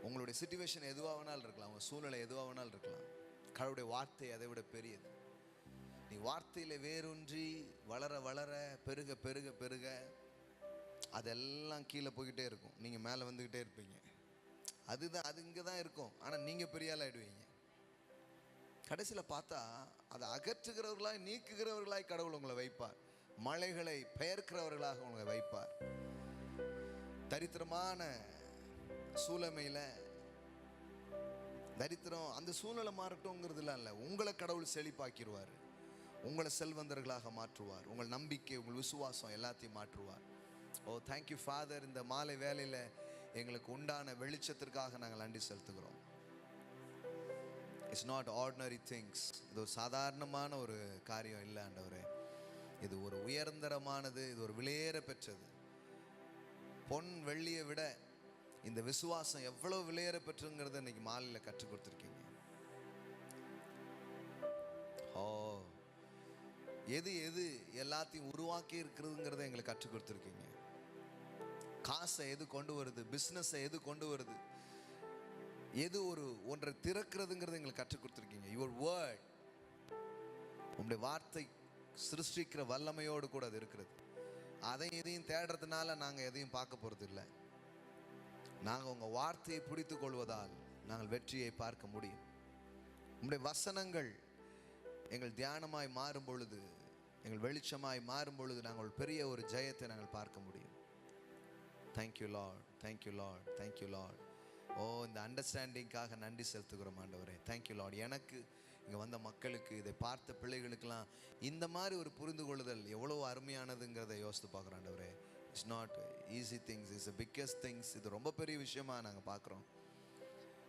உங்களுடைய சிச்சுவேஷன் எதுவாக வேணாலும் இருக்கலாம், உங்க சூழ்நிலை எதுவாக வேணாலும் இருக்கலாம், கடவுளுடைய வார்த்தை அதை விட பெரியது. நீ வார்த்தையில வேரூன்றி வளர வளர பெருக பெருக பெருக அதெல்லாம் கீழே போய்கிட்டே இருக்கும், நீங்க மேலே வந்துகிட்டே இருப்பீங்க. அதுதான், அது இங்கே தான் இருக்கும். ஆனால் நீங்கள் பெரிய ஆள் ஆயிடுவீங்க. கடைசியில் பார்த்தா அதை அகற்றுகிறவர்களாய் நீக்குகிறவர்களாய் கடவுள் உங்களை வைப்பார், மலைகளை பெயர்க்கிறவர்களாக உங்களை வைப்பார். தரித்திரமான சூழமையில, தரித்திரம் அந்த சூழ்நிலை மாறட்டும்ங்கிறதுலாம் இல்லை, உங்களை கடவுள் செழிப்பாக்கிடுவார், உங்களை செல்வந்தர்களாக மாற்றுவார், உங்கள் நம்பிக்கை, உங்கள் விசுவாசம் எல்லாத்தையும் மாற்றுவார். ஓ தேங்க்யூ ஃபாதர். இந்த மாலை வேளையில் எங்களுக்கு உண்டான வெளிச்சத்திற்காக நாங்கள் நன்றி செலுத்துகிறோம். It's not ordinary things. இது ஒரு சாதாரணமான ஒரு காரியம் இல்லை ஆண்டவரே. இது ஒரு உயர்ந்தரமானது, இது ஒரு விலையேற பெற்றது. பொன் வெள்ளியை விட இந்த விசுவாசம் எவ்வளவு விலையேற பெற்றுங்கிறத இன்னைக்கு மாலையில் கற்றுக் கொடுத்துருக்கீங்க. ஓ எது எது எல்லாத்தையும் உருவாக்கி இருக்கிறதுங்கிறத எங்களுக்கு கற்றுக் கொடுத்துருக்கீங்க. காசை எது கொண்டு வருது, பிஸ்னஸை எது கொண்டு வருது, எது ஒரு ஒன்றை திறக்கிறதுங்கிறத எங்களுக்கு கற்றுக் கொடுத்துருக்கீங்க. யுவர் வேர்ட், உங்களுடைய வார்த்தை சிருஷ்டிக்கிற வல்லமையோடு கூட அது இருக்கிறது. அதையும் எதையும் தேடுறதுனால நாங்கள் எதையும் பார்க்க போகிறது இல்லை. நாங்கள் உங்கள் வார்த்தையை பிடித்து கொள்வதால் நாங்கள் வெற்றியை பார்க்க முடியும். உங்களுடைய வசனங்கள் எங்கள் தியானமாய் மாறும் பொழுது, எங்கள் வெளிச்சமாய் மாறும் பொழுது நாங்கள் பெரிய ஒரு ஜெயத்தை நாங்கள் பார்க்க முடியும். Thank you Lord, thank you Lord, thank you Lord. Oh இந்த அண்டர்ஸ்டாண்டிங்காக நன்றி செலுத்துகிறோம் ஆண்டவரே. Thank you Lord. எனக்கு இங்கே வந்த மக்களுக்கு, இதை பார்த்த பிள்ளைகளுக்கெல்லாம் இந்த மாதிரி ஒரு புரிந்து கொள்ளுதல் எவ்வளோ அருமையானதுங்கிறத யோசித்து பார்க்குறோம் ஆண்டவரே. It's not easy things, it's biggest things. இது ரொம்ப பெரிய விஷயமா நாங்கள் பார்க்குறோம்.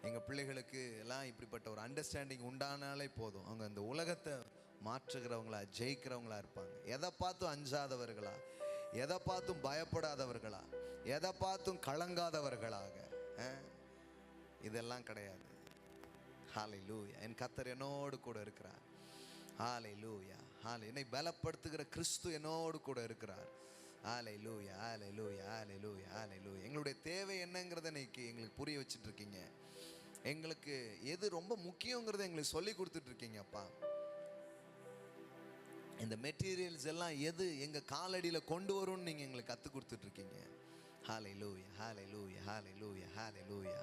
எங்கள் பிள்ளைகளுக்கு எல்லாம் இப்படிப்பட்ட ஒரு அண்டர்ஸ்டாண்டிங் உண்டானாலே போதும், அவங்க இந்த உலகத்தை மாற்றுகிறவங்களா, ஜெயிக்கிறவங்களா இருப்பாங்க. எதை பார்த்தும் அஞ்சாதவர்களா, எதை பார்த்தும் பயப்படாதவர்களா, எதை பார்த்தும் கலங்காதவர்களாக. இதெல்லாம் கிடையாது. ஹல்லேலூயா. என் கர்த்தர் என்னோடு கூட இருக்கிறார். ஹல்லேலூயா. என்னை பலப்படுத்துகிற கிறிஸ்து என்னோடு கூட இருக்கிறார். ஹல்லேலூயா, ஹல்லேலூயா, ஹல்லேலூயா, ஹல்லேலூயா. எங்களுடைய தேவை என்னங்கிறத இன்னைக்கு எங்களுக்கு புரிய வச்சுட்டு இருக்கீங்க. எங்களுக்கு எது ரொம்ப முக்கியங்கிறத எங்களுக்கு சொல்லி கொடுத்துட்டு இருக்கீங்கப்பா. இந்த மெட்டீரியல்ஸ் எல்லாம் எது எங்கள் காலடியில் கொண்டு வரும்னு நீங்கள் எங்களுக்கு கற்றுக் கொடுத்துட்டு இருக்கீங்க. ஹல்லேலூயா, ஹல்லேலூயா, ஹல்லேலூயா, ஹல்லேலூயா.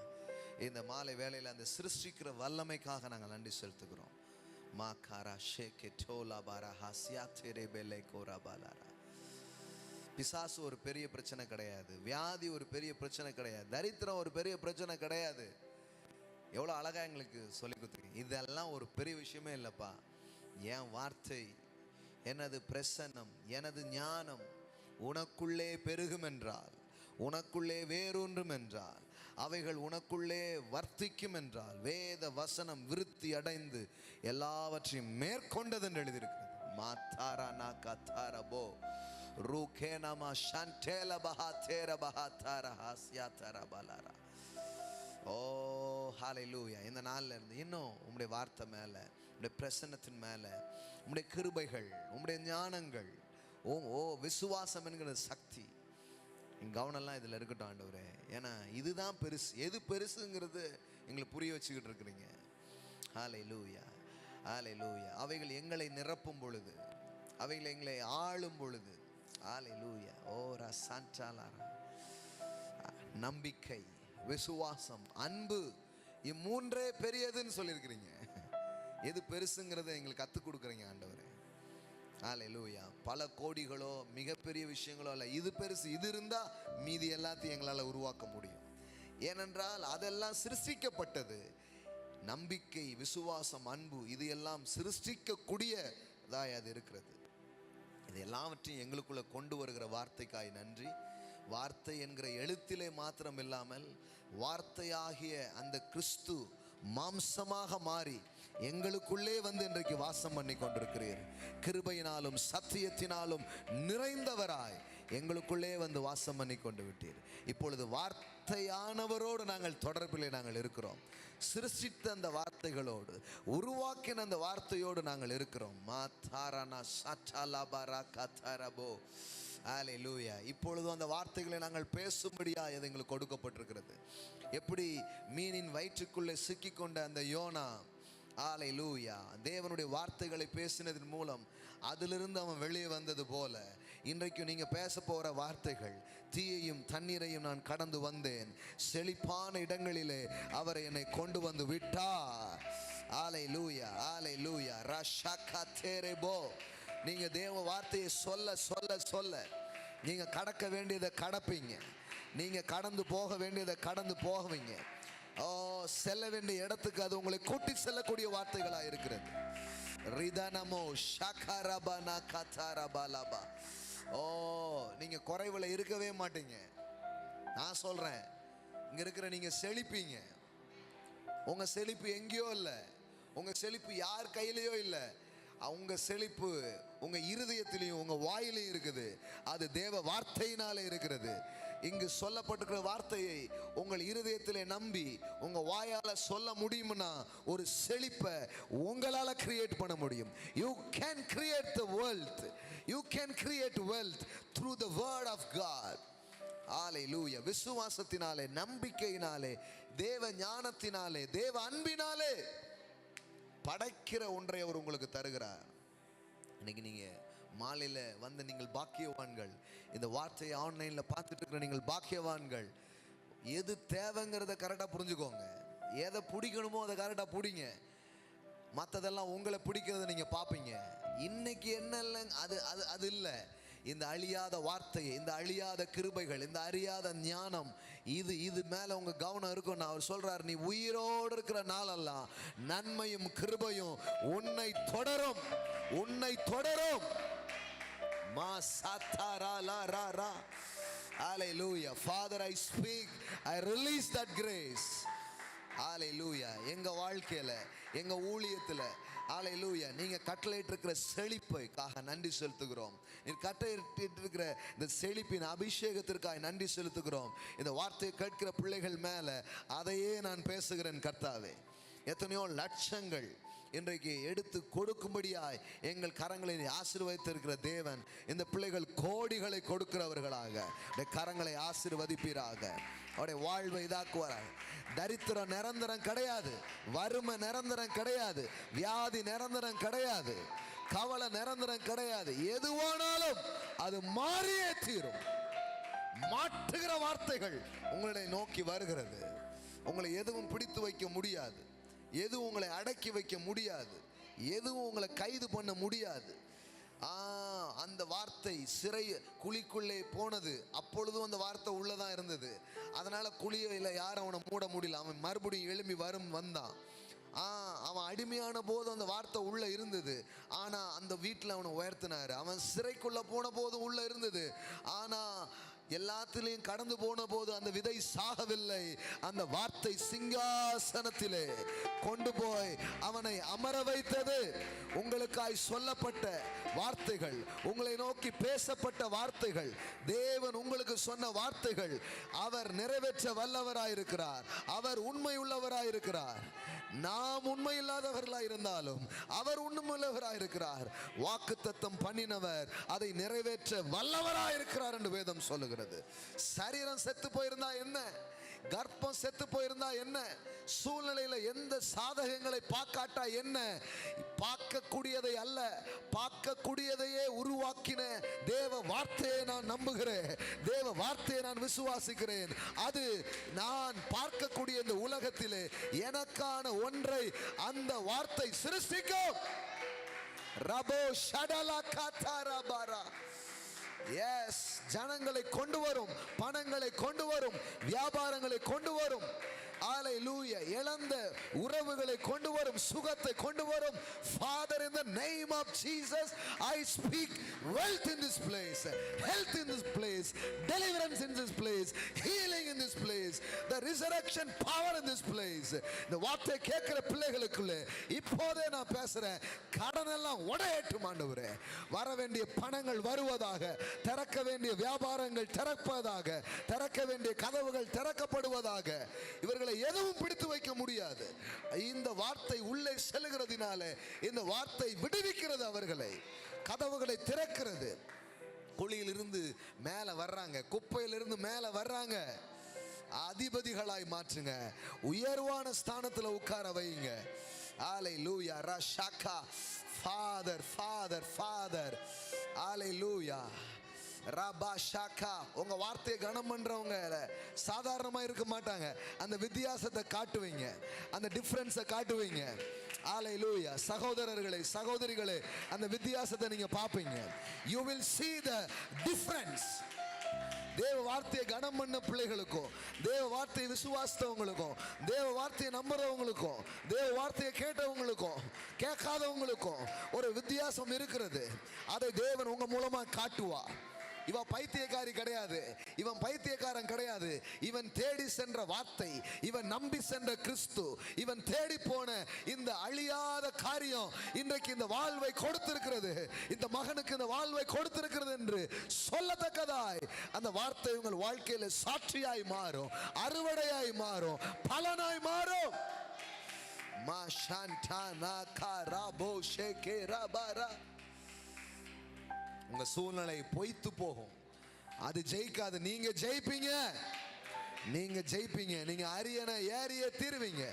இந்த மாலை வேளையில் அந்த சிருஷ்டிக்கிற வல்லமைக்காக நாங்கள் நன்றி செலுத்துகிறோம். மா காரா ஷேகே டோலா பாரா ஹாசியா தெரே பெலே கோரா பாலாரா. பிசாசு ஒரு பெரிய பிரச்சனை கிடையாது, வியாதி ஒரு பெரிய பிரச்சனை கிடையாது, தரித்திரம் ஒரு பெரிய பிரச்சனை கிடையாது. எவ்வளோ அழகாக எங்களுக்கு சொல்லி கொடுத்துருக்கீங்க. இதெல்லாம் ஒரு பெரிய விஷயமே இல்லைப்பா. என் வார்த்தை, எனது பிரசன்னம், எனது ஞானம் உனக்குள்ளே பெருகும் என்றால், உனக்குள்ளே வேறொன்றும் என்றால், அவைகள் உனக்குள்ளே வர்த்திக்கும் என்றால், வேத வசனம் விருத்தி அடைந்து எல்லாவற்றையும் மேற்கொண்டது என்று எழுதியிருக்கிறது. மாத்தாரா நா கத்தாரபோ ரூகேனமா ஷாண்டேல பஹாதேர பஹாதாரா ஹாஸ்யாதாரா பலாரா. ஓ ஹல்லேலூயா. இந்த நாளில் இருந்து இன்னும் உம்முடைய வார்த்தை மேலே, உம்முடைய பிரசன்னத்தின் மேலே, உம்முடைய கிருபைகள், உம்முடைய ஞானங்கள், ஓ விசுவாசம் என்கிற சக்தி, என் கவனம்லாம் இதில் இருக்கட்டும் ஆண்டவரே. ஏன்னா இதுதான் பெருசு. எது பெருசுங்கிறது எங்களுக்கு புரிய வச்சுக்கிட்டு இருக்கிறீங்க. ஹல்லேலூயா, ஹல்லேலூயா. அவைகள் எங்களை நிரப்பும் பொழுது, அவைகள் எங்களை ஆளும் பொழுது, ஹல்லேலூயா. ஓ ரசாண்டாலாரா. நம்பிக்கை, விசுவாசம், அன்பு, இம்மூன்றே பெரியதுன்னு சொல்லியிருக்கிறீங்க. எது பெருசுங்கிறத எங்களுக்கு கற்றுக் கொடுக்குறீங்க ஆண்டவரே. ஹல்லேலூயா. பல கோடிகளோ மிகப்பெரிய விஷயங்களோ இல்லை, இது பெருசு. இது இருந்தால் மீதி எல்லாத்தையும் எங்களால் உருவாக்க முடியும். ஏனென்றால் அதெல்லாம் சிருஷ்டிக்கப்பட்டது. நம்பிக்கை, விசுவாசம், அன்பு, இது எல்லாம் சிருஷ்டிக்கக்கூடியதாய் அது இருக்கிறது. இது எல்லாவற்றையும் எங்களுக்குள்ள கொண்டு வருகிற வார்த்தைக்காய் நன்றி. வார்த்தை என்கிற எழுத்திலே மாத்திரம் இல்லாமல், வார்த்தையாகிய அந்த கிறிஸ்து மாம்சமாக மாறி எங்களுக்குள்ளே வந்து இன்றைக்கு வாசம் பண்ணி கொண்டிருக்கிறீர். கிருபையினாலும் சத்தியத்தினாலும் நிறைந்தவராய் எங்களுக்குள்ளே வந்து வாசம் பண்ணி கொண்டு விட்டீர். இப்பொழுது வார்த்தையானவரோடு நாங்கள் தொடர்பிலே நாங்கள் இருக்கிறோம். சிருஷ்டித்த அந்த வார்த்தைகளோடு, உருவாக்கின அந்த வார்த்தையோடு நாங்கள் இருக்கிறோம். மாதாரானா சட்டலபரா கதரபோ. ஹல்லேலூயா. இப்பொழுதும் அந்த வார்த்தைகளை நாங்கள் பேசும்படியாக அது எங்களுக்கு கொடுக்கப்பட்டிருக்கிறது. எப்படி மீனின் வயிற்றுக்குள்ளே சிக்கிக்கொண்ட அந்த யோனா, ஹல்லேலூயா, தேவனுடைய வார்த்தைகளை பேசினதன் மூலம் அதிலிருந்து அவன் வெளியே வந்தது போல, இன்றைக்கும் நீங்கள் பேச போகிற வார்த்தைகள், தீயையும் தண்ணீரையும் நான் கடந்து வந்தேன், செழிப்பான இடங்களிலே அவர் என்னை கொண்டு வந்து விட்டார். ஹல்லேலூயா, ஹல்லேலூயா. ரஷகா தேரேபோ. நீங்க தேவ வார்த்தையை சொல்ல சொல்ல சொல்ல நீங்க கடக்க வேண்டியதை கடப்பீங்க. நீங்க கடந்து போக வேண்டியதை கடந்து போகுவீங்க. செல்ல வேண்டிய இடத்துக்கு அது உங்களை கூட்டி செல்லக்கூடிய வார்த்தைகளா இருக்கிறது. ரிதனமோ ஷகரபனா கதரபலபா. நீங்க குறைவுல இருக்கவே மாட்டீங்க. நான் சொல்றேன், இங்க இருக்கிற நீங்க செழிப்பீங்க. உங்க செழிப்பு எங்கேயோ இல்லை, உங்க செழிப்பு யார் கையிலையோ இல்லை. உங்க செழிப்பு உங்க இருதயத்திலையும் உங்க வாயிலையும் இருக்குது. அது தேவ வார்த்தையினாலே இருக்கிறது. இங்கு சொல்லப்பட்டிருக்கிற வார்த்தையை உங்கள் இருதயத்திலே நம்பி உங்க வாயால சொல்ல முடியும்னா ஒரு செழிப்பை உங்களால கிரியேட் பண்ண முடியும். You can create the wealth. You can create wealth through the word of God. ஹalleluya. விசுவாசத்தினாலே, நம்பிக்கையினாலே, தேவ ஞானத்தினாலே, தேவ அன்பினாலே படைக்கிற ஒன்றை அவர் உங்களுக்கு தருகிறார். இன்னைக்கு நீங்க மாலையில வந்து நீங்கள் பாக்கியவான்கள். இந்த வார்த்தையை ஆன்லைன்ல பார்த்துட்டு இருக்கிற நீங்கள் பாக்கியவான்கள். எது தேவைங்கிறத கரெக்டா புரிஞ்சுக்கோங்க. எதை பிடிக்கணுமோ அதை கரெக்டா பிடிங்க. மற்றதெல்லாம் உங்களை பிடிக்கிறத நீங்க பார்ப்பீங்க. இன்னைக்கு என்ன இல்லை, அது இல்லை. இந்த அழியாத வார்த்தையை, இந்த அழியாத கிருபைகள், இந்த அறியாத ஞானம், இது மேல உங்க கவனம் இருக்கும். அவர் சொல்றார், நீ உயிரோடு இருக்கிற நாளெல்லாம் நன்மையும் கிருபையும் உன்னை தொடரும், உன்னை தொடரும். மா சாத்தாரா லா ரா ரா. ஹalleluya. Father, I speak, I release that grace. ஹalleluya. எங்க வாழ்க்கையில, எங்க ஊழியத்துல, ஹalleluya, நீங்க கட்டளையிட்டு இருக்கிற செழிப்புக்காக நன்றி செலுத்துகிறோம். நீங்க கட்டளையிட்டு இருக்கிற இந்த செழிப்பின் அபிஷேகத்திற்காக நன்றி செலுத்துகிறோம். இந்த வார்த்தையை கேட்கிற பிள்ளைகள் மேல அதையே நான் பேசுகிறேன் கர்த்தாவே. எத்தனையோ லட்சங்கள் இன்றைக்கு எடுத்து கொடுக்கும்படியாய் எங்கள் கரங்களை ஆசீர்வதித்திருக்கிற தேவன் இந்த பிள்ளைகள் கோடிகளை கொடுக்கிறவர்களாக கரங்களை ஆசீர்வதிப்பீராக. அவருடைய வாழ்வை இதாக்குவாராக. தரித்திரம் நிரந்தரம் கிடையாது, வறுமை நிரந்தரம் கிடையாது, வியாதி நிரந்தரம் கிடையாது, கவலை நிரந்தரம் கிடையாது. எதுவானாலும் அது மாறியே தீரும். மாற்றுகிற வார்த்தைகள் உங்களை நோக்கி வருகிறது. உங்களை எதுவும் பிடித்து வைக்க முடியாது, எதுவும் உங்களை அடக்கி வைக்க முடியாது, எதுவும் உங்களை கைது பண்ண முடியாது. அந்த வார்த்தை சிறை குழிக்குள்ளே போனது, அப்பொழுதும் அந்த வார்த்தை உள்ளதான் இருந்தது. அதனால குழியில யாரும் அவனை மூட முடியல. அவன் மறுபடியும் எழும்பி வந்தான். அவன் அடிமையான போது அந்த வார்த்தை உள்ள இருந்தது. ஆனா அந்த வீட்டுல அவனை உயர்த்தினாரு. அவன் சிறைக்குள்ள போன போது உள்ள இருந்தது. ஆனா எல்லாத்திலையும் கடந்து போன போது அந்த விதை சாகவில்லை. அந்த வார்த்தை சிங்காசனத்திலே கொண்டு போய் அவனை அமர வைத்தது. உங்களுக்காய் சொல்லப்பட்ட வார்த்தைகள், உங்களை நோக்கி பேசப்பட்ட வார்த்தைகள், தேவன் உங்களுக்கு சொன்ன வார்த்தைகள், அவர் நிறைவேற்ற வல்லவராயிருக்கிறார். அவர் உண்மை உள்ளவராயிருக்கிறார். நாம் உண்மை இல்லாதவர்களாய் இருந்தாலும் அவர் உண்மையுள்ளவராயிருக்கிறார். வாக்குத்தத்தம் பண்ணினவர் அதை நிறைவேற்ற வல்லவராயிருக்கிறார் என்று வேதம் சொல்லுகிறது. சரீரம் செத்து போயிருந்தா என்ன, கர்ப்பம் செத்து போயிருந்தா என்ன, சூழ்நிலையில எந்த சாதகங்களை பார்க்காட்டா என்ன, பார்க்கக்கூடியதை அல்ல, பார்க்கக்கூடியதையே உருவாக்கின தேவ வார்த்தையை நான் நம்புகிறேன். தேவ வார்த்தையை நான் விசுவாசிக்கிறேன். அது நான் பார்க்கக்கூடிய இந்த உலகத்திலே எனக்கான ஒன்றை அந்த வார்த்தை சிருஷ்டிக்கும். ரபோ ஷடலா காதாரபாரா. எஸ், ஜனங்களை கொண்டு வரும், பணங்களை கொண்டு வரும், வியாபாரங்களை கொண்டு வரும். ஹalleluya. இழந்த உறவுகளை கொண்டு வரும், சுகத்தை கொண்டு வரும். Father, in the name of Jesus, I speak wealth in this place, health in this place, deliverance in this place, healing in this place, the resurrection power in this place. இந்த வார்த்தை கேட்கிற பிள்ளைகளுக்குள்ளே இப்போதே நான் பேசுறேன், கடன் எல்லாம் உடையட்டும் ஆண்டவரே. வர வேண்டிய பணங்கள் வருவதாக, திறக்க வேண்டிய வியாபாரங்கள் திறப்பதாக, திறக்க வேண்டிய கதவுகள் திறக்கப்படுவதாக. இவர்கள் எதுவும் பிடித்து வைக்க முடியாது. இந்த வார்த்தை உள்ளே செல்கிறதுனால இந்த வார்த்தை விடுவிக்கிறது, அவர்களை கதவுகளை திறக்கிறது. குழியிலிருந்து மேல வர்றாங்க, குப்பையிலிருந்து மேல வர்றாங்க. அதிபதிகளாய் மாற்றுங்க, உயர்வான ஸ்தானத்துல உட்கார வைங்க. ஹalleluya. ரஷாகா. Father, Father, Father. ஹalleluya. ரபாஷாகா. உங்க வார்த்தையை கனம் பண்றவங்க சாதாரணமா இருக்க மாட்டாங்க. அந்த வித்தியாசத்தை காட்டுவீங்க, அந்த டிஃபரன்ஸை காட்டுவீங்க. ஹalleluya. சகோதரர்களே, சகோதரிகளே, அந்த வித்தியாசத்தை நீங்க பாப்பீங்க. You will see the difference. தேவ வார்த்தையை கனம் பண்ண பிள்ளைகளுக்கும், தேவ வார்த்தையை விசுவாசித்தவங்களுக்கும், தேவ வார்த்தையை நம்புறவங்களுக்கும், தேவ வார்த்தையை கேட்டவங்களுக்கும் கேட்காதவங்களுக்கும் ஒரு வித்தியாசம் இருக்கிறது. அதை தேவன் உங்க மூலமா காட்டுவா. இவன் பைத்தியக்காரி கிடையாது, இவன் பைத்தியக்காரன் கிடையாது. இவன் தேடி சென்ற வார்த்தை, இவன் நம்பி சென்ற கிறிஸ்து, இவன் தேடி போன இந்த அழியாத காரியம் இன்றைக்கு இந்த வாழ்வை கொடுத்திருக்கிறது. இந்த மகனுக்கு இந்த வாழ்வை கொடுத்திருக்கிறது என்று சொல்லத்தக்கதாய் அந்த வார்த்தை உங்கள் வாழ்க்கையில சாட்சியாய் மாறும், அறுவடையாய் மாறும், பலனாய் மாறும். உங்க சூழ்நிலை பொய்த்து போகும், அது ஜெயிக்காது. நீங்க ஜெயிப்பீங்க, நீங்க ஜெயிப்பீங்க. நீங்க அரியணை ஏறிய தீருவீங்க.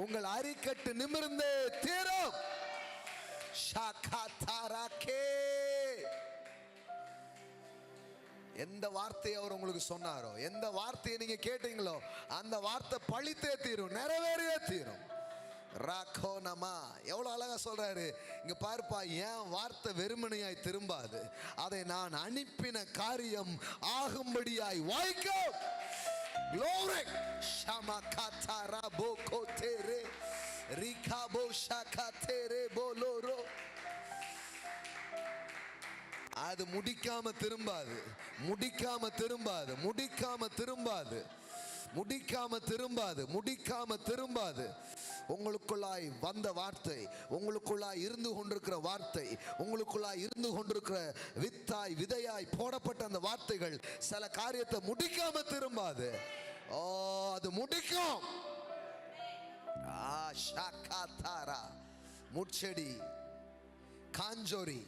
உங்கள் அரிக்கட்டு நிமிர்ந்தே தீரும். எந்த வார்த்தையை அவர் உங்களுக்கு சொன்னாரோ, எந்த வார்த்தையை நீங்க கேட்டீங்களோ அந்த வார்த்தை பழித்தே தீரும், நிறைவேறியே தீரும். ராகோனமா எவ்வளவு அழகா சொல்றாரு. இங்க பார்ப்பா, என் வார்த்தை வெறுமனையாய் திரும்பாது, அதை நான் அனுப்பின காரியம் ஆகும்படியாய் வாய்க்கும். Glory. Shamakatara bokotere rikabo shakatere boloro. அது முடிக்காம திரும்பாது, முடிக்காம திரும்பாது, முடிக்காம திரும்பாது, முடிக்காம திரும்பாது, முடிக்காம திரும்பாது. உங்களுக்குள்ளாய் வந்த வார்த்தை, உங்களுக்குள்ளாய் இருந்து கொண்டிருக்கிற வார்த்தை, உங்களுக்குள்ளாய் இருந்து கொண்டிருக்கிற வித்தாய் விதையாய் போடப்பட்ட அந்த வார்த்தைகள் சில காரியத்தை முடிக்காம திரும்பாது. ஓ, அது முடிக்கும். முட்செடி, காஞ்சோரி,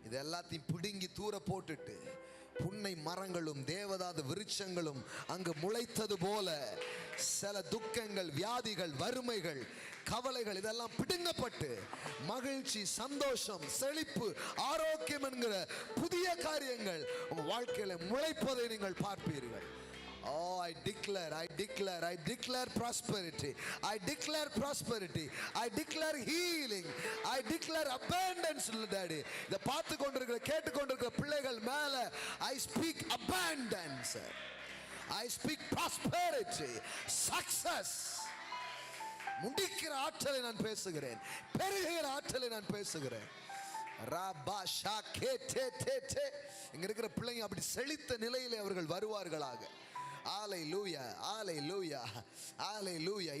இது எல்லாத்தையும் பிடுங்கி தூர போட்டுட்டு புன்னை மரங்களும் தேவதாத விருட்சங்களும் அங்கு முளைத்தது போல சில துக்கங்கள், வியாதிகள், வறுமைகள், கவலைகள் இதெல்லாம் பிடுங்கப்பட்டு மகிழ்ச்சி, சந்தோஷம், செழிப்பு, ஆரோக்கியம் என்கிற புதிய காரியங்கள் உங்க வாழ்க்கையில முளைப்பதை நீங்கள் பார்ப்பீர்கள். Oh, I declare prosperity. I declare prosperity. I declare healing. I declare abundance, Daddy. இத பார்த்து கொண்டிருக்கிற, கேட்டு கொண்டிருக்கிற பிள்ளைகள் மேல I speak abundance. I speak prosperity, success. முடிக்கிற ஆற்றலை நான் பேசுகிறேன், பெருகிற ஆற்றலை நான் பேசுகிறேன். இங்க இருக்கிற பிள்ளைங்க அப்படி செழித்த நிலையிலே அவர்கள் வருவார்களாக. ஹalleluya, ஹalleluya, ஹalleluya.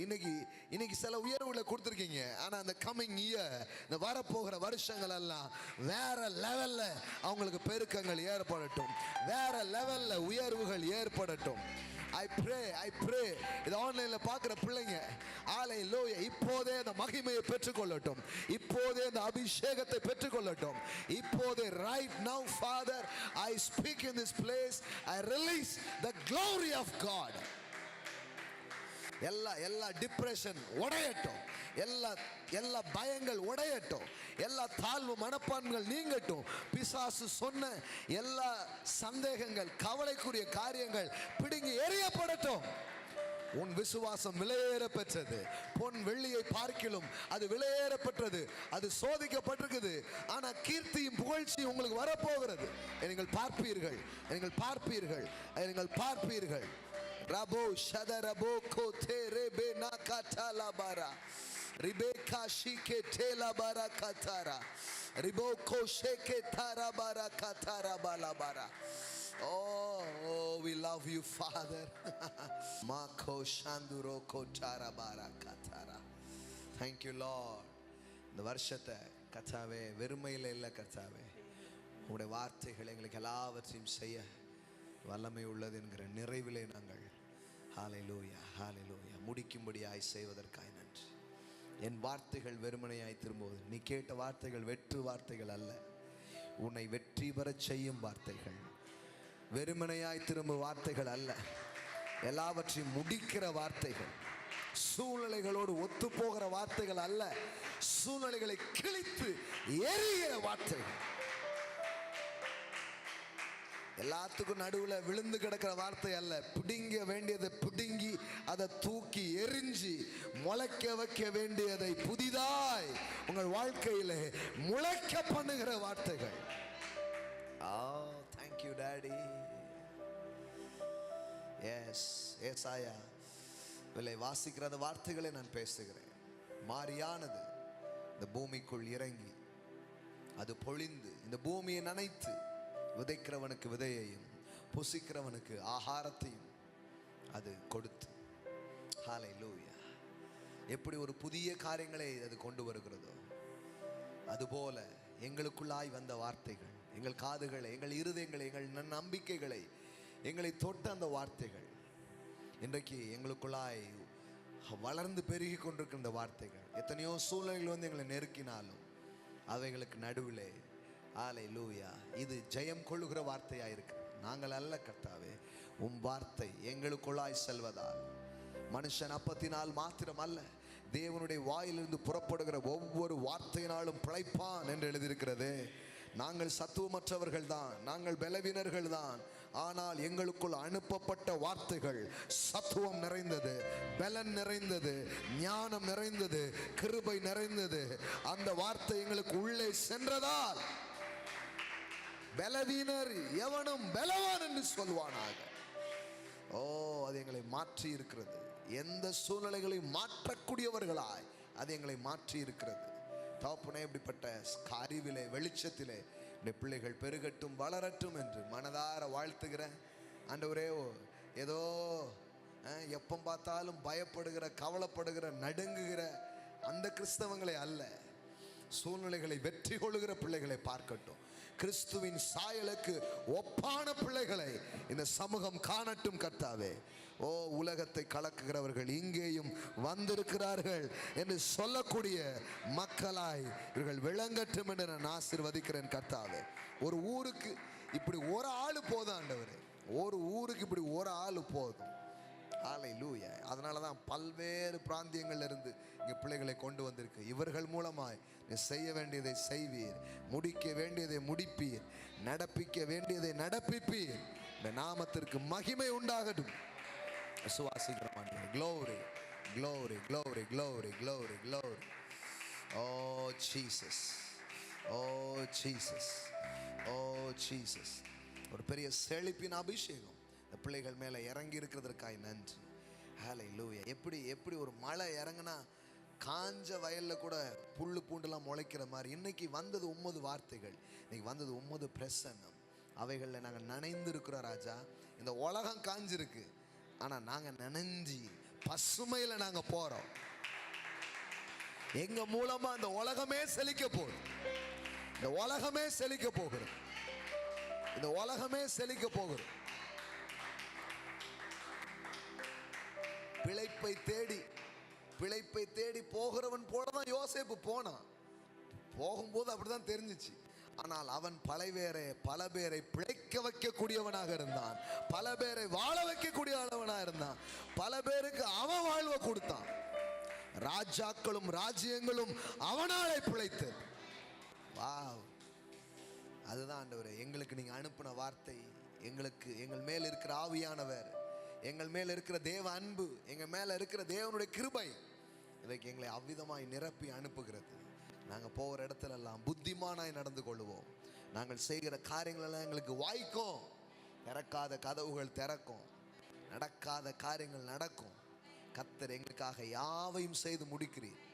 இன்னைக்கு சில உயர்வுகளை கொடுத்திருக்கீங்க, ஆனா அந்த கமிங் இயர், இந்த வரப்போகிற வருஷங்கள் எல்லாம் வேற லெவல்ல அவங்களுக்கு பெருக்கங்கள் ஏற்படட்டும், வேற லெவல்ல உயர்வுகள் ஏற்படட்டும். I pray இது ஆன்லைன்ல பார்க்கிற பிள்ளைங்க ஹalleluya இப்போதே அந்த மகிமையை பெற்றுக்கொள்ளட்டும், இப்போதே அந்த அபிஷேகத்தை பெற்றுக்கொள்ளட்டும். இப்போதே right now Father, I speak in this place, I release the glory of God. எல்லா டிப்ரெஷன் உடையட்டும், எல்லா பயங்கள் உடையட்டும், எல்லா தாழ்வு மனப்பான்கள் நீங்கட்டும். பிசாசு சொன்ன எல்லா சந்தேகங்கள், கவலைக்குரிய காரியங்கள் பிடுங்கி எறியப்படட்டும். உன் விசுவாசம் விலையேற பெற்றது. பொன் வெள்ளியை பார்க்கிலும் அது விலையேற பெற்றது, அது சோதிக்கப்பட்டிருக்குது. ஆனா கீர்த்தியும் புகழ்ச்சியும் உங்களுக்கு வரப்போகிறது. நீங்கள் பார்ப்பீர்கள், நீங்கள் பார்ப்பீர்கள், நீங்கள் பார்ப்பீர்கள். ரபோ ஷதரபோ கோதே ரெபே நகதலா பாரா ரிபேகா ஷிகே டேலா பாரா கதாரா ரிபோகோ ஷேகே தாரா பாரா கதாரா பாலா பாரா. Oh, we love you, Father. Mako shanduro kotara bara katara. Thank you, Lord. இந்த வருஷத்தை கர்த்தாவே வெறுமையில இல்ல கர்த்தாவே, உங்களுடைய வார்த்தைகள் எங்களுக்கு எல்லாவற்றையும் செய்ய வல்லமை உள்ளது என்கிற நிறைவிலே நாங்கள் ஹalleluya, ஹalleluya முடிக்கும்படியாய் செய்வதற்காய் நன்றி. என் வார்த்தைகள் வெறுமனையாய் திரும்புவது, நீ கேட்ட வார்த்தைகள் வெற்று வார்த்தைகள் அல்ல, உன்னை வெற்றி பெறச் செய்யும் வார்த்தைகள். வெறுமனையாய் திரும்பும் வார்த்தைகள் அல்ல, எல்லாவற்றையும் முடிக்கிற வார்த்தைகள். சூழ்நிலைகளோடு ஒத்து போகிற வார்த்தைகள் அல்ல, சூழ்நிலைகளை கிழித்து எரிகிற வார்த்தைகள். எல்லாத்துக்கும் நடுவுல விழுந்து கிடக்கிற வார்த்தை அல்ல, பிடுங்க வேண்டியதை பிடுங்கி அதை தூக்கி எரிஞ்சு முளைக்க வைக்க வேண்டியதை புதிதாய் உங்கள் வாழ்க்கையில முளைக்க பண்ணுகிற வார்த்தைகள். Thank you, Daddy. எஸ் ஏசாயா விலை வாசிக்கிற அந்த வார்த்தைகளை நான் பேசுகிறேன். மாரியானது இந்த பூமிக்குள் இறங்கி அது பொழிந்து இந்த பூமியை நனைத்து விதைக்கிறவனுக்கு விதையையும் புசிக்கிறவனுக்கு ஆகாரத்தையும் அது கொடுத்து, ஹல்லேலூயா, எப்படி ஒரு புதிய காரியங்களை அது கொண்டு வருகிறதோ அதுபோல எங்களுக்குள்ளாய் வந்த வார்த்தைகள், எங்கள் காதுகளை, எங்கள் இருதயங்களை, எங்கள் நம்பிக்கைகளை, எங்களை தொட்ட அந்த வார்த்தைகள் இன்றைக்கு எங்களுக்குள்ளாய் வளர்ந்து பெருகி கொண்டிருக்கிற இந்த வார்த்தைகள் எத்தனையோ சூழ்நிலைகள் வந்து எங்களை நெருக்கினாலும் அவைகளுக்கு நடுவிலே ஹல்லேலூயா இது ஜெயம் கொள்ளுகிற வார்த்தையாக இருக்கு. நாங்கள் அல்ல கர்த்தாவே, உம் வார்த்தை எங்களுக்குள்ளாய் செல்வதால் மனுஷன் அப்பத்தினால் மாத்திரம் அல்ல, தேவனுடைய வாயிலிருந்து புறப்படுகிற ஒவ்வொரு வார்த்தையினாலும் பிழைப்பான் என்று எழுதியிருக்கிறது. நாங்கள் சத்துவமற்றவர்கள் தான், நாங்கள் பலவீனர்கள் தான், ஆனால் எங்களுக்குள் அனுப்பப்பட்ட வார்த்தைகள் சத்துவம் நிறைந்தது, பலன் நிறைந்தது, ஞானம் நிறைந்தது, கிருபை நிறைந்தது. அந்த வார்த்தை எங்களுக்கு உள்ளே சென்றதால் பலவீனர் எவனும் பலவான் என்று சொல்வானாக. ஓ, அது எங்களை மாற்றி இருக்கிறது. எந்த சூழ்நிலைகளையும் மாற்றக்கூடியவர்களாய் அது எங்களை மாற்றி இருக்கிறது. தகப்பனே, இப்படிப்பட்ட அறிவிலே வெளிச்சத்திலே இந்த பிள்ளைகள் பெருகட்டும் வளரட்டும் என்று மனதார வாழ்த்துகிறேன். ஆண்டவரே, ஏதோ எப்போ பார்த்தாலும் பயப்படுகிற, கவலைப்படுகிற, நடுங்குகிற அந்த கிறிஸ்தவங்களை அல்ல, சூழ்நிலைகளை வெற்றி கொள்ளுகிற பிள்ளைகளை பார்க்கட்டும். கிறிஸ்துவின் சாயலுக்கு ஒப்பான பிள்ளைகளை இந்த சமூகம் காணட்டும் கர்த்தாவே. ஓ, உலகத்தை கலக்குகிறவர்கள் இங்கேயும் வந்திருக்கிறார்கள் என்று சொல்லக்கூடிய மக்களாய் இவர்கள் விளங்கட்டும் என்று நான் ஆசீர்வதிக்கிறேன் கர்த்தாவே. ஒரு ஊருக்கு இப்படி ஒரு ஆளு போதும் ஆண்டவரே, ஒரு ஊருக்கு இப்படி ஒரு ஆளு போதும். ஹல்லேலூயா. அதனால தான் பல்வேறு பிராந்தியங்கள்ல இருந்து இங்கே பிள்ளைகளை கொண்டு வந்திருக்கு. இவர்கள் மூலமாய் நீ செய்ய வேண்டியதை செய்வீர், முடிக்க வேண்டியதை முடிப்பீர், நடப்பிக்க வேண்டியதை நடப்பிப்பீர். இந்த நாமத்திற்கு மகிமை உண்டாகட்டும். விசுவாசிக்கிறோம். Glory, glory, glory, glory, glory, glory. Oh Jesus, oh Jesus, oh Jesus. ஒரு பெரிய செழிப்பின் அபிஷேகம் இந்த பிள்ளைகள் மேலே இறங்கி இருக்கிறதற்காய் நன்றி. ஹல்லேலூயா. எப்படி ஒரு மழை இறங்கினா காஞ்ச வயலில் கூட புல்லு பூண்டுலாம் முளைக்கிற மாதிரி இன்னைக்கு வந்தது உம்மது வார்த்தைகள், இன்னைக்கு வந்தது உம்மது பிரசன்னம். அவைகளில் நாங்கள் நனைந்து இருக்கிறோம் ராஜா. இந்த உலகம் காஞ்சிருக்கு, ஆனால் நாங்கள் நனைஞ்சி பசுமையில் நாங்கள் போகிறோம். எங்கள் மூலமாக இந்த உலகமே செழிக்க போகுது, இந்த உலகமே செழிக்க போகிறது, இந்த உலகமே செழிக்க போகிறது. பிழைப்பை தேடி போகிறவன் போலதான் யோசேப்பு போனான். போகும்போது அப்படிதான் தெரிஞ்சிச்சு. ஆனால் அவன் பல பேரை பிழைக்க வைக்கக்கூடியவனாக இருந்தான், பல பேரை வாழ வைக்கக்கூடியவனாக இருந்தான், பல பேருக்கு அவன் வாழ்வை கொடுத்தான். ராஜாக்களும் ராஜ்யங்களும் அவனாலே பிழைத்து. வாவ், அதுதான் ஆண்டவரே, எங்களுக்கு நீங்க அனுப்பின வார்த்தை, எங்கள் மேல் இருக்கிற ஆவியானவர், எங்கள் மேல் இருக்கிற தேவ அன்பு, எங்கள் மேல இருக்கிற தேவனுடைய கிருபை இன்றைக்கு எங்களை அவ்விதமாய் நிரப்பி அனுப்புகிறது. நாங்கள் போகிற இடத்துல எல்லாம் புத்திமானாய் நடந்து கொள்வோம். நாங்கள் செய்கிற காரியங்கள் எல்லாம் எங்களுக்கு வாய்க்கும். திறக்காத கதவுகள் திறக்கும், நடக்காத காரியங்கள் நடக்கும். கர்த்தர் எங்களுக்காக யாவையும் செய்து முடிக்கிறீர்.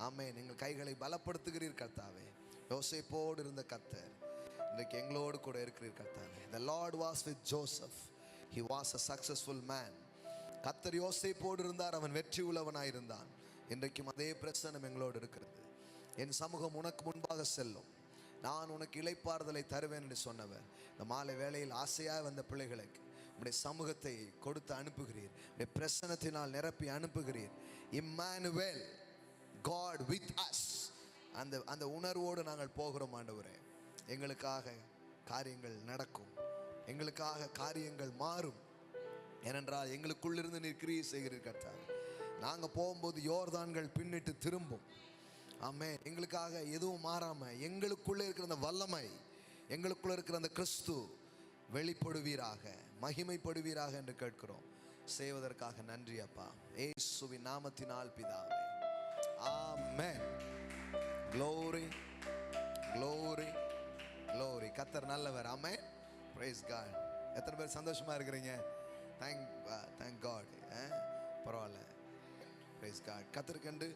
ஆமென். எங்கள் கைகளை பலப்படுத்துகிறீர் கர்த்தாவே. யோசேப்போடு இருந்த கர்த்தர் இன்றைக்கு எங்களோடு கூட இருக்கிறீர் கர்த்தாவே. The Lord was with Joseph. He was a successful man. கர்த்தர் யோசேப்போடு இருந்தார், அவன் வெற்றி உள்ளவனாய் இருந்தான். இன்றைக்கும் அதே பிரசன்னம் எங்களோடு இருக்கிறது. என் சமூகம் உனக்கு முன்பாக செல்லும், நான் உனக்கு இளைப்பாறுதலை தருவேன் என்று சொன்னவர் இந்த மாலை வேளையில் ஆசையாக வந்த பிள்ளைகளுக்கு உடைய சமூகத்தை கொடுத்து அனுப்புகிறீர், உடைய பிரசன்னத்தினால் நிரப்பி அனுப்புகிறீர். Emmanuel, God with us. அந்த உணர்வோடு நாங்கள் போகிறோம் ஆண்டவரே. எங்களுக்காக காரியங்கள் நடக்கும், எங்களுக்காக காரியங்கள் மாறும். ஏனென்றால் எங்களுக்குள்ளிருந்து நீர் கிரியை செய்கிறீர் கர்த்தாவே. நாங்கள் போகும்போது யோர்தான்கள் பின்னிட்டு திரும்பும். ஆமென். எங்களுக்காக எதுவும் மாறாம எங்களுக்குள்ளே இருக்கிற அந்த வல்லமை, எங்களுக்குள்ள இருக்கிற அந்த கிறிஸ்து வெளிப்படுவீராக, மகிமைப்படுவீராக என்று கேட்கிறோம். செய்வதற்காக நன்றி அப்பா, இயேசுவின் நாமத்தினால் பிதாவே, ஆமென். Glory, glory, glory. கர்த்தர் நல்லவர். ஆமென். Praise God. எத்தனை பேர் சந்தோஷமா இருக்கிறீங்க? Thank God. பரவாயில்ல. Praise God. கத்திற்கண்டு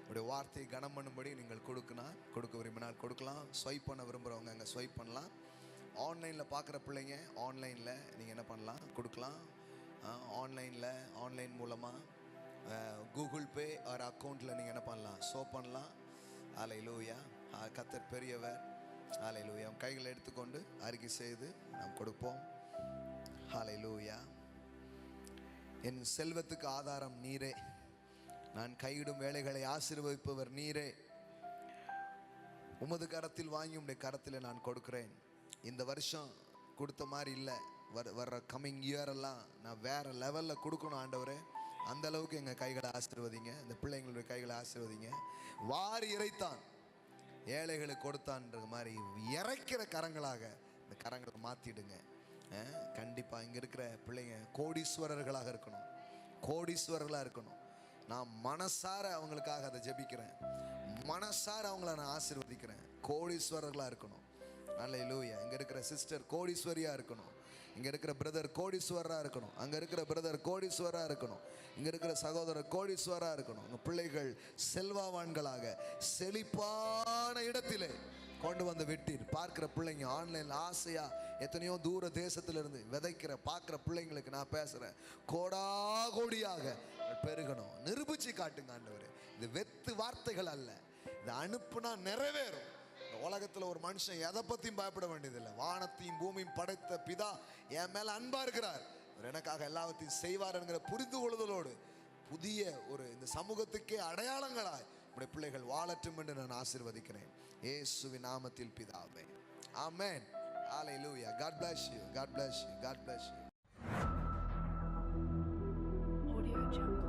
உடைய வார்த்தையை கனம் பண்ணும்படி நீங்கள் கொடுக்க விரும்பினால் கொடுக்கலாம். ஸ்வைப் பண்ண விரும்புகிறவங்க அங்கே ஸ்வைப் பண்ணலாம். ஆன்லைனில் பார்க்குற பிள்ளைங்க ஆன்லைனில் நீங்கள் என்ன பண்ணலாம், கொடுக்கலாம். ஆன்லைன் மூலமாக கூகுள் பே ஒரு அக்கௌண்ட்டில் நீங்கள் என்ன பண்ணலாம், பண்ணலாம். ஹல்லேலூயா. கர்த்தர் பெரியவர். ஹல்லேலூயா. கைகளை எடுத்துக்கொண்டு அறிக்கை செய்து நாம் கொடுப்போம். ஹல்லேலூயா. என் செல்வத்துக்கு ஆதாரம் நீரே, நான் கையிடும் வேலைகளை ஆசீர்வதிப்பவர் நீரே. உமது கரத்தில் வாங்கி உம்முடைய கரத்தில் நான் கொடுக்கிறேன். இந்த வருஷம் கொடுத்த மாதிரி இல்லை, வர்ற கம்மிங் இயர் எல்லாம் நான் வேற லெவலில் கொடுக்கணும் ஆண்டவரே. அந்த அளவுக்கு எங்கள் கைகளை ஆசீர்வதிங்க, இந்த பிள்ளைங்களுடைய கைகளை ஆசீர்வதிங்க. வாரி இறைத்தான் ஏழைகளுக்கு கொடுத்தான்ற மாதிரி இறைக்கிற கரங்களாக இந்த கரங்களை மாற்றிடுங்க. கண்டிப்பாக இங்கே இருக்கிற பிள்ளைங்க கோடீஸ்வரர்களாக இருக்கணும், கோடீஸ்வரர்களாக இருக்கணும். நான் மனசார அவங்களுக்காக அதை ஜெபிக்கிறேன், மனசார அவங்கள நான் ஆசீர்வதிக்கிறேன். கோடீஸ்வரர்களாக இருக்கணும். ஹல்லேலூயா. இங்கே இருக்கிற சிஸ்டர் கோடீஸ்வரியாக இருக்கணும், இங்கே இருக்கிற பிரதர் கோடீஸ்வரராக இருக்கணும், அங்கே இருக்கிற பிரதர் கோடீஸ்வரராக இருக்கணும், இங்கே இருக்கிற சகோதரர் கோடீஸ்வரராக இருக்கணும். உங்கள் பிள்ளைகள் செல்வாவான்களாக செழிப்பான இடத்திலே கொண்டு வந்து விட்டீர். பார்க்குற பிள்ளைங்க ஆன்லைனில் ஆசையாக எத்தனையோ தூர தேசத்திலிருந்து விதைக்கிற பார்க்குற பிள்ளைங்களுக்கு நான் பேசுகிறேன், கோடியாக பெருகணும். நிரூபிச்சு காட்டுங்க ஆண்டவரே. இது வெத்து வார்த்தைகள் அல்ல, இது அனுப்புனா நிறைவேறும். உலகத்தில் ஒரு மனுஷன் எதை பற்றியும் பயப்பட வேண்டியதில்லை. வானத்தையும் பூமியும் படைத்த பிதா என் மேலே அன்பா இருக்கிறார், எனக்காக எல்லாவற்றையும் செய்வார் என்கிற புரிந்து கொள்ளுதலோடு புதிய ஒரு இந்த சமூகத்துக்கே அடையாளங்களாய் உடைய பிள்ளைகள் வாழட்டும் என்று நான் ஆசீர்வதிக்கிறேன் இயேசுவின் நாமத்தில் பிதாவே. ஆமென். ஹல்லேலூயா. God bless you. God bless you. God bless you. Audio Jungle.